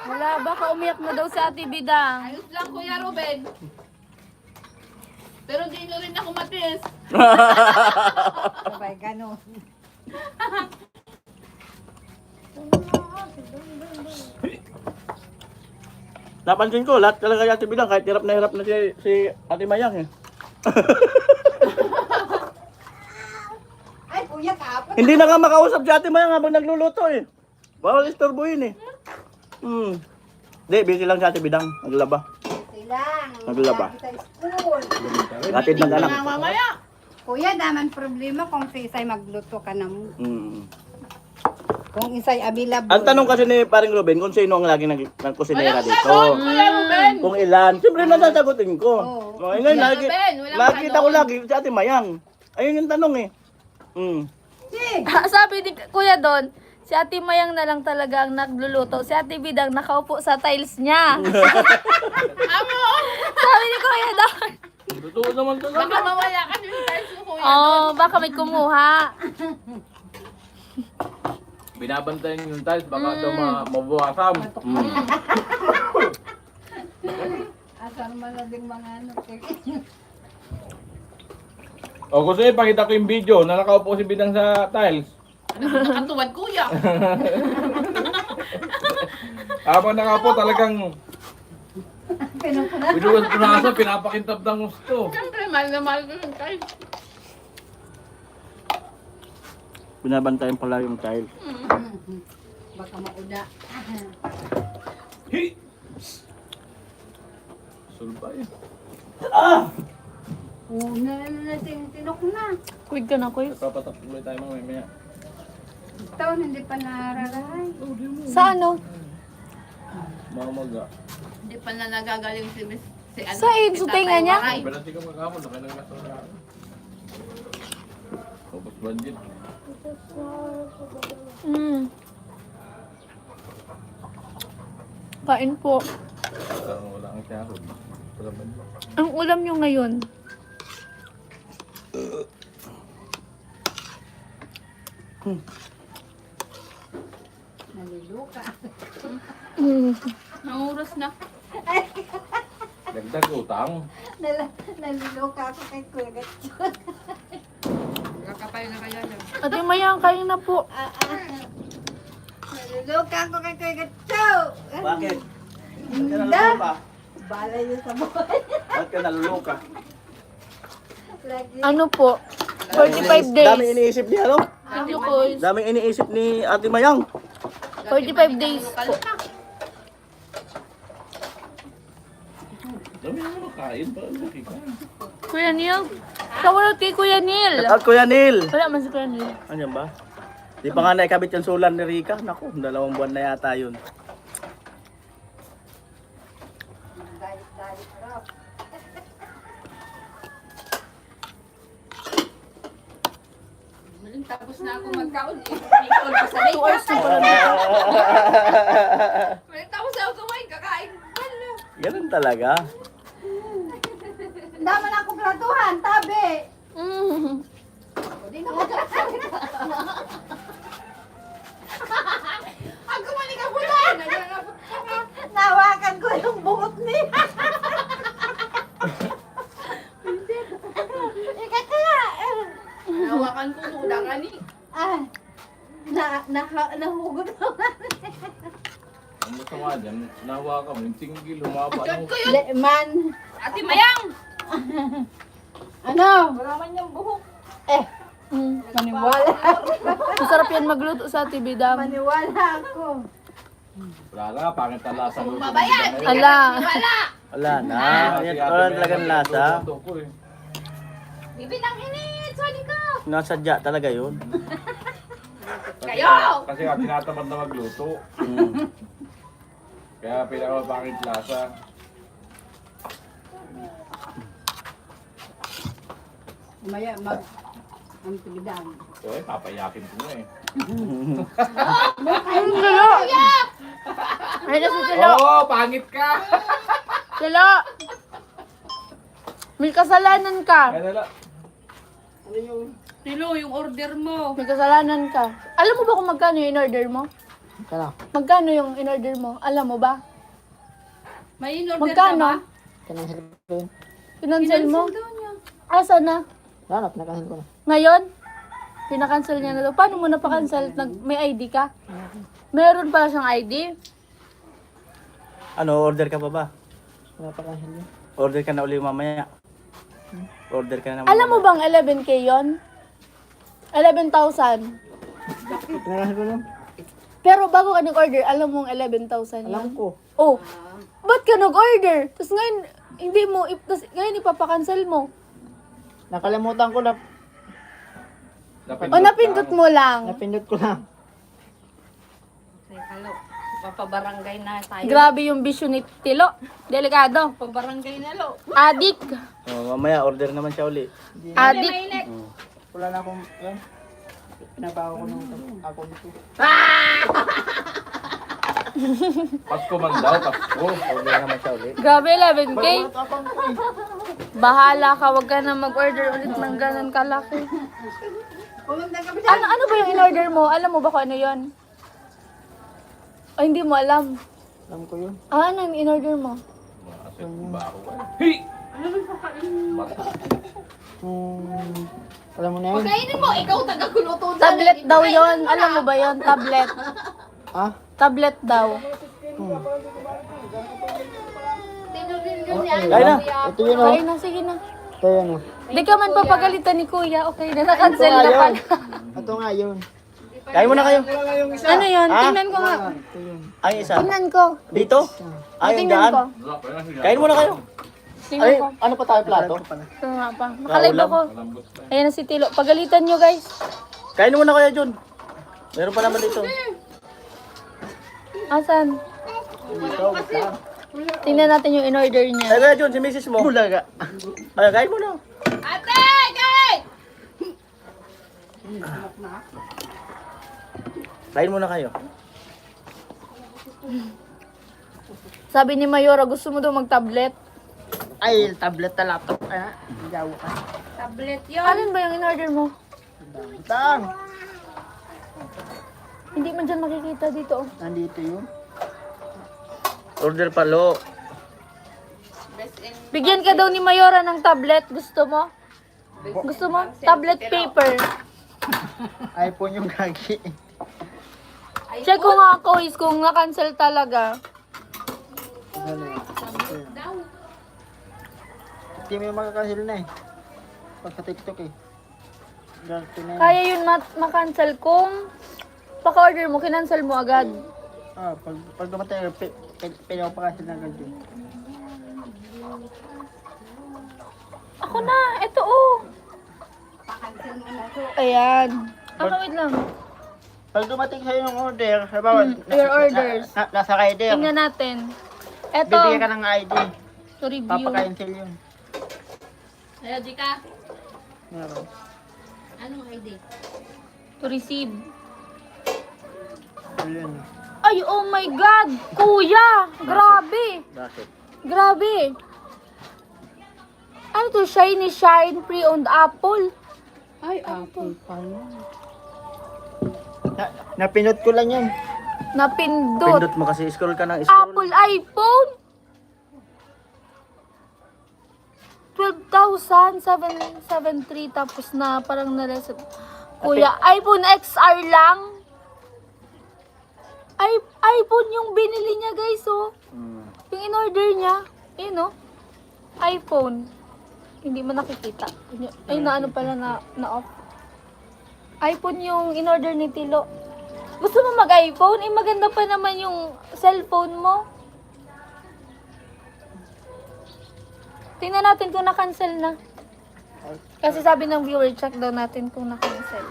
S1: Wala, baka umiyak na daw si Ate Bidang.
S6: Ayos lang, Kuya Ruben. Pero di nyo rin ako matis.
S7: Sabay, gano'n.
S2: Napansin ko, lahat talaga yung Ate Bidang, kahit hirap na si Ate Mayang eh.
S7: Ay, kuya, kahapon.
S2: Hindi na nga makausap si Ate Mayang habang nagluluto eh. Bawal istorbuhin eh. Hindi, busy lang si Ate Bidang, naglaba.
S7: Silang.
S2: Naglaba.
S7: Lagi sa school.
S2: Hatid ng anak.
S7: Kuya, naman problema kung sa isa'y magluto ka na mo. Kung isa'y available.
S2: Ang tanong kasi ni paring Ruben, kung sino ang lagi nagkusinera dito. Kung ilan, siyempre nasasagutin ko. Oh, ngayon, nakikita ko lagi si Ate Mayang. Ayun yung tanong eh.
S1: Sabi ni Kuya Don, si Ate Mayang na lang talaga ang nagluluto. Si Ate Bidang nakaupo sa tiles niya. Sabi ni Kuya Don.
S4: Totoo naman talaga.
S6: Baka mawala ka ng tiles mo, kuya.
S1: Oh, baka may kumuha.
S4: Binabantayan yung tiles, baka daw mabuwasam.
S7: Asar malading mga ano.
S4: O gusto niyo, pakita ko yung video na nakaupo si Bidang sa tiles.
S6: Nakatuwad, kuya.
S4: Habang nakaupo talagang pinuwas-punasa, pinapakintab ng gusto.
S6: Siyempre, mahal na mahal ko yung tiles.
S2: Binabantayan pala yung tile.
S7: Baka mauda.
S4: Hey! Sulba yun.
S7: Una tinok na.
S1: Kuwig ka na, Kuy.
S4: Papatapos tayo mamaya.
S7: Taon hindi pa nararahay.
S1: Sa ano?
S4: Mamaga.
S6: Hindi pa na nagagaling si Miss...
S1: Sa AIDS,
S6: si
S1: tinga
S6: Tatay
S1: niya?
S6: Waray.
S4: Balasi ka magkakon, laki ng nasa na. Tapos budget.
S1: Kain po.
S4: Wala ang siyahod. Wala budget.
S1: Ang ulam nyo ngayon.
S7: Naliluka.
S6: Nanguros na.
S4: Dagdag utang.
S7: Naliluka ako kay Kuya Gatchon.
S6: Kakapay na kaya yan.
S1: Ate Mayang, kain na po.
S7: Naliluka ako kay Kuya Gatchon.
S2: Bakit?
S7: Hindi. Balay yun sa buhay.
S2: Bakit ka naluluka?
S7: Lagi.
S1: Ano po? 45 days.
S2: Dami iniisip niya, no?
S1: Thank you, Kuy.
S2: Daming iniisip ni Ate Mayang.
S1: 45 days po.
S4: Dami naman makain pa. Laki ka.
S1: Kuya Neil? Shoutout kay Kuya Neil.
S2: At Kuya Neil.
S1: Wala man si Kuya Neil.
S2: Anyan ba? Di pa nga naikabit yung sulan ni Rika. Naku, 2 buwan na yata yun.
S6: Tapos na ako magkaon. Ikaw pa sa layas. Tapos na ako kumain, kakain.
S2: Ganun talaga.
S7: Dama na ako graduhan, tabi.
S6: Hindi na magkasalita. Ang kumali ka mula.
S7: Nawakan ko yung bungot niya. Ika kaya.
S6: Nawakan ko muna ka ni.
S7: Nahugot ako.
S4: Ang masama dyan, nawa ka mo, yung tinggil, humaba ng...
S7: Man.
S6: Ate Mayang!
S7: Ano?
S6: Wala man yung buhok.
S7: Maniwala.
S1: Masarap yan magluto sa Ate Bidang.
S7: Maniwala ako.
S4: Wala na, pangit ang lasa mo.
S6: Mabayan!
S1: Ala.
S2: Wala na. Yan, wala talagang lasa.
S6: Bibi ng init! Sorry ko!
S2: Nasadya talaga yun.
S6: Kayo!
S4: Kasi nga, tinatamad na magluto. Kaya pinakamapangit lasa.
S7: Maya ang tibidang.
S4: So papayakin ko na eh.
S1: Ay, na si Tilo.
S4: Oo, pangit ka!
S1: Tilo. May kasalanan ka.
S4: Kaya nala.
S6: Tilo, yung order mo.
S1: May kasalanan ka. Alam mo ba kung magkano yung in-order mo? Magkano yung in-order mo? Alam mo ba?
S6: May in-order ka ba?
S1: Magkano? Kinancel mo? Asa na?
S8: Wala, pinakasin ko na.
S1: Ngayon? Pinakancel niya na daw. Paano mo napakancel? May ID ka? Meron pala siyang ID?
S2: Ano, order ka pa ba?
S8: Wala pa cancel yun.
S2: Order ka na uli mamaya. Order ka na
S1: Alam mo bang 11K yon? 11,000.
S8: Pinakancel ko lang.
S1: Pero bago ka nag-order, alam mong 11,000
S8: Alam
S1: yun?
S8: ko.
S1: Oh, ba't ka nag-order? Tapos ngayon, hindi mo, ngayon ipapakancel mo.
S8: Nakalimutan ko na.
S1: O napindot mo lang.
S8: Napindot ko lang.
S6: Papabarangay na tayo.
S1: Grabe yung bisyo ni Tilo. Delikado.
S6: Pabarangay na lo.
S1: Adik.
S2: Oh, mamaya order naman siya uli.
S1: Adik.
S8: Wala na akong, yan. Pinabaho ko ng ako dito.
S4: Pasko man daw, Pasko.
S2: Order naman siya uli.
S1: Grabe, 11K.
S8: Tapang ko eh.
S1: Bahala ka, wag ka na mag-order ulit ng ganun kalaki. Ano ba yung in-order mo? Alam mo ba kung ano yun? Ay, hindi mo alam.
S8: Alam ko yun.
S1: Ano yung in-order mo?
S4: Hey!
S8: Alam mo na yun?
S6: Kainin mo, ikaw taga-kuluto.
S1: Tablet daw yon. Alam mo ba yon? Tablet.
S8: Ah?
S1: Tablet daw.
S2: Kaya na.
S8: Ito yun oh.
S1: Kaya na, sige na.
S8: Ito yun oh.
S1: Di ka man papagalitan ni Kuya. Okay na, na-cancel
S8: Ito nga
S1: na
S8: yun.
S1: pala.
S8: Ito nga yun.
S2: Kain mo na kayo.
S1: Ano yun? Tingnan ko nga.
S8: Ito yun.
S2: Ay, isa.
S1: Tingnan ko.
S2: Dito? Ay, yung
S1: Tingnan
S2: daan.
S1: ko.
S2: Kain mo na kayo.
S1: Tingnan
S2: Ay,
S1: ko.
S2: ano pa tayo plato?
S1: Ito nga pa. Makalive
S2: Kaulam.
S1: ako. Ayan na si Tilo. Pagalitan nyo, guys.
S2: Kain mo na kaya, Jun. Meron pa naman dito.
S1: Asan? Tingnan natin yung in-order
S2: Ay,
S1: niya.
S2: kaya, Jun, si misis mo.
S8: Bulaga.
S2: Ay, kain mo na.
S6: Ate! Kay!
S2: Kain mo na kayo.
S1: Sabi ni Mayora, gusto mo daw mag-tablet.
S8: Ay, tablet na laptop. Ah, jawo ka.
S6: Tablet yun.
S1: Alin ba yung in-order mo?
S8: Tang!
S1: Hindi man dyan makikita dito.
S8: Nandito yun.
S2: Order pa, lo.
S1: Bigyan ka daw ni Mayora ng tablet. Gusto mo? Gusto mo? Tablet paper.
S8: iPhone yung gagi.
S1: Check ko nga ako is kung na-cancel talaga.
S8: Ano yun? Hindi mo yung makakancel na eh. Pagka TikTok eh. Ganito na yun.
S1: Kaya yun ma-cancel kung paka-order mo, kinancel mo agad.
S8: Ah, pag dumatay, pwede ako pa-cancel na agad yun.
S1: Ako na, ito oh. Ayan. Ako, wait lang.
S8: Pag dumating sa'yo yung order, halimbawa,
S1: your orders.
S8: nasa rider,
S1: Tingnan natin. Ito,
S8: bibigyan ka ng ID,
S1: to review.
S8: papaka-cancel yun.
S6: Ready ka?
S8: Meron.
S6: Anong ID?
S1: To receive.
S8: Yun.
S1: Ay, oh my God! Kuya! Grabe!
S2: Bakit?
S1: Grabe! Ano to? Shiny Shine Pre-owned Apple.
S7: Ay, apple pala.
S8: Napinot ko lang yan.
S1: Napindot.
S2: Pindot mo kasi, scroll ka ng scroll.
S1: Apple iPhone. 12,773 tapos na parang na-reset. Kuya, iPhone XR lang. iPhone yung binili niya, guys, oh.
S2: Hmm.
S1: Yung in-order niya. Ayun, oh. iPhone. Hindi mo nakikita. Ay, na ano pala na-off. iPhone yung in-order ni Tilo. Gusto mo mag-iPhone? Eh, maganda pa naman yung cellphone mo. Tingnan natin kung na-cancel na. Kasi sabi ng viewer, check daw natin kung na-cancel.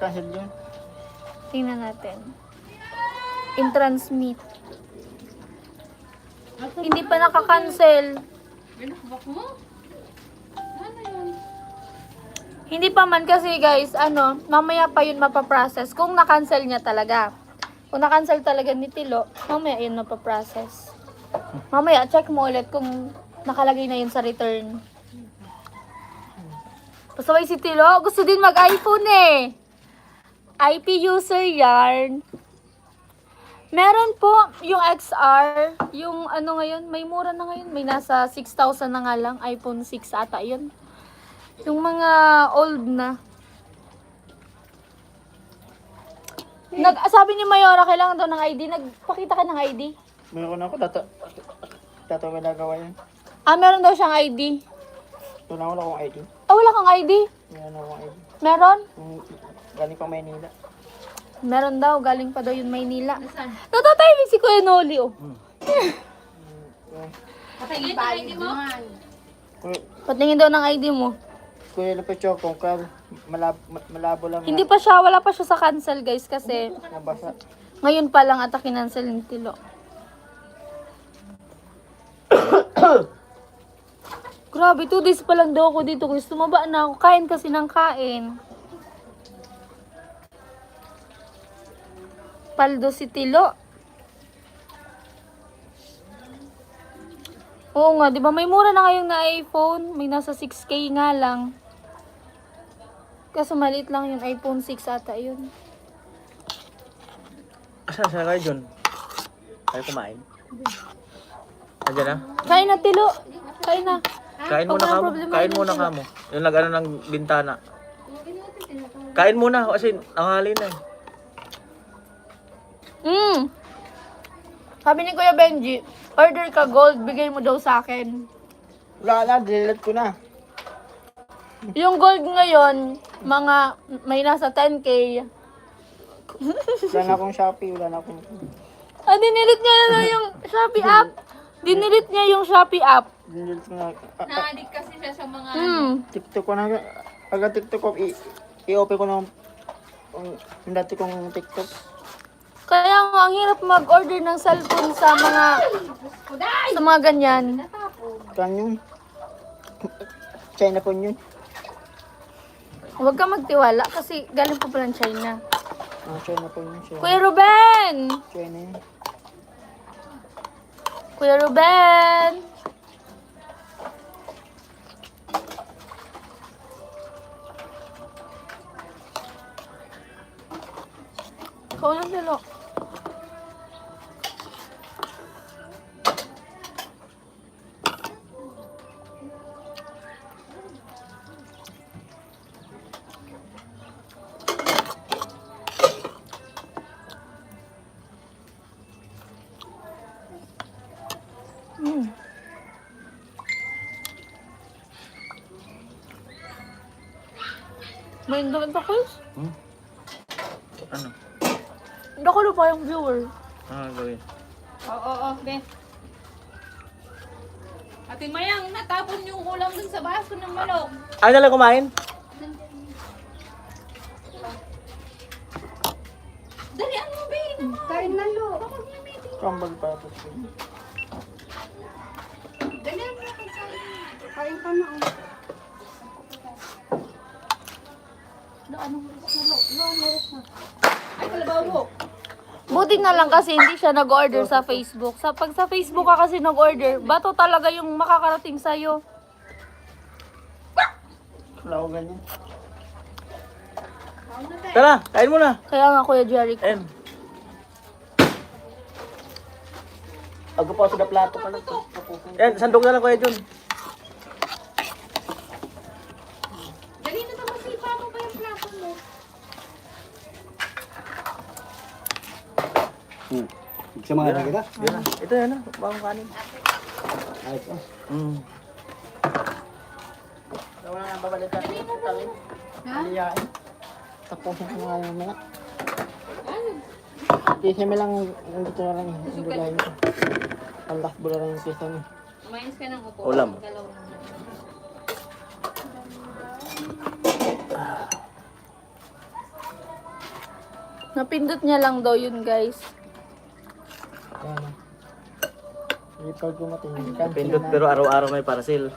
S8: Cancel yun.
S1: Tingnan natin. In transmit. Hindi pa naka-cancel.
S6: Binakbak mo? Ano yun?
S1: Hindi pa man kasi guys, mamaya pa yun mapaprocess kung na-cancel niya talaga. Kung na-cancel talaga ni Tilo, mamaya yun mapaprocess. Mamaya, check mo ulit kung nakalagay na yun sa return. Pasaway si Tilo, gusto din mag-iPhone eh. IP user yarn. Meron po yung XR, yung ano ngayon, may mura na ngayon. May nasa 6,000 na nga lang, iPhone 6 ata yun. Yung mga old na. Sabi ni Mayora, kailangan daw ng ID. Nagpakita ka ng ID?
S8: Meron ako, tato ginagawa yan.
S1: Ah, meron daw siyang ID.
S8: Wala akong ID.
S1: Ah, wala kang ID?
S8: Meron akong ID.
S1: Meron?
S8: Galing pa Maynila.
S1: Meron daw, galing pa daw yun Maynila. Natatayimik si Kuya Noli, oh.
S6: Sige, na ID mo?
S1: Patingin daw ng ID mo.
S8: Kuya Lupicho, kung malabo lang
S1: Hindi pa siya, wala pa siya sa cancel, guys, kasi
S8: nabasa.
S1: ngayon pa lang ata kinancel ni Tilo. Grabe, 2 days pa lang daw ako dito, guys. Tumaba na ako. Kain kasi ng kain. Paldo si Tilo. Oo nga, di ba may mura na ngayon na iPhone? May nasa 6K nga lang. Kaso maliit lang yung iPhone 6 ata yun.
S2: Asan siya kayo dyan? Kayo kumain? Nandiyan na?
S1: Kain na, Tilo. Kain na.
S2: Kain muna
S1: Huwag
S2: ka
S1: na
S2: mo.
S1: problema
S2: Kain
S1: yun,
S2: muna
S1: Tilo.
S2: ka mo. Yung nag-ano ng bintana. Kain muna kasi nanghali na eh.
S1: Sabi ni Kuya Benji, order ka gold, bigay mo daw sa akin.
S8: Wala na, dinilat ko na.
S1: Yung gold ngayon, may nasa 10K.
S8: Wala na akong Shopee, wala na akong...
S1: Ah, dinilit niya na yung Shopee app. Dinilit niya yung Shopee app.
S8: Dinilat ko na.
S6: Na-addict kasi siya sa mga
S8: TikTok ko na. Pagka TikTok ko, i-open ko ng yung dati kong TikTok.
S1: Kaya nga, ang hirap mag-order ng cellphone sa mga ganyan.
S8: Kan yun. China po yun.
S1: Huwag ka magtiwala kasi galing pa pala ng China.
S8: China po yun.
S1: Kuya Ruben!
S8: China yun.
S1: Kuya Ruben! Ikaw lang, Tilo. May indong takos?
S2: Ano?
S1: Hindi ko lupa yung viewer.
S2: Gawin.
S6: Oo, be. Ate Mayang, natapon yung ulam dun sa baso ng manok.
S2: Ano lang kumain?
S6: Dali, ano be?
S7: Kain na, Lo.
S8: Kambal pa ito.
S7: Kain ka na, oh.
S6: Ay, kalabaw mo.
S1: Buti na lang kasi hindi siya nag-order sa Facebook. Pag sa Facebook ka kasi nag-order, bato talaga yung makakarating sa'yo.
S8: Wala ko ganyan.
S2: Tara, kain muna.
S1: Kaya nga Kuya Jericho.
S2: En. Ako pa sa plato pa lang. Yan, sandok na lang kuya Jun.
S6: Dali na naman, sipa mo pa yung plato mo.
S9: Sa mga kita?
S2: Yan na. Ito yan na. Bawang kanin.
S9: Ayos ah.
S8: Wala na babalikan. Talin. Aliyain. Tapusin ko nga yung mga. Kasi may lang, nandito na lang yung gulayin ko. Palakbo na lang yung pisa mo.
S6: Umayos ka ng upo.
S2: Ulam.
S6: Galaw na.
S1: Napindot niya lang daw yun, guys.
S8: Kaya na. Ipal ko matingin.
S2: Pindot pero araw-araw may parcel.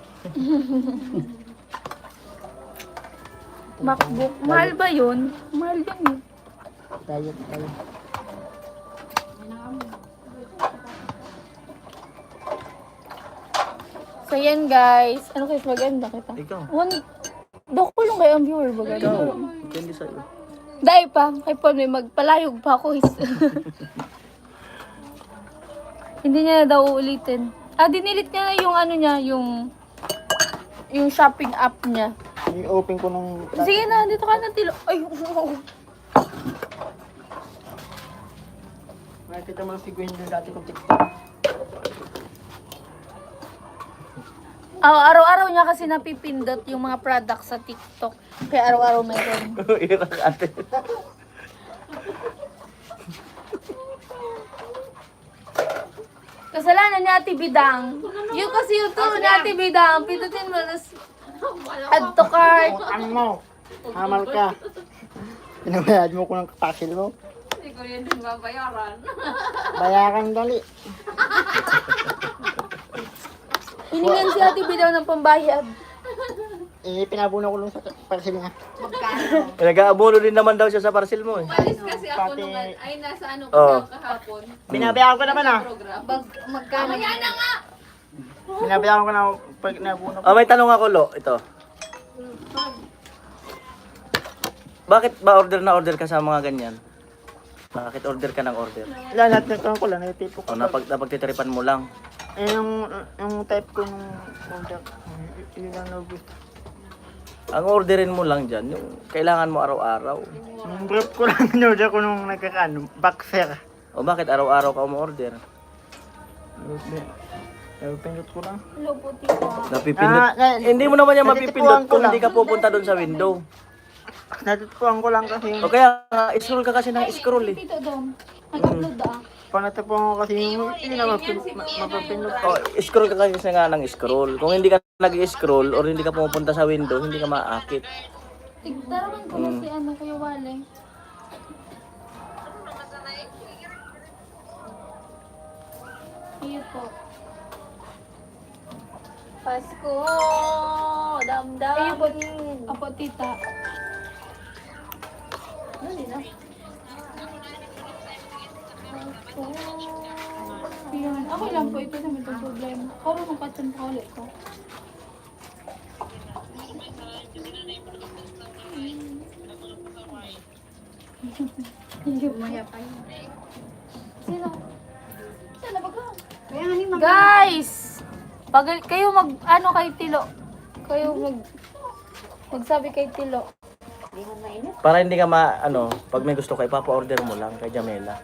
S1: MacBook. Mahal ba yun? Mahal yun eh.
S8: Diet tayo.
S1: So yan guys. Ano kayo maganda kita?
S2: Ikaw.
S1: Doko lang kayo ang viewer ba?
S2: Ikaw. Candy sa'yo.
S1: Dahil pa. Kay Paul may magpalayog pa ako. Hindi niya na daw uulitin. Ah, dinilit niya na yung ano niya, yung shopping app niya.
S8: I-open ko nung...
S1: Sige na, dito ka na Tilo. Ay,
S8: Nakita mo si Gwen yung dati kong TikTok.
S1: Araw-araw niya kasi napipindot yung mga products sa TikTok. Kaya araw-araw meron.
S2: Irak ate.
S1: Kasalanan ni Ate Bidang. Yung kasi yung tool ni Ate Bidang. Pindutin mo. Add to cart.
S8: Ang mo. Hamal ka. Pinabayad mo ko ng katakil mo.
S6: Hindi ko rin din babayaran.
S8: Bayaran dali.
S1: Hiningan si Ate Bidang ng pambayad.
S8: Pinabuna ko lang sa parcel niya.
S2: Nag-aabono din naman daw siya sa parcel mo eh.
S6: Malis kasi ako
S8: Pati-
S6: nung ay nasa ano
S2: Oo.
S6: kahapon.
S8: Binabayaran ko naman ah.
S6: Program.
S7: Magkano?
S8: Binabayaran ko na pag nabuna ko.
S2: Ah, may tanong ako, Lo. Ito. Bakit ba order na order ka sa mga ganyan? Bakit order ka ng order?
S8: Lahat ng ko lang, natipo
S2: O
S8: ko.
S2: napagtitripan mo lang.
S8: Yung type ko nung order. Yun ang nagusto.
S2: Ang orderin mo lang dyan, yung kailangan mo araw-araw.
S8: Yung brief ko lang in-order ko nung nagkakaano, boxer.
S2: O bakit araw-araw ka umorder?
S8: Pinot ko lang.
S1: Hello po, tita.
S2: Napipindot. Hindi mo naman yan mapipindot kung hindi ka pupunta doon sa window.
S8: Natitipuan ko lang kasi yung...
S2: O kaya, scroll ka kasi ng scroll eh.
S1: Tito Dom. Nag-upload ah.
S8: Panatipuan ko kasi yung... Hindi na mapapindot.
S2: O, scroll ka kasi nga ng scroll. Kung hindi ka nag-scroll or hindi ka pumupunta sa window, hindi ka maaakit.
S1: Tigdaraman ko na si ano, Kuya Wale. Iyo po. Pasko! Damdam! Iyo po, apo tita. Dali na. Pasko! Yun. Okay lang po ito sa may problema. Karo ng patsan pa ulit ko. Sino? Sino ba ka?
S7: Kaya nga ni
S1: Guys! Pag kayo ano kay Tilo. Kayo magsabi kay Tilo.
S2: Para hindi ka pag may gusto ka, ipapa-order mo lang kay Jamela.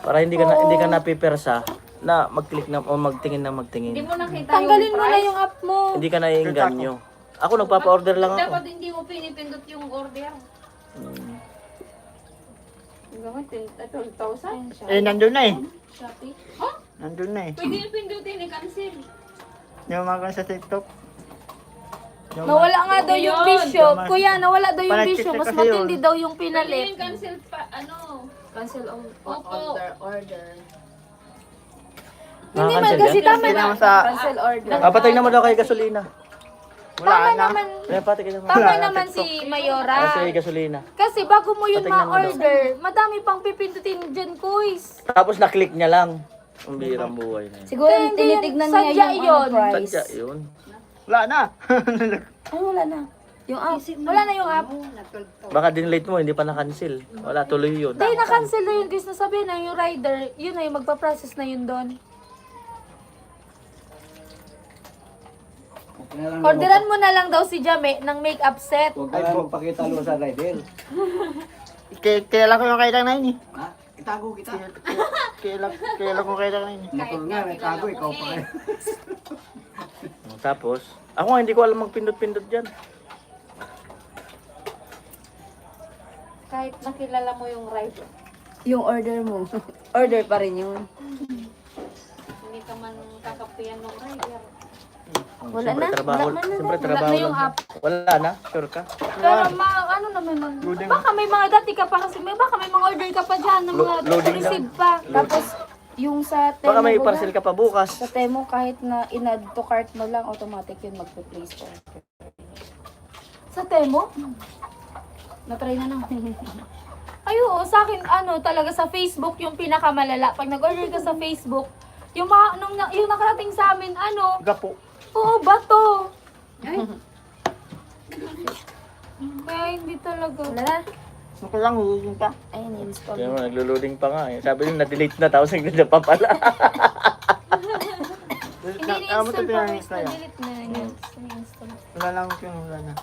S2: Para hindi ka napipersa na mag-click na o magtingin na magtingin.
S6: Hindi mo nakita
S1: Tanggalin mo na yung app mo.
S2: Hindi ka naiinganyo. Ako nagpapa-order lang ako.
S6: Dapat hindi mo pinipindot yung order. Gawin 12,000.
S8: Nandun na eh.
S6: Shopee.
S8: Nandun na eh.
S6: Pwede yung pindutin, i-cancel.
S8: Yung mga sa TikTok.
S1: Nawala nga daw yung bisyo. Kuya, nawala daw yung
S8: Parang
S1: bisyo.
S8: check
S1: Mas
S8: kasi
S1: matindi
S8: yun.
S1: daw yung
S6: Pwede
S1: pinalit.
S6: yung cancel pa, cancel on order.
S1: Hindi man
S2: Nakakancel
S1: kasi
S2: yan?
S1: tama
S8: Kasi
S1: na.
S8: naman sa...
S6: Cancel order.
S2: Patay naman daw kay gasolina.
S8: Wala
S1: Tama
S8: na.
S1: naman.
S2: Kaya patay ka naman.
S1: Tama naman si Mayora.
S2: Kasi gasolina.
S1: Kasi bago mo yun
S2: Patingnan mo daw.
S1: ma-order, madami pang pipindutin dyan, kuys.
S2: Tapos na-click niya lang. Ang birang buhay na yun.
S7: Siguro
S1: Kaya hindi yan
S7: tinitignan
S1: sadya
S7: niya yung
S1: yun.
S7: price.
S2: Sadya yun.
S8: Wala na.
S1: Ay, wala na. Yung app. Wala na yung app.
S2: Baka din-late mo, hindi pa na-cancel. Wala, tuloy yun.
S1: Dahil na-cancel na yun, guys. Nasabi na yung rider, yun na yung magpa-process na yun doon. Orderan mo na lang daw si Jame ng makeup set.
S9: Huwag ka lang magpakita mo sa rider.
S8: Kilala ko yung kailang na yun eh.
S9: Ha? Itago kita.
S8: Kilala ko yung kailang na yun eh.
S9: Motor nga, itago, ikaw pa kayo.
S2: Tapos, ako nga hindi ko alam magpindot-pindot dyan.
S6: Kahit nakilala mo yung rider.
S7: Yung order mo. Order pa rin yun.
S6: Hindi ka man kakapiyan ng rider.
S1: Wala
S2: Siyempre,
S1: na.
S2: trabaho,
S1: Wala na.
S2: siyempre,
S1: Wala
S2: trabaho
S1: na yung
S2: lang.
S1: app.
S2: Wala na? Sure ka?
S1: Pero ano naman nun. Baka may mga dati ka pa kasi baka may mga order ka pa dyan ng mga
S2: Loading
S1: receive pa.
S7: Tapos, yung sa Temo,
S2: Baka may
S7: ba?
S2: parcel ka pa bukas.
S7: Sa Temo, kahit na in-add to cart mo lang, automatic yun magpe-place order.
S1: Sa Temo?
S7: Na-try na namin.
S1: Ay, oo, sa akin, talaga sa Facebook yung pinakamalala. Pag nag-order ka sa Facebook, yung yung nakarating sa amin,
S8: Gapo.
S1: oo, bato. Kaya hindi talaga.
S7: Wala na.
S8: Gusto lang, huwagin ka.
S7: Ayun, install.
S2: Kaya mo, naglo-loading pa nga eh. Sabi nyo, na-delete na, tapos nagdala pa pala.
S1: Hindi
S8: Ano mo ito
S1: ni-install pa, guys.
S8: pinag-install?
S1: Na-delete na yun. Na-install.
S8: Wala lang yung wala na.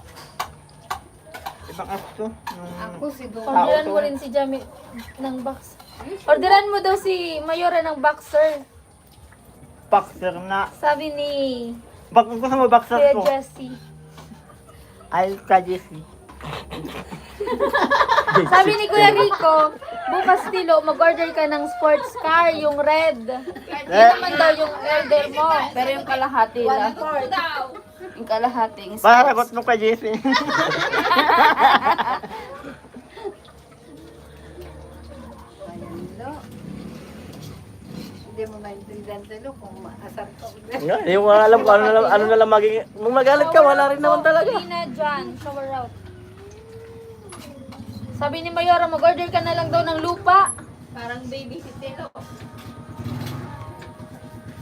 S8: Ibang app to. Yung...
S6: Ako siguro.
S1: Orderan mo rin si Jamie ng box. Orderan mo daw si Mayora ng boxer.
S8: Boxer na.
S1: Sabi ni
S8: Gusto mo boxer
S1: Kuya
S8: ko?
S1: Jessie.
S8: Ay, ka Jessie.
S1: Sabi ni Kuya Rico, bukas Tilo, mag-order ka ng sports car, yung red. Hindi naman daw yung order mo, pero yung kalahati lang. Yung kalahating
S8: Para
S1: sports.
S8: sagot mo ka Jessie.
S7: Lo. Hindi mo maintindihan sila kung maasar ka.
S2: Hindi mo alam kung ano na lang magiging... Nung magalit ka, wala rin naman talaga.
S1: Hindi na dyan, shower out. Sabi ni Mayora, mag-order ka na lang daw ng lupa. Parang baby si Tilo.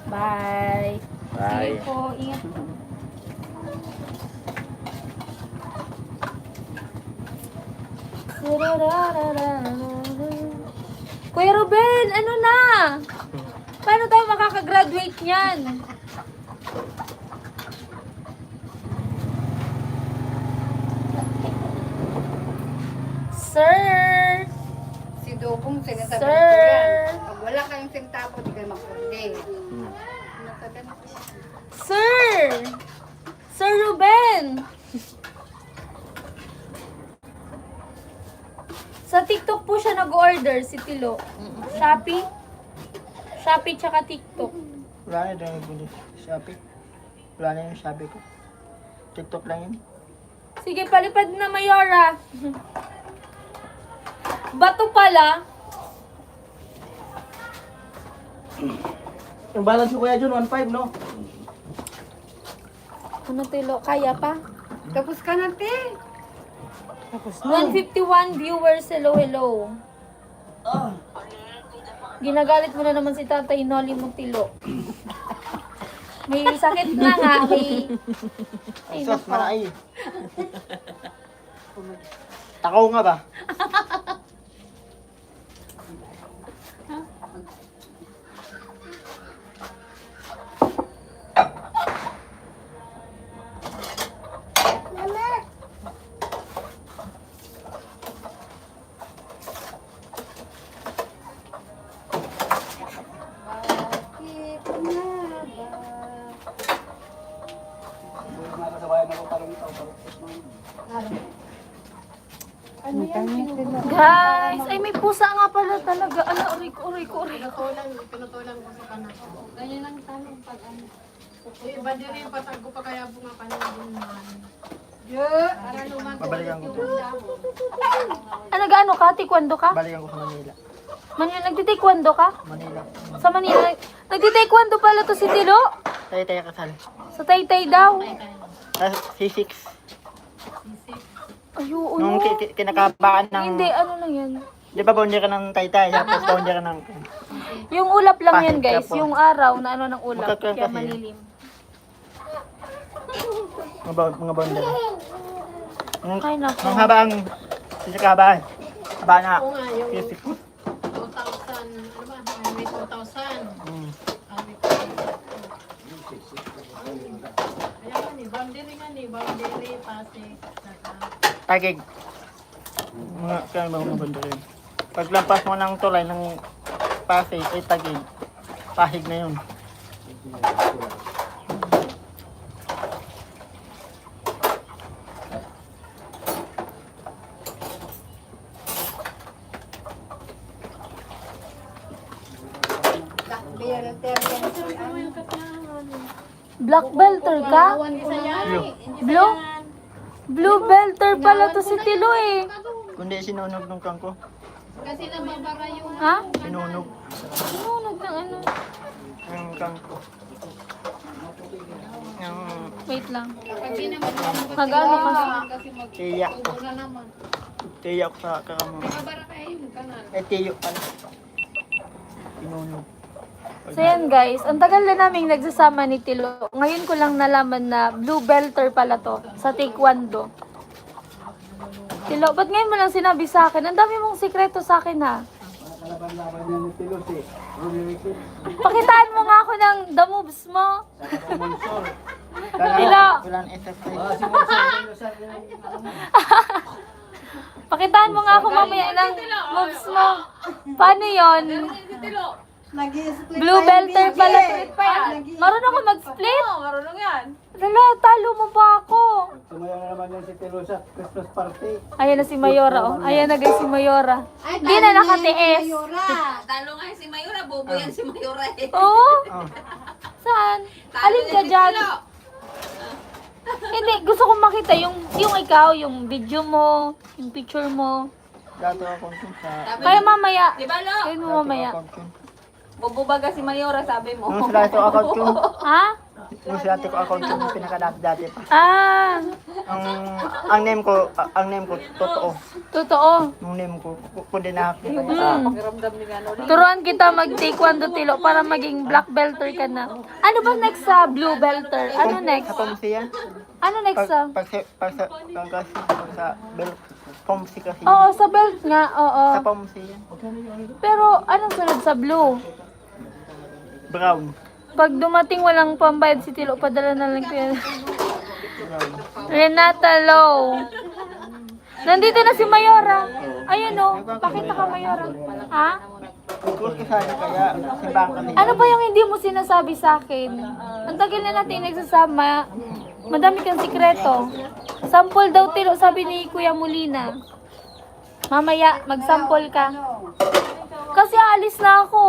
S1: Bye. Sige
S2: Bye.
S1: po, ingat po. Kuya Ruben, ano na? Paano tayo makakagraduate niyan? Sir!
S7: Si Dokong sinasabi ko
S1: Sir!
S7: yan. Pag wala kayong sentabo, di kayo mag-order. Sinasabi ko.
S1: Sir! Sir Ruben! Sa TikTok po siya nag-order, si Tilo. Shopee? Shopee tsaka TikTok.
S8: Wala na dahil bili. Shopee. Wala na yung Shopee ko. TikTok lang yun.
S1: Sige, palipad na Mayora. Bato pala.
S2: Yung balance ko kaya dyan, 1.5, no?
S1: Ano Tilo, kaya pa?
S7: Tapos ka na, te.
S1: 151 viewers, hello, hello. Ginagalit mo na naman si Tatay Noli mo, Tilo. May sakit na nga, may... Ay,
S8: Sos,
S1: nako.
S8: manay. Takaw nga ba?
S7: Bakit na ba?
S9: Mga kasabayan ako parang ito.
S7: Ano yan?
S1: Guys, ay may pusa nga pala talaga. Ala, uriko.
S6: Pinutulang ko sa kanan. Ganyan lang tanong pag ano. Iba din rin patag ko pa kaya bunga ka na din man. Para lumang
S8: Babalikan ko to.
S1: Ah, nag-ano ka? Taekwondo ka?
S8: Balikan ko sa Manila.
S1: Nagtitaekwondo ka?
S8: Manila.
S1: Sa Manila. Nagtitaekwondo pala to si Tilo?
S8: Tayo kasal.
S1: Sa Taytay daw.
S8: C6.
S1: Ayun,
S8: Nung kinakabaan ng...
S1: Hindi, ano lang yan.
S8: Di ba boundary ka ng taytay? Tapos boundary ka ng...
S1: Yung ulap lang yan,
S8: Pahit ka
S1: guys.
S8: po.
S1: Yung araw na ano ng ulap.
S8: Magkakaroon
S1: Kaya
S8: kasi.
S1: malilim.
S8: Mga boundary.
S1: Ay, nako.
S8: Nung habang... Sa kabaan. Haba na.
S6: Oo nga, yung
S8: C6.
S6: 2,000, ano ba? May 2,000.
S8: Mm.
S6: Ayan nga ni, boundary, Pasig, saka
S8: Tagig. Kaya mga boundary. Paglampas mo ng tulay ng Pasig, ay tagig. Pahig na yun.
S1: Black belter ka? Blue? Blue belter pala to si Tilo eh.
S8: Kundi sinunog ng kangko.
S6: kasi nababara yung
S1: Ha?
S8: Sinunog
S1: Sinunog ng ano?
S8: ng kangko. Yung
S1: Wait lang.
S6: pag ginawa mo
S1: Mag-ano kasi?
S6: kasi
S8: tiyak ko.
S6: mag-ubo na naman.
S8: Tiyak sa kakamo.
S6: Nababara kayo yung kanal.
S8: Eh, tiyo pala. Sinunog.
S1: So yan guys, ang tagal na naming nagsasama ni Tilo. Ngayon ko lang nalaman na blue belter pala to sa taekwondo. Tilo, ba't ngayon mo lang sinabi sa akin? Ang dami mong sikreto sa akin ha.
S9: Kalaban-laban niya ni Tilos eh. Rumimikit.
S1: Pakitaan mo nga ako ng the moves mo. Tilo.
S8: Wala na exercise.
S9: Ah, si Monson.
S1: Pakitaan mo nga ako mamaya ng moves mo. Paano yon?
S7: Nag-i-split
S1: Blue
S7: pa yung
S1: belter
S7: BJ.
S1: pala. Marunong ka mag-split?
S6: Marunong yan.
S1: Lala, talo mo ba ako?
S9: Sumayaw na naman yan si Tilo sa Christmas party.
S1: Ayan na si Mayora, oh. Ayan na guys si Mayora.
S7: Ay,
S1: Hindi na
S7: talo
S1: nakatiis.
S7: si Mayura.
S6: Talo nga si Mayura, bobo yan si Mayura eh.
S1: Oo?
S8: Oh.
S1: Saan? Alin ka dyan? Hindi, gusto kong makita yung ikaw, yung video mo, yung picture mo.
S8: Dato ako sa...
S1: Kaya mamaya.
S6: Di ba, Lo?
S1: Kaya mo mamaya.
S6: Bobo baga si Mayura, sabi mo.
S8: Nung sila ito account ko,
S1: Ha?
S8: nung sila ito account ko, nung pinakadati pa.
S1: Ah,
S8: Ang name ko, totoo.
S1: totoo.
S8: Nung name ko, kundi na ako.
S6: Pakiramdam ni Gano.
S1: Turuan kita mag-taekwondo tilo para maging black belter ka na. Ano ba next sa blue belter? Ano next?
S8: Sa Pomsi yan.
S1: Ano next sa?
S8: Pag sa belt, Pomsi kasi.
S1: Oo, sa belt nga, oo.
S8: Sa Pomsi yan.
S1: Pero anong sunod sa blue?
S8: Brown.
S1: Pag dumating walang pambayad si Tilo, padala na lang ko yan. Renata Low. Nandito na si Mayora. Ayun o, pakita ka Mayora. Ha?
S8: Gusto sana kaya simbahan kami.
S1: Ano pa yung hindi mo sinasabi sa akin? Ang tagal na natin nagsasama. Madami kang sikreto. Sample daw Tilo, sabi ni Kuya Molina. Mamaya, mag-sample ka. Kasi alis na ako.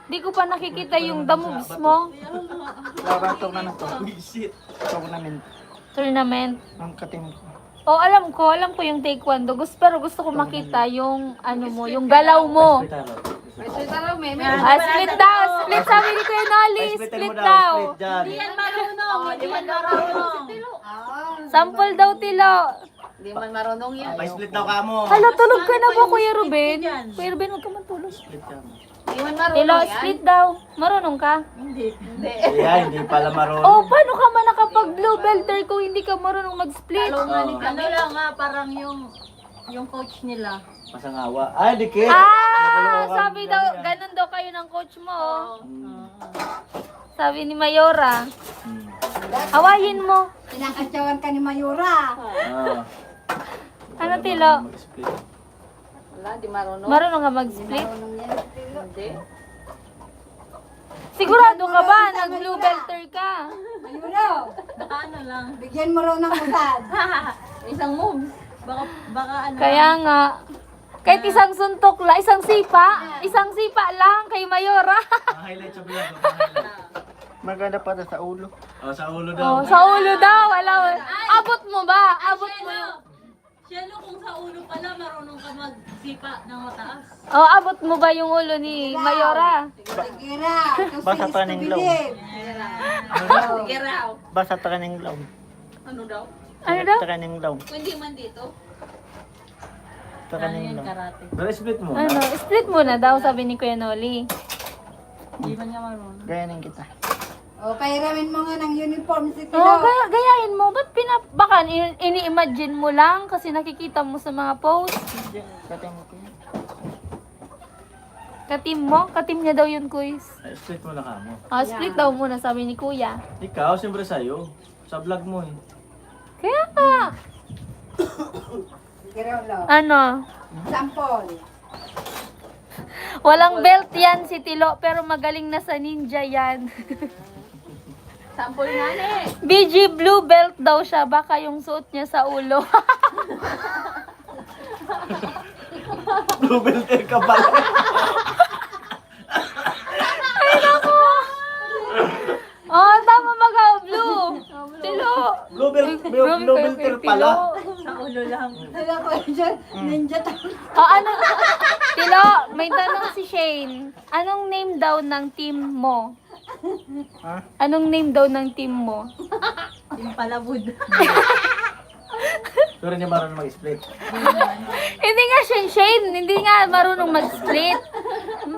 S1: Di ko pa nakikita yung the moves mo.
S8: Laban tournament to. Tournament.
S1: Tournament.
S8: Ang katim ko.
S1: Oh, alam ko yung taekwondo. Pero gusto ko makita yung ano mo, yung galaw mo. Split daw, split sabi ni Kuya Nolly, split daw.
S2: Split dyan.
S6: Di man marunong.
S1: Sample daw Tilo.
S6: Di man marunong yan.
S2: Pa-split daw ka mo.
S1: Hala, tulog ka na ba Kuya Ruben? Kuya Ruben, huwag ka matulog.
S2: Split ka mo.
S6: Di man
S1: Tilo,
S6: marunong yan.
S1: split daw. Marunong ka?
S2: Kaya hindi pala marunong.
S1: Oh, paano ka man nakapag blue belter kung hindi ka marunong mag-split?
S6: Ano lang nga, parang yung coach nila.
S2: Masangawa. Ay, dikit.
S1: Sabi daw, ganun daw kayo ng coach mo. Oh. Sabi ni Mayora. Awayin mo.
S7: Pinakatsawan ka ni Mayura.
S2: Ah.
S1: Ano Tilo?
S2: Mag-split.
S6: Wala, di marunong.
S1: Marunong ka mag-split?
S6: Hindi.
S1: Sigurado ka ba? Nag-blue belter ka?
S7: Mayura,
S6: Baka ano lang.
S7: bigyan mo raw ng utad.
S6: Isang moves. Baka ano.
S1: Kaya nga, kahit isang suntok lang, isang sipa lang kay Mayora.
S2: Highlight sa vlog.
S8: Maganda pa sa ulo.
S2: Oh, sa ulo
S1: Oh,
S2: daw.
S1: sa ulo daw. Abot mo ba? Abot mo yung...
S6: Siya kung sa ulo pala, marunong ka magsipa ng mataas.
S1: Oh, abot mo ba yung ulo ni Mayora?
S7: Sige raw.
S8: Basta pa ng law.
S6: Sige raw.
S8: Basta training law.
S6: Ano daw?
S1: Ano daw?
S8: Training law.
S6: Kung hindi man dito.
S8: Training law.
S6: Karate.
S2: Pero split mo.
S1: Ano? Split muna daw, sabi ni Kuya Nolly.
S6: Hindi man niya marunong.
S8: Gayanin kita.
S7: O, pairamin mo nga ng uniform si Tilo.
S1: Oo, gayahin mo. Ba't baka ini-imagine mo lang kasi nakikita mo sa mga post?
S8: Katim ko yun.
S1: Katim mo? Katim niya daw yun, Kuys.
S2: Ay, split mo na ka mo.
S1: Ah, split daw muna, sabi ni Kuya.
S2: Ikaw, siyempre sa'yo. Sa vlog mo eh.
S1: Kaya nga.
S7: Sige raw, Lo.
S1: Ano?
S7: Sample.
S1: Walang belt yan si Tilo, pero magaling na sa ninja yan.
S6: Sample nga eh.
S1: BG blue belt daw siya, baka yung suot niya sa ulo.
S2: Blue belter ka pala.
S1: Ay, naku! Oh, tama blue. Tilo.
S2: Blue belter pala.
S6: Sa ulo lang.
S7: Tilo ko dyan. Ninja tayo.
S1: Oh, ano? Tilo, may tanong si Shane. Anong name daw ng team mo?
S8: Ha?
S1: Anong name daw ng team mo?
S6: Yung palabud.
S2: Pero niya marunong mag-split.
S1: Hindi nga Shane, hindi nga marunong mag-split.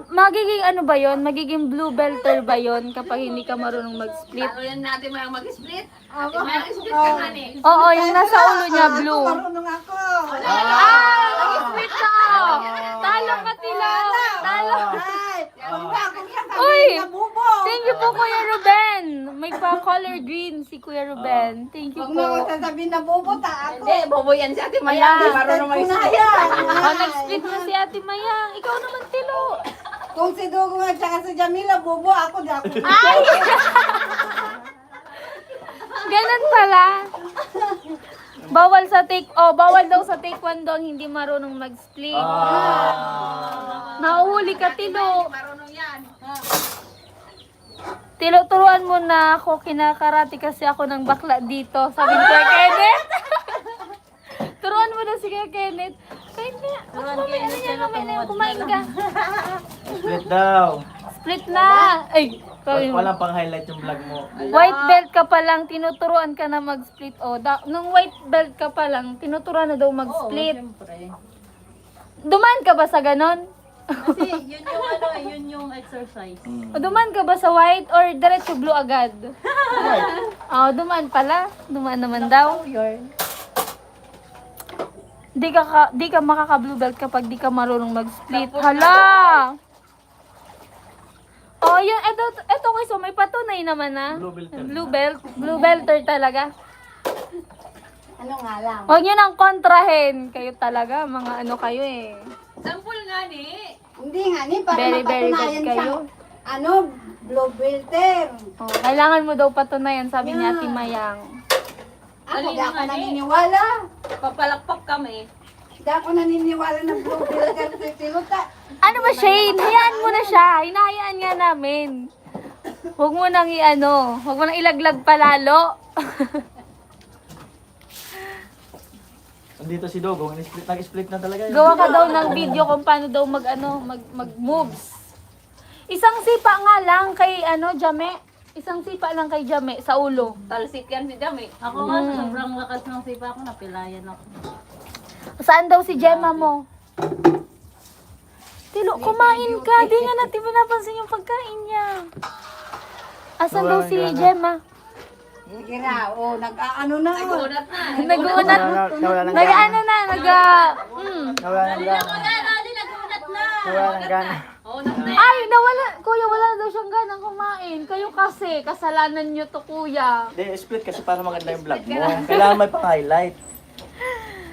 S1: Magiging ano ba yon? Magiging blue belter ba yon kapag hindi ka marunong mag-split?
S6: Ano yan natin may mag-split? Mag-split ka nga eh.
S1: Oo, yung nasa ulo niya blue.
S7: Marunong ako.
S1: Nag-split ka! Talo ka, Tilo! Talo!
S7: Ay, wala akong
S1: Uy!
S7: bubo.
S1: Thank you po, Kuya Ruben. May pa-color green si Kuya Ruben. Thank you
S7: Huwag mo
S1: po.
S7: sasabihin na bubuta ako.
S6: Hindi, bobo yan si Ate Maya.
S1: Ayan.
S6: Hindi marunong
S7: Kung
S6: mag-split.
S7: ayan.
S1: Oh, nag-split na si Ate Mayang. Ikaw naman, Tilo.
S7: Kung si Dugo nga tsaka si Jamila, bubo ako. Di ako.
S1: Ay! Ganun pala. Bawal daw sa taekwondo ang hindi marunong mag-split. Nahuhuli ka, Tilo.
S6: Marunong yan.
S1: Tilo, turuan mo na ako, kinakarate kasi ako ng bakla dito. Sabi ni Kuya Kenneth. Turuan mo na si Kuya Kenneth. Kenneth, kumain ka.
S2: Split daw.
S1: Split na. Ay,
S2: Walang pang highlight yung vlog mo.
S1: white belt ka pa lang, tinuturuan ka na mag-split. O, nung white belt ka pa lang, tinuturuan na daw mag-split. Dumaan ka ba sa ganon?
S6: Kasi yun yung ano, yun yung exercise.
S1: O, dumaan ka ba sa white or diretso blue agad? Oh, dumaan pala. Dumaan naman daw. Di ka makaka-blue belt kapag di ka marunong mag-split. Hala! Oh, yun, eto guys, so may patunay naman na. Blue belter talaga.
S7: Ano nga lang.
S1: Huwag nyo nang kontrahin. Kayo talaga, mga ano kayo eh.
S6: Sampul nga ni.
S7: Hindi nga ni, para
S1: Very, very good
S7: mapatunayan
S1: kayo.
S7: siya. Ano, blue filter.
S1: Oh, kailangan mo daw patunayan, sabi ni Ate Mayang.
S7: Ako, di ako naniniwala.
S6: Papalakpak kami.
S7: Di ako naniniwala na blue filter si Tiluta.
S1: Ano ba, Shane? Hayaan mo na siya. Hinahayaan nga namin. Huwag mo nang huwag mo nang ilaglag palalo.
S2: Andito si Dogo, nag-split na talaga yun.
S1: Gawa ka daw ng video kung paano daw mag-moves. Isang sipa nga lang kay Jame. Isang sipa lang kay Jame sa ulo.
S6: Talsik yan si Jami.
S10: Ako nga, sobrang lakas ng sipa ko, napilayan ako.
S1: Saan daw si Gemma mo? Tilo, kumain ka. Di nga natin pinapansin yung pagkain niya. Asan daw si Gemma?
S7: Sige na, nag-ano na.
S6: Unat na.
S1: Nag-uunat.
S8: Nawala ng
S1: Nag-ano na,
S8: Nawala ng gana. Nawala ng gana.
S6: Unat na.
S1: Ay, nawala. Kuya, wala na daw siyang ganang kumain. Kayo kasi, kasalanan niyo to, kuya.
S2: Hindi, split kasi para maganda yung vlog mo. Kailangan may pang-highlight.